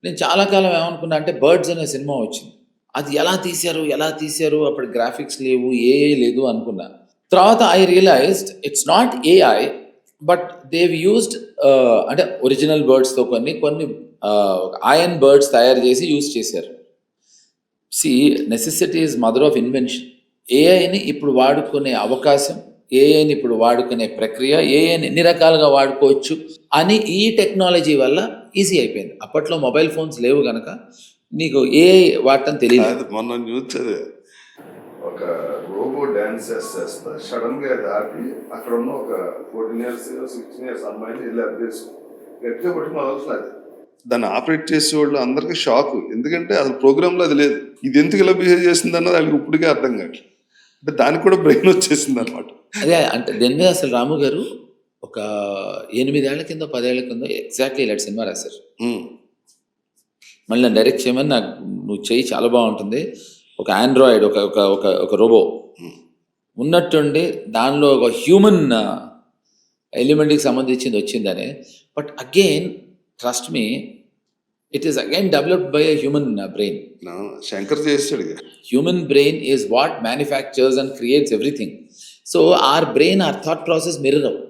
నేను చాలా కాలం ఏమనుకున్నా అంటే బర్డ్స్ అనే సినిమా వచ్చింది, అది ఎలా తీశారు అప్పుడు గ్రాఫిక్స్ లేవు, ఏఐ లేదు అనుకున్నా. తర్వాత I realised it's not AI, but they've used అంటే ఒరిజినల్ బర్డ్స్తో కొన్ని ఐరన్ బర్డ్స్ తయారు చేసి యూజ్ చేశారు. Necessity is mother of invention. ఏఐని ఇప్పుడు వాడుకునే అవకాశం, ఏఐని ఇప్పుడు వాడుకునే ప్రక్రియ, ఏఐని ఎన్ని రకాలుగా వాడుకోవచ్చు అని ఈ టెక్నాలజీ వల్ల ఈజీ అయిపోయింది. అప్పట్లో మొబైల్ ఫోన్స్ లేవు కనుక నీకు ఏఐ వాడటం తెలియదు. మొన్న న్యూస్ చదివా, ఒక రోబో డాన్స్ చేస్తా సడన్ గా దాటి అక్కడ ఉన్న ఒక 14 years 16 years అమ్మాయిని వెళ్ళి అభ్యర్థి గట్టిగా పట్టుకుని అవసరం. దాన్ని ఆపరేట్ చేసే వాళ్ళు అందరికీ షాక్, ఎందుకంటే అసలు ప్రోగ్రామ్ లో అది లేదు. ఇది ఎందుకు ఇలా బిహేవ్ చేసింది అన్నది వాళ్ళకి ఇప్పటికే అర్థం కాదు. అంటే దానికి కూడా బ్రెయిన్ వచ్చేసింది అనమాట. అదే అంటే దీని మీద అసలు రాము గారు ఒక 8 ఏళ్ల కింద 10 ఏళ్ల కింద ఎగ్జాక్ట్లీ ఇలాంటి సినిమా రాశారు. మళ్ళీ నన్ను డైరెక్ట్ చేయమని, నాకు నువ్వు చెయ్యి చాలా బాగుంటుంది. ఒక ఆండ్రాయిడ్ ఒక రోబో ఉన్నట్టుండి దానిలో ఒక హ్యూమన్ ఎలిమెంట్కి సంబంధించింది వచ్చిందని. But again trust me, it is again developed by a human brain. Shankar చేస్తాడు. Human brain is what manufactures and creates everything. So our brain, our thought process mirror అవ్వు.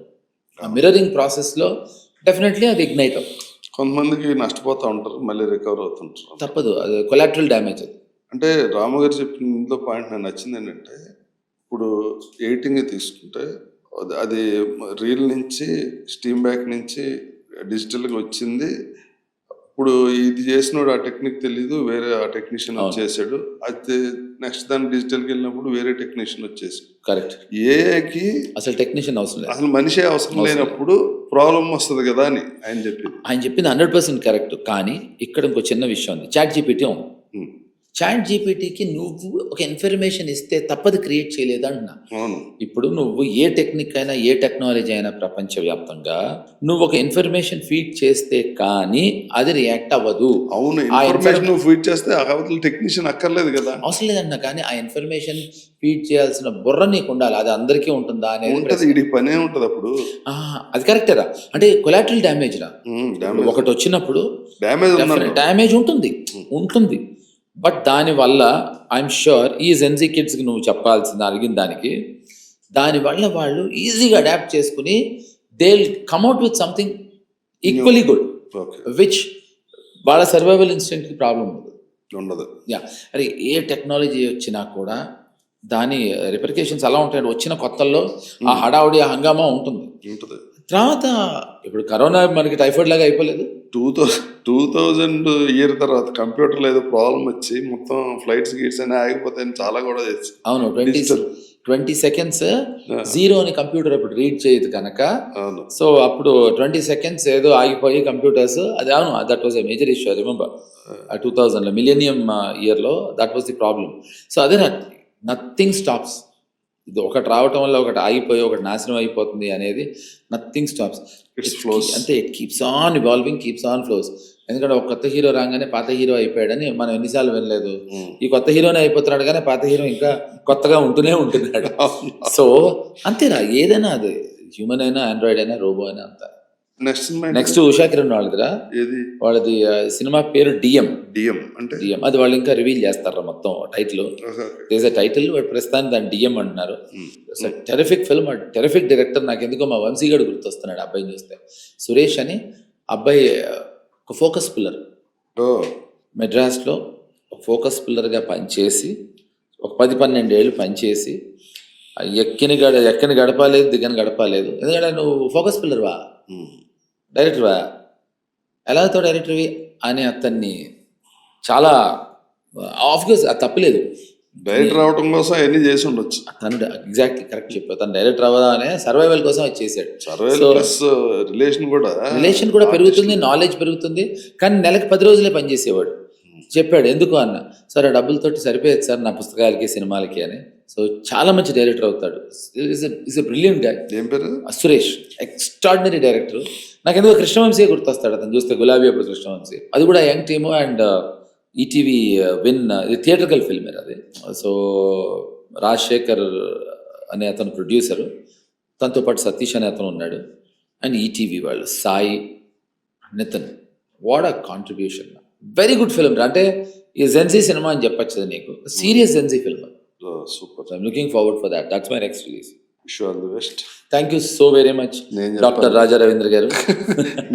ఆ మిర్రరింగ్ ప్రాసెస్లో డెఫినెట్లీ అది ఇగ్నైట్ అవ్వు. కొంతమందికి నష్టపోతూ ఉంటారు, మళ్ళీ రికవర్ అవుతుంటారు. తప్పదు, అది కొలాటరల్ డ్యామేజ్. అది అంటే రాము గారు చెప్పిన ఇందులో పాయింట్ నాకు నచ్చింది ఏంటంటే, ఇప్పుడు ఎడిటింగ్ తీసుకుంటే అది రీల్ నుంచి స్టీమ్ బ్యాక్ నుంచి డిజిటల్గా వచ్చింది. ఇప్పుడు ఇది చేసినోడు ఆ టెక్నిక్ తెలీదు, వేరే ఆ టెక్నీషియన్ వచ్చేసాడు. అయితే నెక్స్ట్ దాన్ని డిజిటల్కి వెళ్ళినప్పుడు వేరే టెక్నీషియన్ వచ్చేసాడు. కరెక్ట్. ఏఐకి అసలు టెక్నీషియన్ అవసరం లేదు, అసలు మనిషే అవసరం లేనప్పుడు ప్రాబ్లం వస్తుంది కదా అని ఆయన చెప్పింది. ఆయన చెప్పింది 100% కరెక్ట్. కానీ ఇక్కడ ఇంకో చిన్న విషయం ఉంది. చాట్ జీపీటీ ఉంది. ఉమ్, చాట్ జీపీటీకి నువ్వు ఒక ఇన్ఫర్మేషన్ ఇస్తే తప్పది క్రియేట్ చేయలేదు అంటున్నా. అవును. ఇప్పుడు నువ్వు ఏ టెక్నిక్ అయినా ఏ టెక్నాలజీ అయినా ప్రపంచవ్యాప్తంగా నువ్వు ఒక ఇన్ఫర్మేషన్ ఫీడ్ చేస్తే కానీ అది రియాక్ట్ అవ్వదు. అవును, ఆ ఇన్ఫర్మేషన్ నువ్వు ఫీడ్ చేస్తే ఆ అవతల టెక్నీషియన్ అక్కర్లేదు కదా. అవసరం లేదన్నా, కానీ ఆ ఇన్ఫర్మేషన్ ఫీడ్ చేయాల్సిన బుర్ర నీకు ఉండాలి. అది అందరికీ ఉంటుందా అనేది ఉంటది, వీడికి పనే ఉంటది అప్పుడు. అది కరెక్టేరా. అంటే కొలాటరల్ డ్యామేజ్ రా. డ్యామేజ్ ఒకటి వచ్చినప్పుడు డ్యామేజ్ డ్యామేజ్ ఉంటుంది. బట్ దానివల్ల ఐఎమ్ షూర్ ఈ జెన్జీ కిడ్స్కి నువ్వు చెప్పాల్సింది అడిగిన దానివల్ల వాళ్ళు ఈజీగా అడాప్ట్ చేసుకుని they will come up with something equally good, okay which వాళ్ళ సర్వైవల్ ఇన్స్టింక్ట్కి ప్రాబ్లం ఉండదు. యా, అరే ఏ టెక్నాలజీ వచ్చినా కూడా దాని రిపర్కేషన్స్ ఎలా ఉంటాయంటే వచ్చిన కొత్తల్లో ఆ హడావుడి ఆ హంగామా ఉంటుంది. తర్వాత ఇప్పుడు కరోనా మనకి టైఫాయిడ్ లాగా అయిపోలేదు. 2000 ఇయర్ తర్వాత కంప్యూటర్లో ఏదో ప్రాబ్లం వచ్చి మొత్తం ఫ్లైట్స్ గీట్స్ అని ఆగిపోతాయని చాలా కూడా చేసి. అవును, 20 సెకండ్స్ జీరో అని కంప్యూటర్ అప్పుడు రీడ్ చేయదు కనుక. అవును. సో అప్పుడు 20 సెకండ్స్ ఏదో ఆగిపోయి కంప్యూటర్స్, అది అవును, that was a major issue. Remember 2000లో మిలేనియం ఇయర్లో that was the problem. So అదే నథింగ్ స్టాప్స్. ఇది ఒకటి రావటం వల్ల ఒకటి ఆగిపోయి ఒకటి నాశనం అయిపోతుంది అనేది నథింగ్ స్టాప్స్. అంతే, it keeps on evolving, keeps on flows. ఎందుకంటే ఒక కొత్త హీరో రాగానే పాత హీరో అయిపోయాడని మనం ఎన్నిసార్లు వినలేదు. ఈ కొత్త హీరోనే అయిపోతున్నాడు కానీ పాత హీరో ఇంకా కొత్తగా ఉంటూనే ఉంటున్నాడు. సో అంతేనా, ఏదైనా అది హ్యూమన్ అయినా ఆండ్రాయిడ్ అయినా రోబో అయినా అంత. నెక్స్ట్ ఉషా కిరణ్ వాళ్ళదిరా, వాళ్ళది సినిమా పేరు డిఎం. అంటే డిఎం అది వాళ్ళు ఇంకా రివీల్ చేస్తారా మొత్తం టైటిల్. దేస్ ఎ టైటిల్, ప్రస్తుతానికి దాన్ని డిఎం అంటున్నారు. Terrific film, terrific director. నాకు ఎందుకో మా వంశీగాడు గుర్తొస్తున్నాడు అబ్బాయిని చూస్తే. సురేష్ అని అబ్బాయి ఒక ఫోకస్ పిల్లర్, మెడ్రాస్లో ఫోకస్ పిల్లర్గా పనిచేసి ఒక 10-12 ఏళ్ళు పనిచేసి ఎక్కని గడపలేదు, దిగని గడపలేదు. ఎందుకంటే నువ్వు ఫోకస్ పిల్లర్వా, డైరెక్టర్వా, ఎలా అవుతావు డైరెక్టర్వి అని అతన్ని చాలా ఆఫ్కోర్స్ అది తప్పలేదు. డైరెక్టర్ అవడం కోసం అవన్నీ చేసి ఉండొచ్చు. తను ఎగ్జాక్ట్లీ కరెక్ట్ చెప్పావు. తను డైరెక్టర్ అవ్వదానే సర్వైవల్ కోసం అది చేశాడు. రిలేషన్ కూడా పెరుగుతుంది, నాలెడ్జ్ పెరుగుతుంది. కానీ నెలకు 10 రోజులే పనిచేసేవాడు. చెప్పాడు ఎందుకు అన్న, సార్ ఆ డబ్బులతోటి సరిపోయేది సార్ నా పుస్తకాలకి సినిమాలకి అని. సో చాలా మంచి డైరెక్టర్ అవుతాడు. Is a brilliant guy. ఏం పేరు? Suresh, extraordinary director. నాకు ఎందుకో కృష్ణవంశీ గుర్తొస్తాడు అతను చూస్తే, గులాబీ అప్పుడు కృష్ణవంశీ. అది కూడా young team and ETV win, ఇది థియేటర్కల్ ఫిల్మ్ అది. సో రాజశేఖర్ అనే అతను ప్రొడ్యూసరు, తనతో పాటు సతీష్ అనే అతను ఉన్నాడు. అండ్ ఈటీవీ వాళ్ళు Sai, Nithin. What a contribution. Very good film. అంటే ఈ జెన్సీ సినిమా అని చెప్పచ్చు నీకు, serious gen Z film. Super. I'm looking forward for that. That's my next release. Wish all the best. Thank you so very much doctor Raja Ravindra గారు.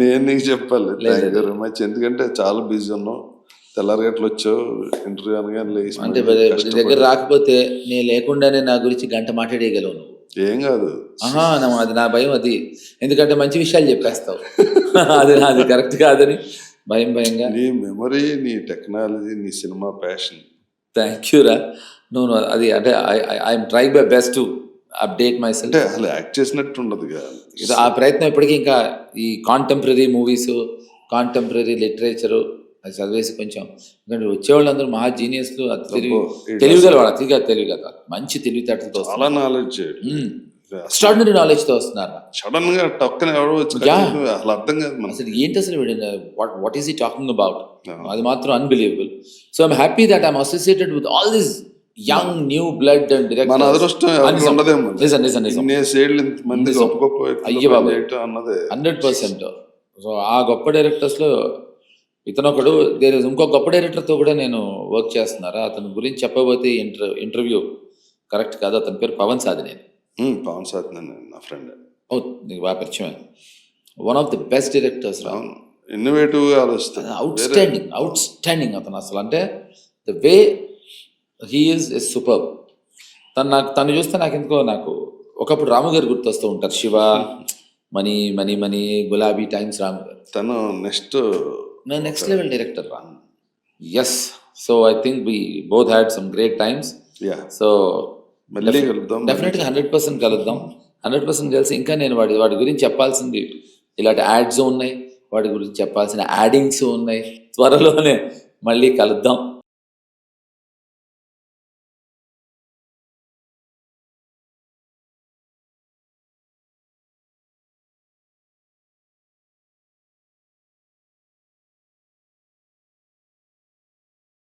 నేను నీకు చెప్పాలి థ్యాంక్ యూ వెరీ మచ్. ఎందుకంటే చాలా బిజీ ఉన్నావు, తెల్లారగట్లు వచ్చావు ఇంటర్వ్యూ అనగానే లేచి. అంటే దగ్గర రాకపోతే నేను లేకుండానే నా గురించి గంట మాట్లాడేయగలవు నువ్వు. ఏం కాదు, అది నా భయం. అది ఎందుకంటే మంచి విషయాలు చెప్పేస్తావు. అది కరెక్ట్ కాదని భయంగా. నీ మెమరీ, నీ టెక్నాలజీ, నీ సినిమా ప్యాషన్. థ్యాంక్ యూ రా. నువ్వు అది అంటే I'm trying my best to update my self. అంటే అసలు యాక్ట్ చేసినట్టు ఉండదు కదా ఆ ప్రయత్నం. ఇప్పటికీ ఇంకా ఈ కాంటెంపరీ మూవీస్, కాంటెంపరీ లిటరేచరు అది చదివేసి కొంచెం, ఎందుకంటే వచ్చేవాళ్ళు అందరూ మహా జీనియస్లు, తెలివిగల వాళ్ళు, అతిగా తెలివి కదా, మంచి తెలివితేటలతో, చాలా నాలెడ్జ్, ఎక్స్ట్రాడినరీ నాలెడ్జ్తో వస్తున్నారు. సడన్ గా టక్కన ఎవరో వచ్చి అసలు అర్థం కాదు అసలు ఏంటి అసలు what is he talking about, అది మాత్రం unbelievable. So I'm happy that I'm associated with all this young new blood and director. మన అదృష్టం ఉండదేమో. 100%. సో ఆ గొప్ప డైరెక్టర్స్ లో ఇతనొకడు. ఇంకో గొప్ప డైరెక్టర్తో కూడా నేను వర్క్ చేస్తున్నారా, అతని గురించి చెప్పబోతే ఇంటర్వ్యూ కరెక్ట్ కాదు. అతని పేరు పవన్ సాధినేని. పవన్ సాధినేని నా ఫ్రెండ్. నీకు బాగా పరిచయం. One of the best directors. Innovative గా ఆలోచిస్తాడు. అవుట్స్టాండింగ్ అతను అసలు. అంటే the way he is super. తను చూస్తే నాకు ఒకప్పుడు రాము గారు గుర్తొస్తూ ఉంటారు. Shiva, money money money, Gulabi times, Ramu గారు. తను నెక్స్ట్ లెవెల్ డైరెక్టర్ రా. Yes. So I think we both had some great times. So డెఫినెట్గా 100% కలుద్దాం. 100% కలిసి ఇంకా నేను వాడి గురించి చెప్పాల్సింది ఇలాంటి యాడ్స్ ఉన్నాయి, వాటి గురించి చెప్పాల్సిన యాడింగ్స్ ఉన్నాయి. త్వరలోనే మళ్ళీ కలుద్దాం.